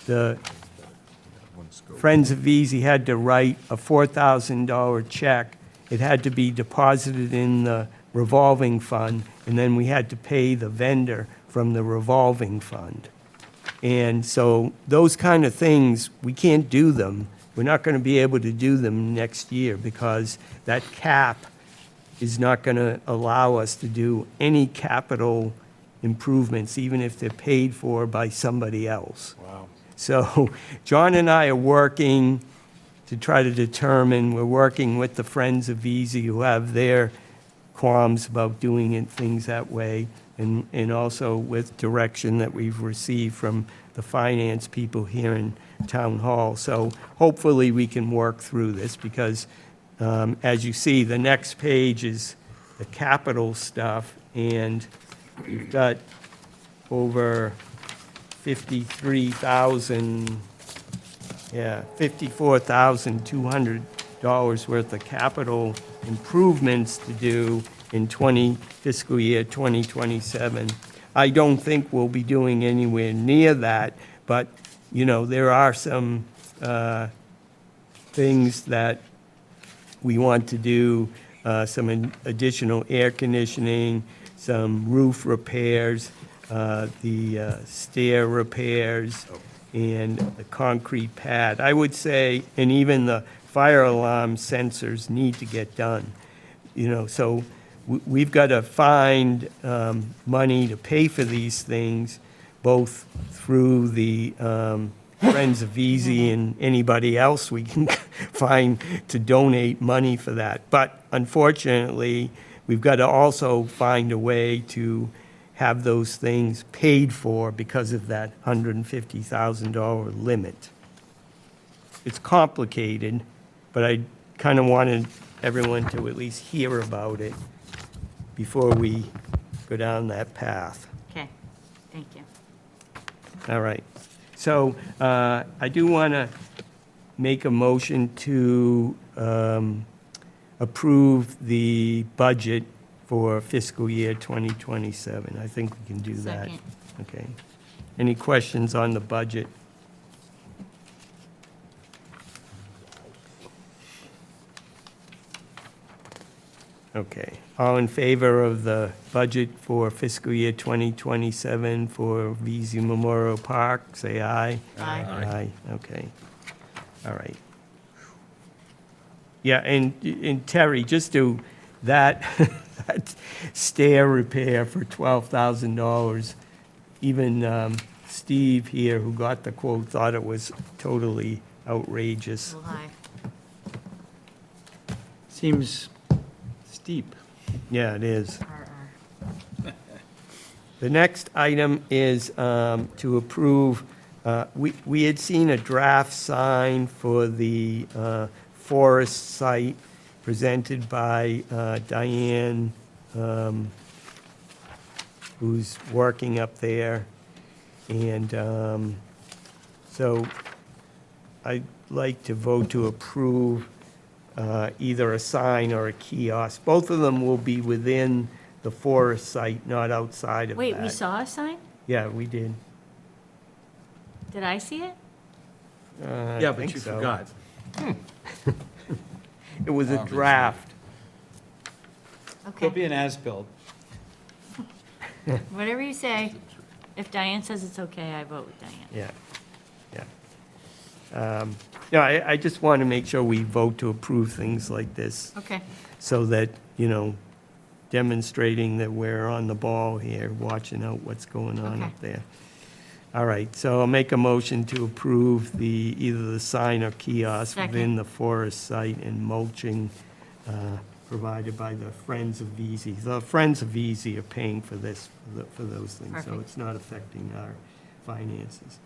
the Friends of Easy had to write a $4,000 check. It had to be deposited in the revolving fund, and then we had to pay the vendor from the revolving fund. And so those kind of things, we can't do them. We're not going to be able to do them next year because that cap is not going to allow us to do any capital improvements, even if they're paid for by somebody else. Wow. So John and I are working to try to determine, we're working with the Friends of Easy who have their qualms about doing things that way, and also with direction that we've received from the finance people here in Town Hall. So hopefully we can work through this because, as you see, the next page is the capital stuff, and we've got over $54,200 worth of capital improvements to do in fiscal year 2027. I don't think we'll be doing anywhere near that, but, you know, there are some things that we want to do, some additional air conditioning, some roof repairs, the stair repairs, and the concrete pad. I would say, and even the fire alarm sensors need to get done. You know, so we've got to find money to pay for these things, both through the Friends of Easy and anybody else we can find to donate money for that. But unfortunately, we've got to also find a way to have those things paid for because of that $150,000 limit. It's complicated, but I kind of wanted everyone to at least hear about it before we go down that path. Okay, thank you. All right. So I do want to make a motion to approve the budget for fiscal year 2027. I think we can do that. Second. Okay. Any questions on the budget? Okay. All in favor of the budget for fiscal year 2027 for VZ Memorial Park, say aye. Aye. Aye, okay. All right. Yeah, and Terry, just do that, that stair repair for $12,000. Even Steve here, who got the quote, thought it was totally outrageous. A little high. Seems steep. Yeah, it is. RR. The next item is to approve, we had seen a draft sign for the forest site presented by Diane, who's working up there. And so I'd like to vote to approve either a sign or a kiosk. Both of them will be within the forest site, not outside of that. Wait, we saw a sign? Yeah, we did. Did I see it? I Yeah, but think you so. forgot. It was a draft. There'll Okay, be an as-built. whatever you say. If Diane says it's okay, I vote with Diane. Yeah, yeah. No, I just want to make sure we vote to approve things like this Okay, so that, you know, demonstrating that we're on the ball here, watching out what's going on Okay. up there. All right, so I'll make a motion to approve either the sign or kiosk Second. within the forest site and mulching provided by the Friends of Easy. The Friends of Easy are paying for this, for those things, so Perfect. it's not affecting our finances.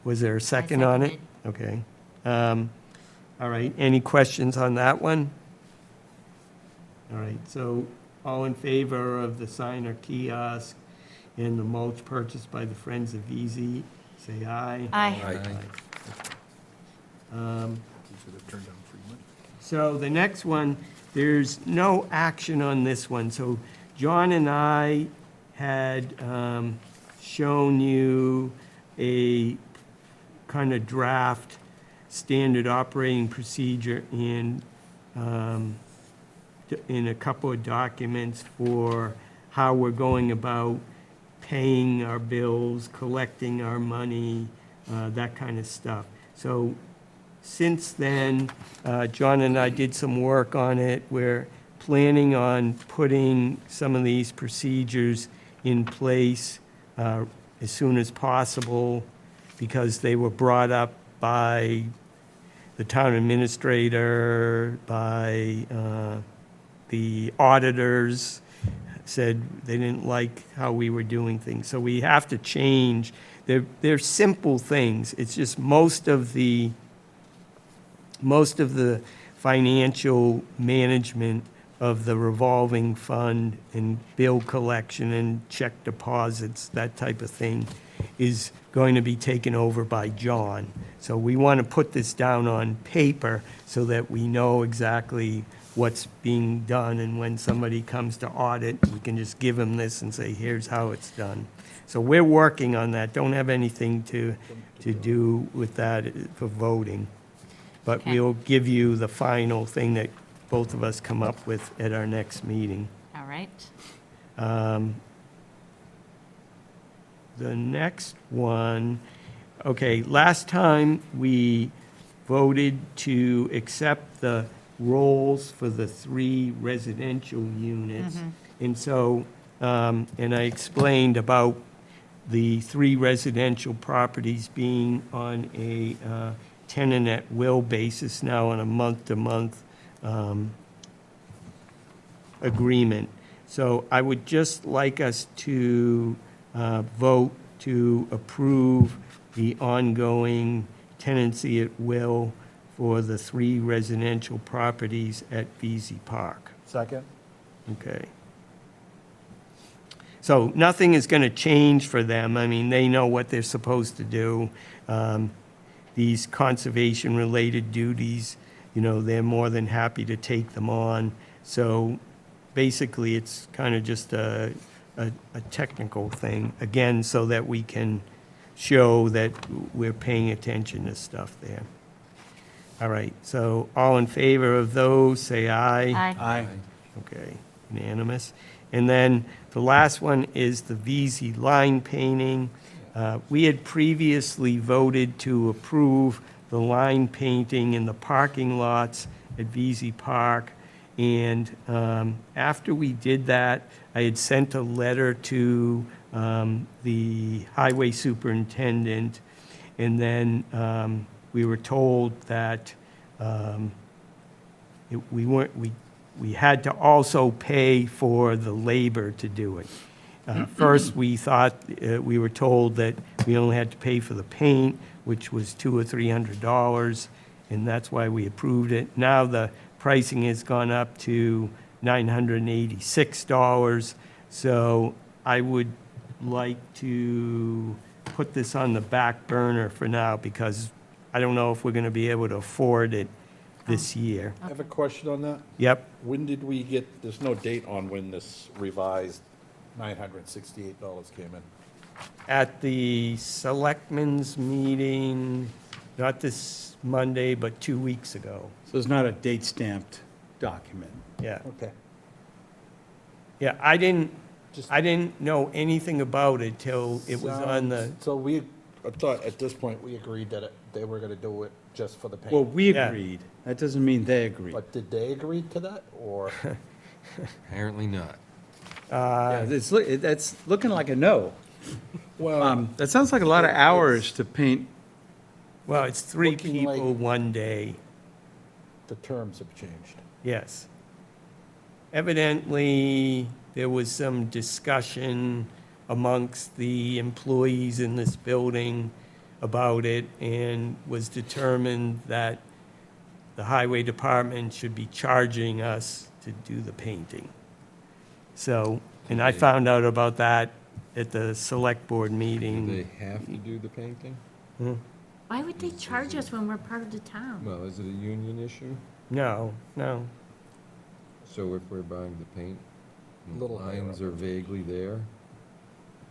Was there a second on it? Okay. All right, any questions on that one? All right, so all in favor of the sign or kiosk and the mulch purchased by the Friends of Easy, say aye. Aye. So the next one, there's no action on this one. So John and I had shown you a kind of draft standard operating procedure in a couple of documents for how we're going about paying our bills, collecting our money, that kind of stuff. So since then, John and I did some work on it. We're planning on putting some of these procedures in place as soon as possible because they were brought up by the town administrator, by the auditors, said they didn't like how we were doing things. So we have to change. They're simple things. It's just most of the financial management of the revolving fund and bill collection and check deposits, that type of thing, is going to be taken over by John. So we want to put this down on paper so that we know exactly what's being done, and when somebody comes to audit, we can just give them this and say, here's how it's done. So we're working on that. Don't have anything to do with that for voting. But Okay. we'll give you the final thing that both of us come up with at our next meeting. All right. The next one, okay, last time we voted to accept the rolls for the 3 residential units. And so, and I explained about the 3 residential properties being on a tenant at will basis now on a month-to-month agreement. So I would just like us to vote to approve the ongoing tenancy at will for the 3 residential properties at VZ Park. Second? Okay. So nothing is going to change for them. I mean, they know what they're supposed to do. These conservation-related duties, you know, they're more than happy to take them on. So basically, it's kind of just a technical thing, again, so that we can show that we're paying attention to stuff there. All right, so all in favor of those, say aye. Aye. Okay, unanimous. And then the last one is the VZ line painting. We had previously voted to approve the line painting in the parking lots at VZ Park. And after we did that, I had sent a letter to the highway superintendent, and then we were told that we had to also pay for the labor to do it. First, we thought, we were told that we only had to pay for the paint, which was $200 or $300, and that's why we approved it. Now the pricing has gone up to $986, so I would like to put this on the back burner for now, because I don't know if we're going to be able to afford it this year. I have a question on that. Yep. When did we get, there's no date on when this revised $968 came in? At the selectmen's meeting, not this Monday, but 2 weeks ago. So it's not a date stamped document. Yeah. Okay. Yeah, I didn't know anything about it till it was on the, So I thought at this point, we agreed that they were gonna do it just for the paint. Well, we Yeah. agreed. That doesn't mean they agreed. But did they agree to that, or? Apparently not. Yeah, that's looking like a no. Well, That sounds like a lot of hours to paint. well, it's 3 Looking people, like- 1 day. the terms have changed. Yes. Evidently, there was some discussion amongst the employees in this building about it, and was determined that the highway department should be charging us to do the painting. So, and I found out about that at the select board Do meeting. they have to do the painting? Why would they charge us when we're part of the town? Well, is it a union issue? No, no. So if we're buying the paint, the Little higher lines up. are vaguely there?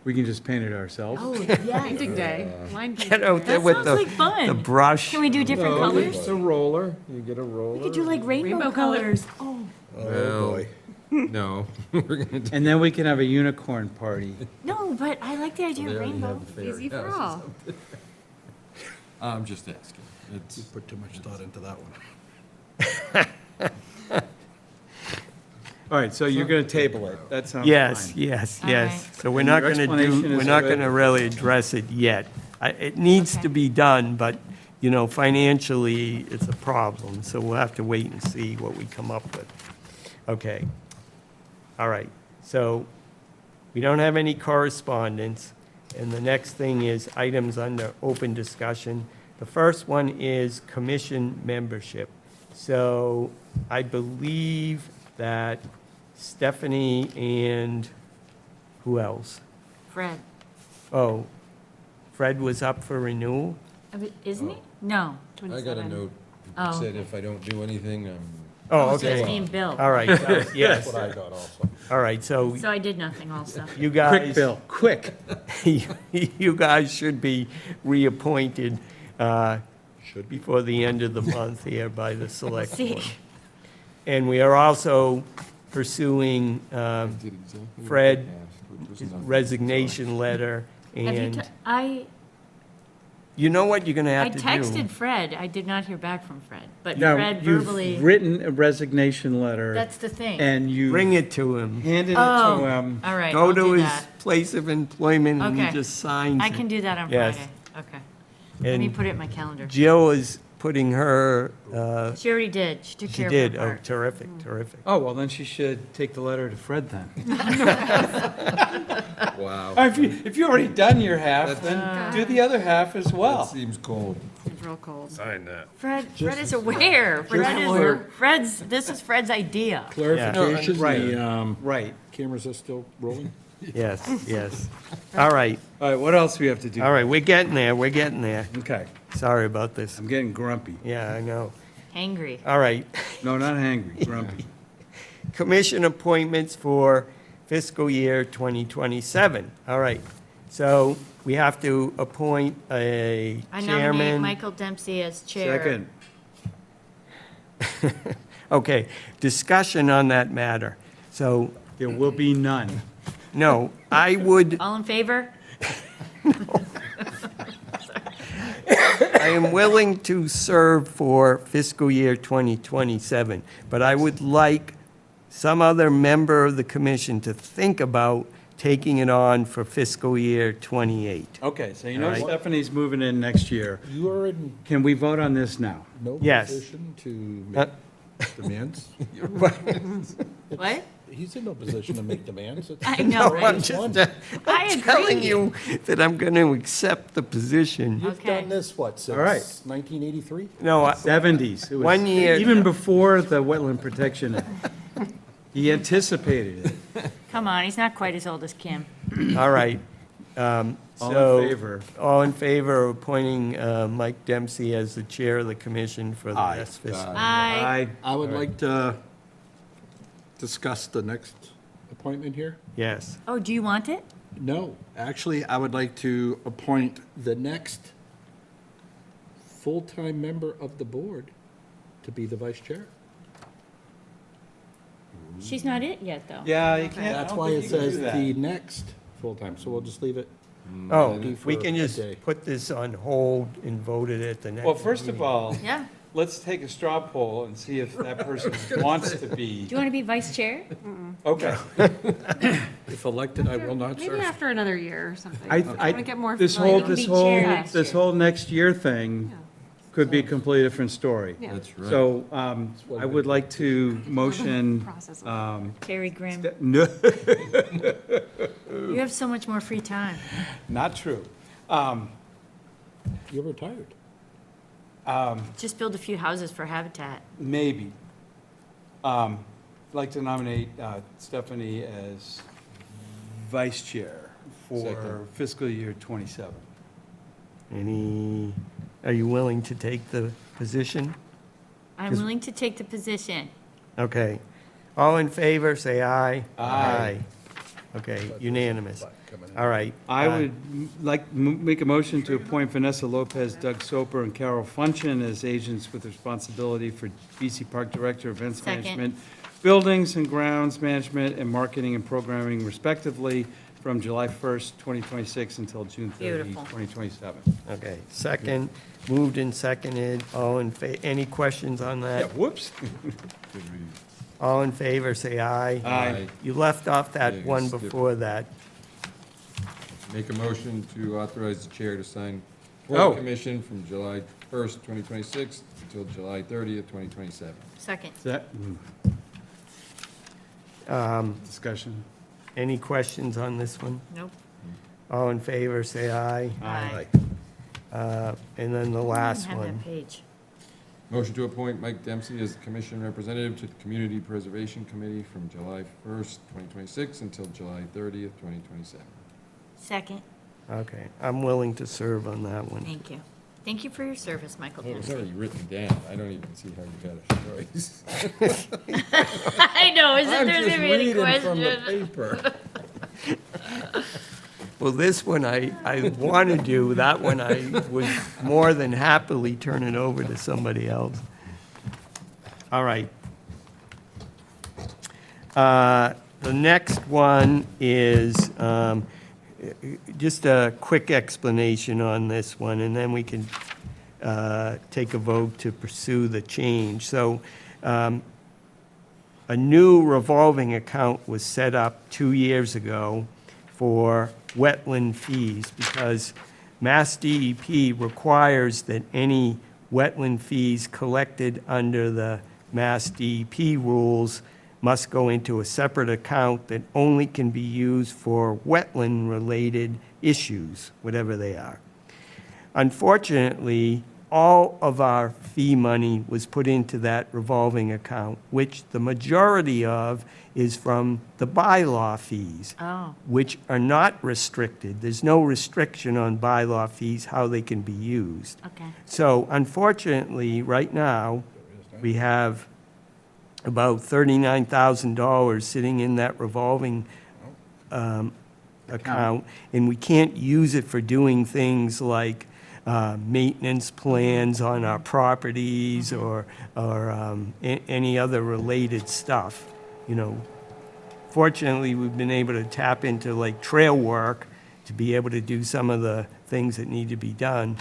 We can just paint it ourselves. Oh, yeah. Painting day, line Get painting out day. there That with sounds the, like fun. the brush. Can we do different No, colors? It's a roller, you get a roller. We could do like rainbow colors. Oh, Oh, boy. No, we're gonna do. And then we can have a unicorn party. no, but I like the idea They of already rainbow. have the fairy Easy for house or all. something. I'm just asking. It's, Put too much thought into that one. All right, so you're going to table it. That sounds fine. Yes, yes, All yes. right. So we're And not your gonna explanation do, we're is not good. gonna really address it yet. It needs Okay. to be done, but, you know, financially, it's a problem, so we'll have to wait and see what we come up with. Okay. All right, so we don't have any correspondence, and the next thing is items under open discussion. The first one is commission membership. So I believe that Stephanie and who else? Fred, Oh, Fred was up for renewal? isn't he? No. I got a note Oh, that said okay. if I don't do anything, I'm. Oh, So it's me okay. and Bill. All right, so, yes. That's what I got also. All right, so So I did nothing also. you guys. Quick, Bill, quick. You guys should be reappointed Should be. before the end of the month here by the select See. board. And we are also pursuing did exactly what Fred, they asked, which was his nothing. resignation letter, Have you, and I you know what you're gonna have to do? texted Fred. I did not hear back from Fred, but Now, Fred you've verbally, written a resignation letter, that's the thing. and you Bring it to him. handed it Oh, to him. all right, Go I'll to do his that. place of employment and he Okay. just signs I it. can do that on Yes. Friday. Okay. Let me And put it in my calendar. Jill is putting her, She already did. She took she care did, of her oh, part. terrific, terrific. Oh, well, then she should take the letter to Fred then. Wow. If you already done your half, then do the other half as That well. seems cold. It's real cold. Sign that. Fred is aware. This is Fred's idea. Clarification, Right. the Right. cameras are still rolling? Yes, yes. All right, All right, what else do we have to do? all right, we're getting there, we're getting there. Okay, Sorry about this. I'm getting grumpy. Yeah, I know. Angry. All right, No, not hangry, grumpy. commission appointments for fiscal year 2027. All right, so we have to appoint a I nominate chairman. Michael Dempsey as chair. Second, Okay, discussion on that matter. So, there will be none. no, I would, All in favor? I am willing to serve for fiscal year 2027, but I would like some other member of the commission to think about taking it on for fiscal year '28. Okay, so you know All right. Stephanie's moving in next year. You are in Can we vote on this now? no Yes. position to Uh, make demands? What? He's in no position to make demands. It's- I know, it's right? I'm just, one. I I'm telling agree. you that I'm going to accept the position. You've Okay. done this, what, All right. since 1983? No, 70s. It was 1 year. Even before the Wetland Protection Act. He anticipated it. Come on, he's not quite as old as Kim. all right. All in So, favor? all in favor of appointing Mike Dempsey as the chair of the commission for the Aye. next fiscal? Aye. I would like to discuss the next appointment here. Yes. Oh, do you want it? No, actually, I would like to appoint the next full-time member of the board to be the vice chair. She's not it yet, though. Yeah, you can't. I That's don't why think it you can says do that. the next full-time, so we'll just leave it. Oh, Maybe we for can a just day. put this on hold and vote it at the next. Well, first of meeting. all, Yeah. let's take a straw poll and see if that person wants to Do be. you want to be vice chair? Okay. If elected, I will not Maybe serve. after another year or something. I, Want to get more this familiar. whole, You this can be whole, chair next this year. whole next year thing could be a completely different story. Yeah. That's right. So, I would like to motion, Process of Terry Grimm. no, You have so much more free time. not true. You're retired. Just build a few houses for Habitat. Maybe. I'd like to nominate Stephanie as vice chair for Second. fiscal year '27. Are you willing to take the position? I'm Just- willing to take the position. Okay. All in favor, say aye. Aye. Okay, unanimous. All right. I would make a motion to appoint Vanessa Lopez, Doug Soper, and Carol Funchen as agents with responsibility for BC Park Director, Events Second. Management, Buildings and Grounds Management, and Marketing and Programming respectively from July 1st, 2026 until June 30, Beautiful. 2027. Okay, second, moved and seconded, all in any questions on that? Whoops. All in favor, say aye. Aye. You left off Yeah, that you one skipped. before that. Make a motion to authorize the chair to sign Oh. Port Commission from July 1st, 2026 until July 30th, 2027. Second. Discussion. Any questions on this one? Nope. All in favor, say aye. Aye. And then the last I don't have one. that page. Motion to appoint Mike Dempsey as commission representative to the Community Preservation Committee from July 1st, 2026 until July 30th, 2027. Second. Okay, I'm willing to serve on that one. Thank you. Thank you for your service, Michael Oh, it's Dempsey. already written down. I don't even see how you got a choice. I know, isn't I'm there just gonna be any reading from the question? paper. Well, this one I want to do, that one I would more than happily turn it over to somebody else. All right. The next one is just a quick explanation on this one, and then we can take a vote to pursue the change. So a new revolving account was set up 2 years ago for wetland fees because Mass DEP requires that any wetland fees collected under the Mass DEP rules must go into a separate account that only can be used for wetland-related issues, whatever they are. Unfortunately, all of our fee money was put into that revolving account, which the majority of is from the bylaw fees, Oh. which are not restricted. There's no restriction on bylaw fees, how they can be used. Okay. So unfortunately, right now, we have about $39,000 sitting in that revolving account, and we can't use it for doing things like maintenance plans on our properties or any other related stuff, you know. Fortunately, we've been able to tap into like trail work to be able to do some of the things that need to be done.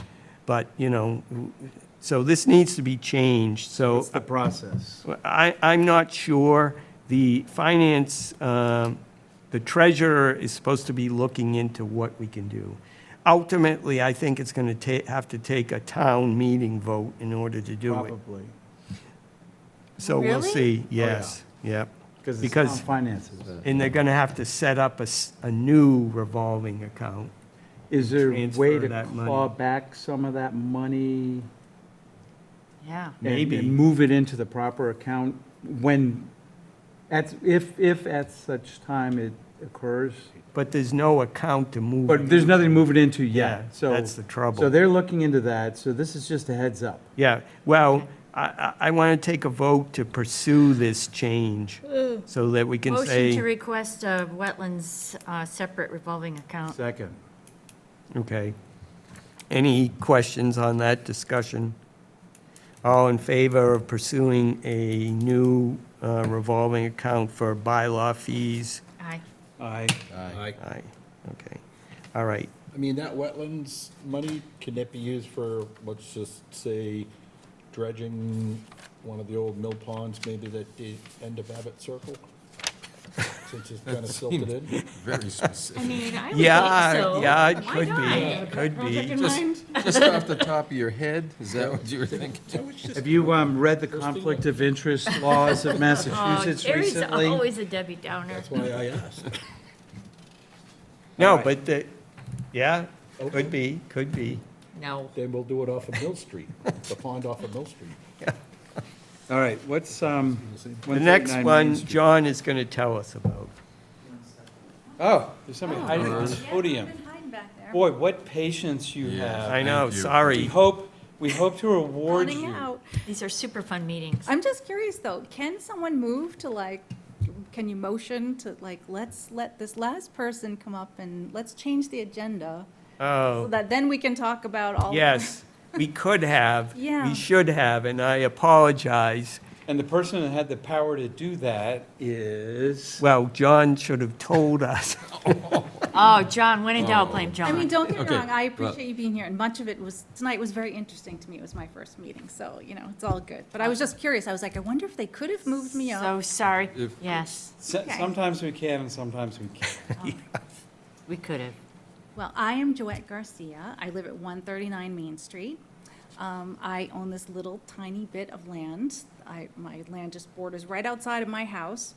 But, you know, so this needs to be changed, so. What's the process? I'm not sure. The finance, the treasurer is supposed to be looking into what we can do. Ultimately, I think it's going to have to take a town meeting vote in order to do it. Probably. So we'll Really? see, yes, yep. Because it's Because- town finances. And they're going to have to set up a new revolving account. Is there a way Transfer to that money. claw back some of that money? Yeah. and- Maybe. And move it into the proper account when, if at such time it occurs? But there's no account to move. But there's nothing to move it into Yeah, yet, so. that's the trouble. So they're looking into that, so this is just a heads up. Yeah, well, I want to take a vote to pursue this change so that we can Motion to say, request a wetlands separate revolving account. Second. okay. Any questions on that discussion? All in favor of pursuing a new revolving account for bylaw fees? Aye. Aye. Aye. Aye, okay. All right. I mean, that wetlands money, can that be used for, let's just say, dredging one of the old mill ponds, maybe at the end of Abbott Circle? Since it's kind of silted in? Very I specific. mean, I would Yeah, think so. yeah, it Why could not? be, could be. Just off the top of your head, is that what you were thinking? Have you read the conflict of interest laws of Oh, Massachusetts Terry's recently? always a Debbie Downer. That's why I asked. No, All right. but, yeah, could be, could be. No. Then we'll do it off of Mill Street, the pond off of Mill Street. All right, what's, The 139 next Main one, Street? John is going to tell us about. Oh, there's somebody hiding at the podium. Boy, what patience you have. I know, We sorry. hope to reward Running you. out. These are super fun meetings. I'm just curious though, can someone move to like, can you motion to like, let's let this last person come up and let's change the agenda? So Oh, that then we can talk about all. yes, we could have. Yeah. We should have, and I apologize. And the person that had the power to do that is, Well, John should have told us. Oh, John, when in doubt, blame I John. mean, don't get me Okay, wrong, I well- appreciate you being here, and much of it was, tonight was very interesting to me. It was my first meeting, so, you know, it's all good. But I was just curious, I was like, I wonder if they could have moved me up. So sorry. If- Yes, sometimes we can and sometimes we can't. we could have. Well, I am Joette Garcia. I live at 139 Main Street. I own this little tiny bit of land. My land just borders right outside of my house.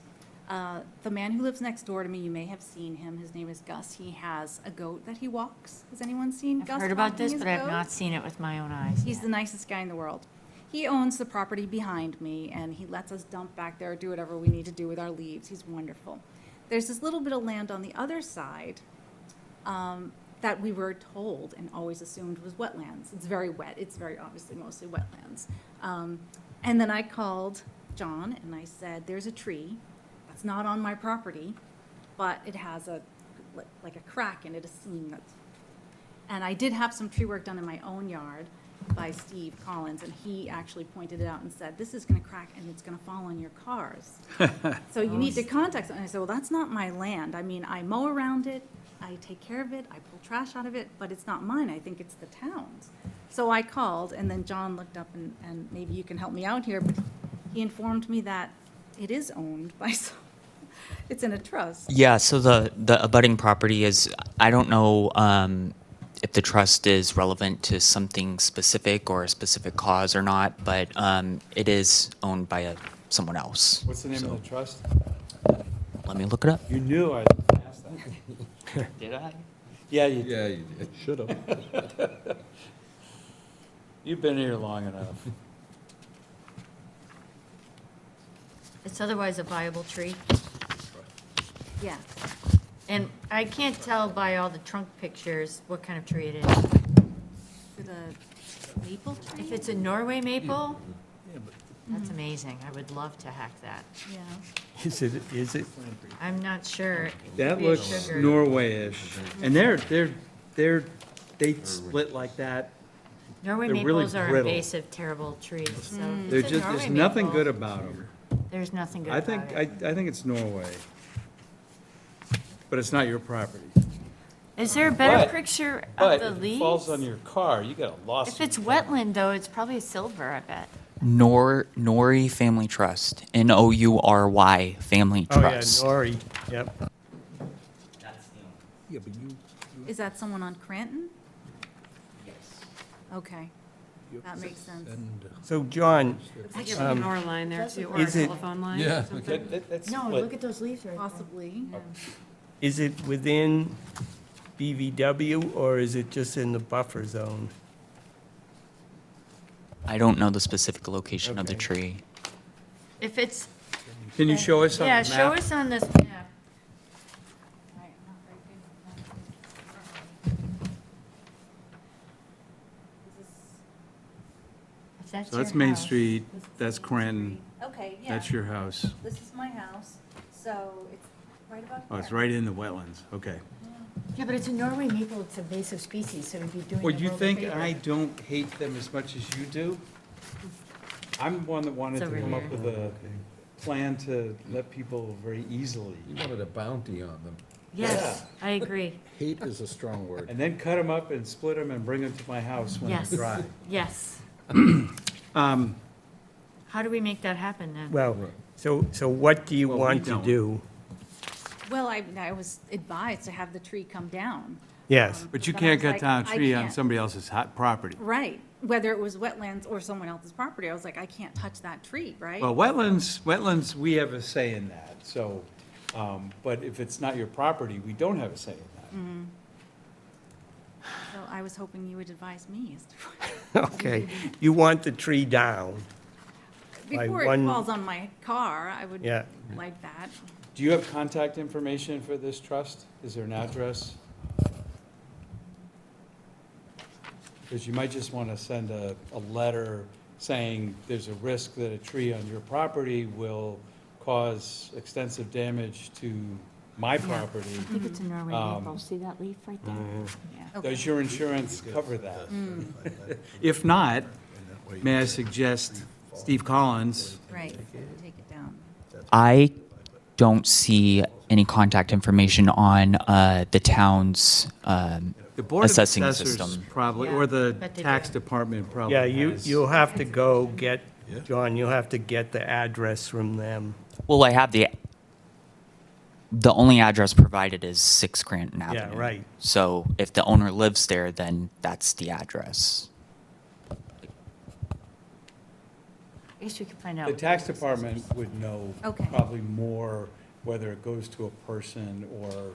The man who lives next door to me, you may have seen him. His name is Gus. He has a goat that he walks. Has anyone seen I've Gus heard about walking this, his but I have goat? not seen it with my own eyes. He's yet. the nicest guy in the world. He owns the property behind me, and he lets us dump back there, do whatever we need to do with our leaves. He's wonderful. There's this little bit of land on the other side that we were told and always assumed was wetlands. It's very wet. It's very obviously mostly wetlands. And then I called John, and I said, there's a tree that's not on my property, but it has like a crack in it, a seam that's. And I did have some tree work done in my own yard by Steve Collins, and he actually pointed it out and said, this is gonna crack and it's gonna fall on your cars. So you need to contact, and I said, well, that's not my land. I mean, I mow around it, I take care of it, I pull trash out of it, but it's not mine. I think it's the town's. So I called, and then John looked up, and maybe you can help me out here, but he informed me that it is owned by it's in a trust. Yeah, so the abutting property is, I don't know if the trust is relevant to something specific or a specific cause or not, but it is owned by someone else. What's the name of the trust? Let me look it up. You knew I asked that. Did I? Yeah, you did. Yeah, you did. Should have. You've been here long enough. It's otherwise a viable tree. Yeah. And I can't tell by all the trunk pictures what kind of tree it is. For the maple tree? If it's a Norway maple, that's amazing. I would love to hack that. Yeah. Is it? I'm not sure. It could That be a looks sugar. Norway-ish. And they split like that. Norway they're really maples are brittle. invasive, terrible trees, so. if They're it's a just, Norway there's nothing maple, good about them. There's nothing good I about think, it. I think it's Norway. But it's not your property. Is there a better But- picture of But the if it leaves? falls on your car, you got a lawsuit. If it's wetland, though, it's probably a silver, I bet. Nori Family Trust, Noury Family Oh, yeah, Trust. Nori, yep. Yeah, but you. Is that someone on Cranton? Yes. Okay, that makes sense. So, John, Looks like you're a power line there too, or a is it- telephone line. Yeah, or something. That's No, split. look at those leaves right there. Possibly. is it within BVW or is it just in the buffer zone? I don't know the specific location of the Okay. tree. If it's, Can you show us on the yeah, map? show us on this map. If that's So that's your Main house. Street, that's Cranton, Okay, yeah. that's your house. This is my house, so it's right about Oh, it's there. right in the wetlands, okay. Yeah, but it's a Norway maple, it's invasive species, so it'd be doing Well, the you world a think favor. I don't hate them as much as you do? I'm the one that wanted It's to over come up here. with a plan to let people very easily. You wanted a bounty on them. Yes, I agree. Hate is a strong word. And then cut them up and split them and bring them to my house when Yes. they're dry. Yes. Um, How do we make that happen then? Well, so what do you Well, we want to don't. do? Well, I was advised to have the tree come down. Yes. But you But I can't was cut like, down a I tree on can't. somebody else's hot property. Right, whether it was wetlands or someone else's property. I was like, I can't touch that tree, right? Well, wetlands, we have a say in that, so, but if it's not your property, we don't have a say in that. So I was hoping you would advise me as to Okay, you want the tree down. By before it one- falls on my car, I would Yeah. like that. Do you have contact information for this trust? Is there an address? Because you might just want to send a letter saying there's a risk that a tree on your property will cause extensive damage to my property. I think it's a Norway maple. See that leaf right there? Yeah. Does your insurance cover that? If not, may I suggest Steve Collins? Right, take it down. I don't see any contact information on the town's The Board of assessing Assessors system. probably, Yeah, or the but they tax do. department probably Yeah, has. you'll have to go get, John, you'll have to get the address from them. Well, I have the only address provided is 6 Granton Avenue. right. So if the owner lives there, then that's the address. I guess we could find out. The tax department would know Okay. probably more whether it goes to a person or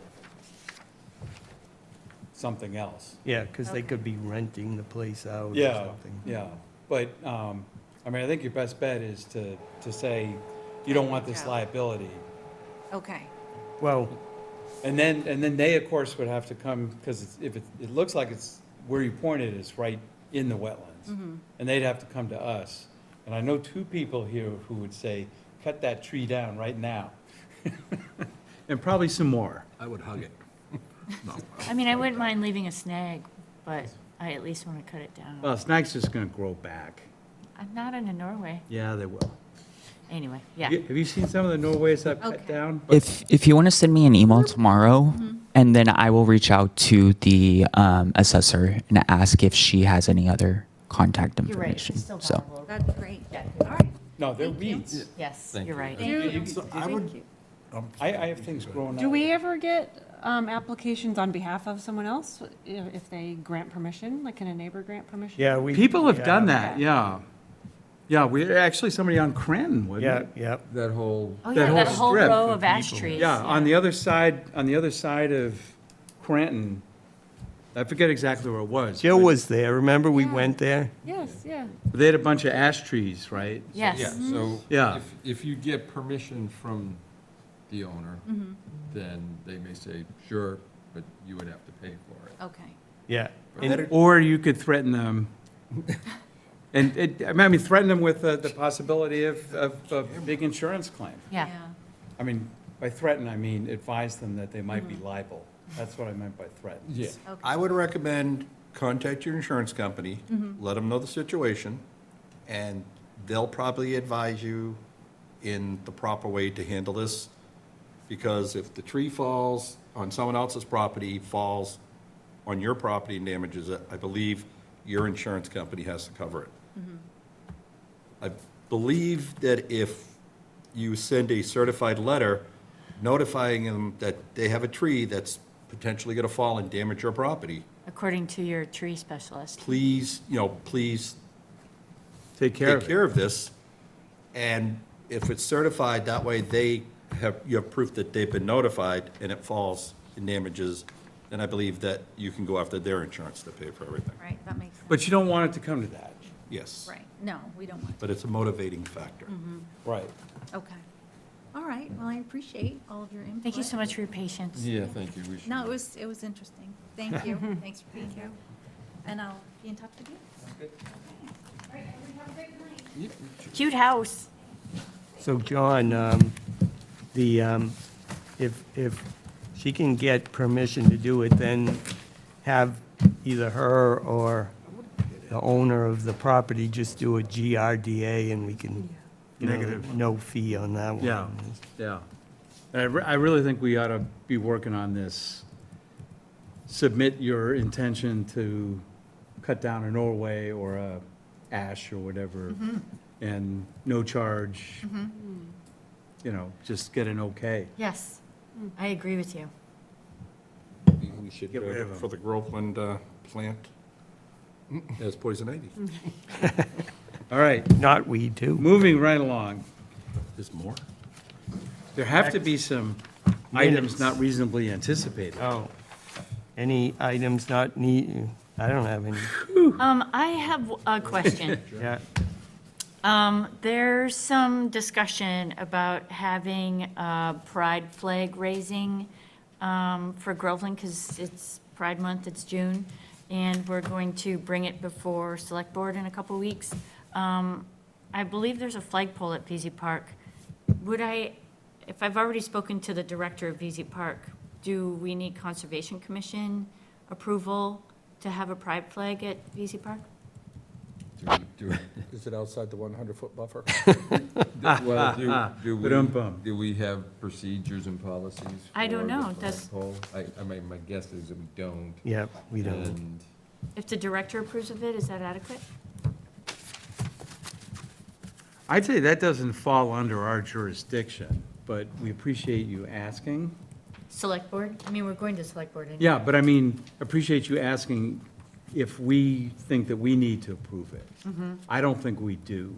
something else. Yeah, because they could be renting the place out or Yeah, something. yeah. But, I mean, I think your best bet is to say, you don't want this liability. Okay, Well, And then they, of course, would have to come, because if it looks like it's, where you pointed is right in the wetlands. And they'd have to come to us. And I know 2 people here who would say, cut that tree down right now. And probably some more. I would hug it. I mean, I wouldn't mind leaving a snag, but I at least want to cut it down. Well, snag's just gonna grow back. I'm not in Norway. Yeah, they will. Anyway, yeah. Have you seen some of the Norways I've cut Okay. down? If you want to send me an email tomorrow, and then I will reach out to the assessor and ask if she has any other contact You're right, information. it's still So. valuable. that'd be great. All right, No, they're Thank you. weeds. Yes, Thank you're you. right. thank you. I would, Thank you. I have things growing out. Do we ever get applications on behalf of someone else if they grant permission? Like, can a neighbor grant permission? yeah, we. People have yeah, done that, yeah. Yeah, we, actually, somebody on Cranton, wasn't Yeah, it? yeah. That whole, Oh, That yeah, whole that whole strip row of of ash people. trees. Yeah, on the other side of Cranton, I forget exactly where it was. Jill but was there, remember we Yeah. went there? Yes, yeah. They had a bunch of ash trees, right? yeah, Yes. so Yeah. if you get permission from the owner, then they may say, sure, but you would have to pay for it. Okay, Yeah. Or you could threaten them. And I mean, threaten them with the possibility of a big insurance claim. Yeah. I mean, by threaten, I mean advise them that they might be liable. That's what I meant by threaten. Yeah. okay. I would recommend contact your insurance company, Mm-hmm. let them know the situation, and they'll probably advise you in the proper way to handle this. Because if the tree falls on someone else's property, falls on your property and damages it, I believe your insurance company has to cover it. I believe that if you send a certified letter notifying them that they have a tree that's potentially going to fall and damage your property, According to your tree specialist. please, please Take care of take it. care of this. And if it's certified, that way you have proof that they've been notified and it falls and damages, then I believe that you can go after their insurance to pay for everything. Right, that makes sense. But you don't want it to come to that. Yes. Right, no, we don't want, But it's a motivating factor. Right. okay. All right, well, I appreciate all of your input. Thank you so much for your patience. Yeah, thank you. We should- No, it was interesting. Thank you. Thanks for being here. And I'll be in touch with you. Okay. All right, everybody have a great night. Cute house. So, John, if she can get permission to do it, then have either her or the owner of the property just do a GRDA and we can, Negative. no fee on that one. Yeah, yeah. And I really think we ought to be working on this. Submit your intention to cut down a Norway or a ash or whatever, and no charge, just get an okay. Yes, I agree with you. Maybe we should Get rid of go 'em. for the Groveland plant as poison ivy. All right, Not we too. moving right along. There's more? There have to be some items not reasonably anticipated. Oh, Any items not need, I don't have any. I have a question. Yeah. There's some discussion about having a pride flag raising for Groveland, because it's Pride Month, it's June, and we're going to bring it before Select Board in a couple weeks. I believe there's a flagpole at VZ Park. Would I, if I've already spoken to the director of VZ Park, do we need Conservation Commission approval to have a pride flag at VZ Park? Is it outside the 100-foot buffer? Well, Ba-dum-bum. do we have procedures and policies? I don't for the know. Does- flagpole? I mean, my guess is that we don't. Yep, we don't. And If the director approves of it, is that adequate? I'd say that doesn't fall under our jurisdiction, but we appreciate you asking. Select Board? I mean, we're going to Select Board anyway. Yeah, but I mean, appreciate you asking if we think that we need to approve it. I don't think we do.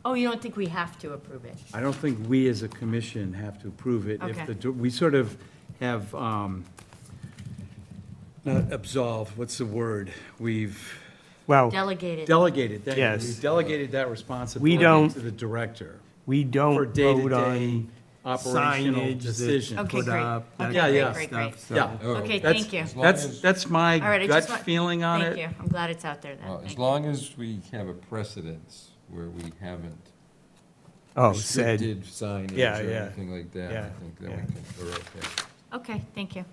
Oh, you don't think we have to approve it? I don't think we as a commission have to approve it. If Okay. we sort of have, not absolved, what's the word? We've Well, Delegated. delegated, thank you. Yes. We've delegated that responsibility don't- to the director we don't for vote day-to-day on operational signage decisions. that's Okay, put great. up, that Okay, Yeah, kind yeah. of great, stuff, great. so- Yeah. Okay, That's- thank you. as long That's, as- that's my All right, I gut just want- feeling on it. Thank you. I'm glad it's out there then. Well, Thank as you. long as we have a precedence where we haven't Oh, said, restricted signage Yeah, or yeah. anything like that, Yeah, I think that yeah. we can, we're okay. Okay, thank you.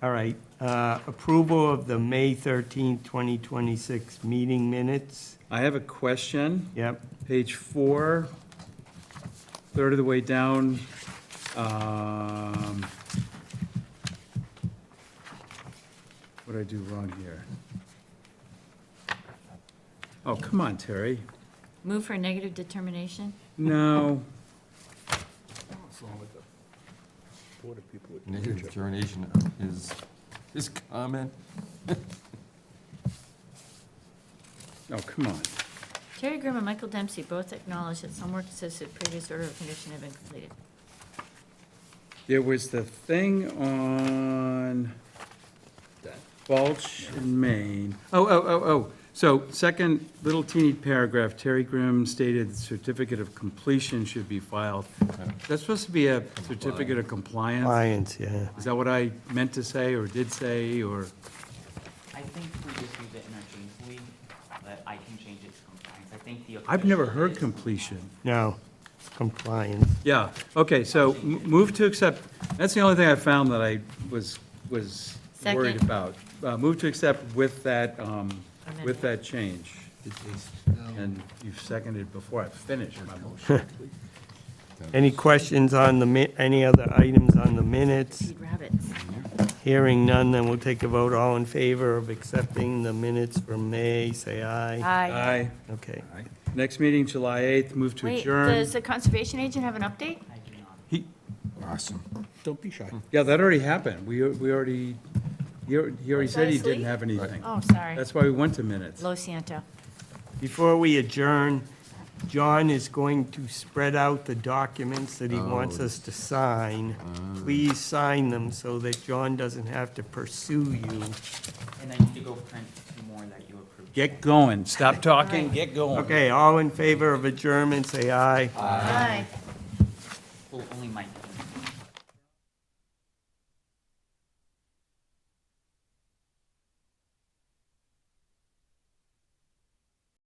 all right. Approval of the May 13th, 2026 meeting minutes. I have a question. Yep. Page 4, third of the way down. What did I do wrong here? Oh, come on, Terry. Move for negative determination? No. Board of people would Negative check. determination of his comment. Oh, come on. Terry Grimm and Michael Dempsey both acknowledge that some work associated with previous order of condition have been completed. There was the thing on Balch in Maine. Oh. So second little teeny paragraph, Terry Grimm stated certificate of completion should be filed. That's supposed to be a certificate of compliance? Compliance, yeah. Is that what I meant to say or did say, or? I think we just use it interchangeably, but I can change it to compliance. I think the. I've never official heard is- completion. No, compliance. Yeah, okay, so move to accept, that's the only thing I found that I was worried Second. about. Move to accept with that change. And you've seconded before I finished my motion. Any questions on any other items on the minutes? Feed rabbits. Hearing none, then we'll take a vote. All in favor of accepting the minutes from May, say aye. Aye. Aye. Okay. Next meeting, July 8th, move to Wait, adjourn. does the conservation agent have an update? I do not. Awesome. Don't be shy. Yeah, that already happened. We already, he already said he didn't have anything. Oh, sorry. That's why we went to minutes. Lo siento. Before we adjourn, John is going to spread out the documents that he wants us to sign. Please sign them so that John doesn't have to pursue you. And I need to go print two more that you approved. Get going. Stop talking, get going. Okay, all in favor of adjournment, say aye. Aye. Well, only Mike.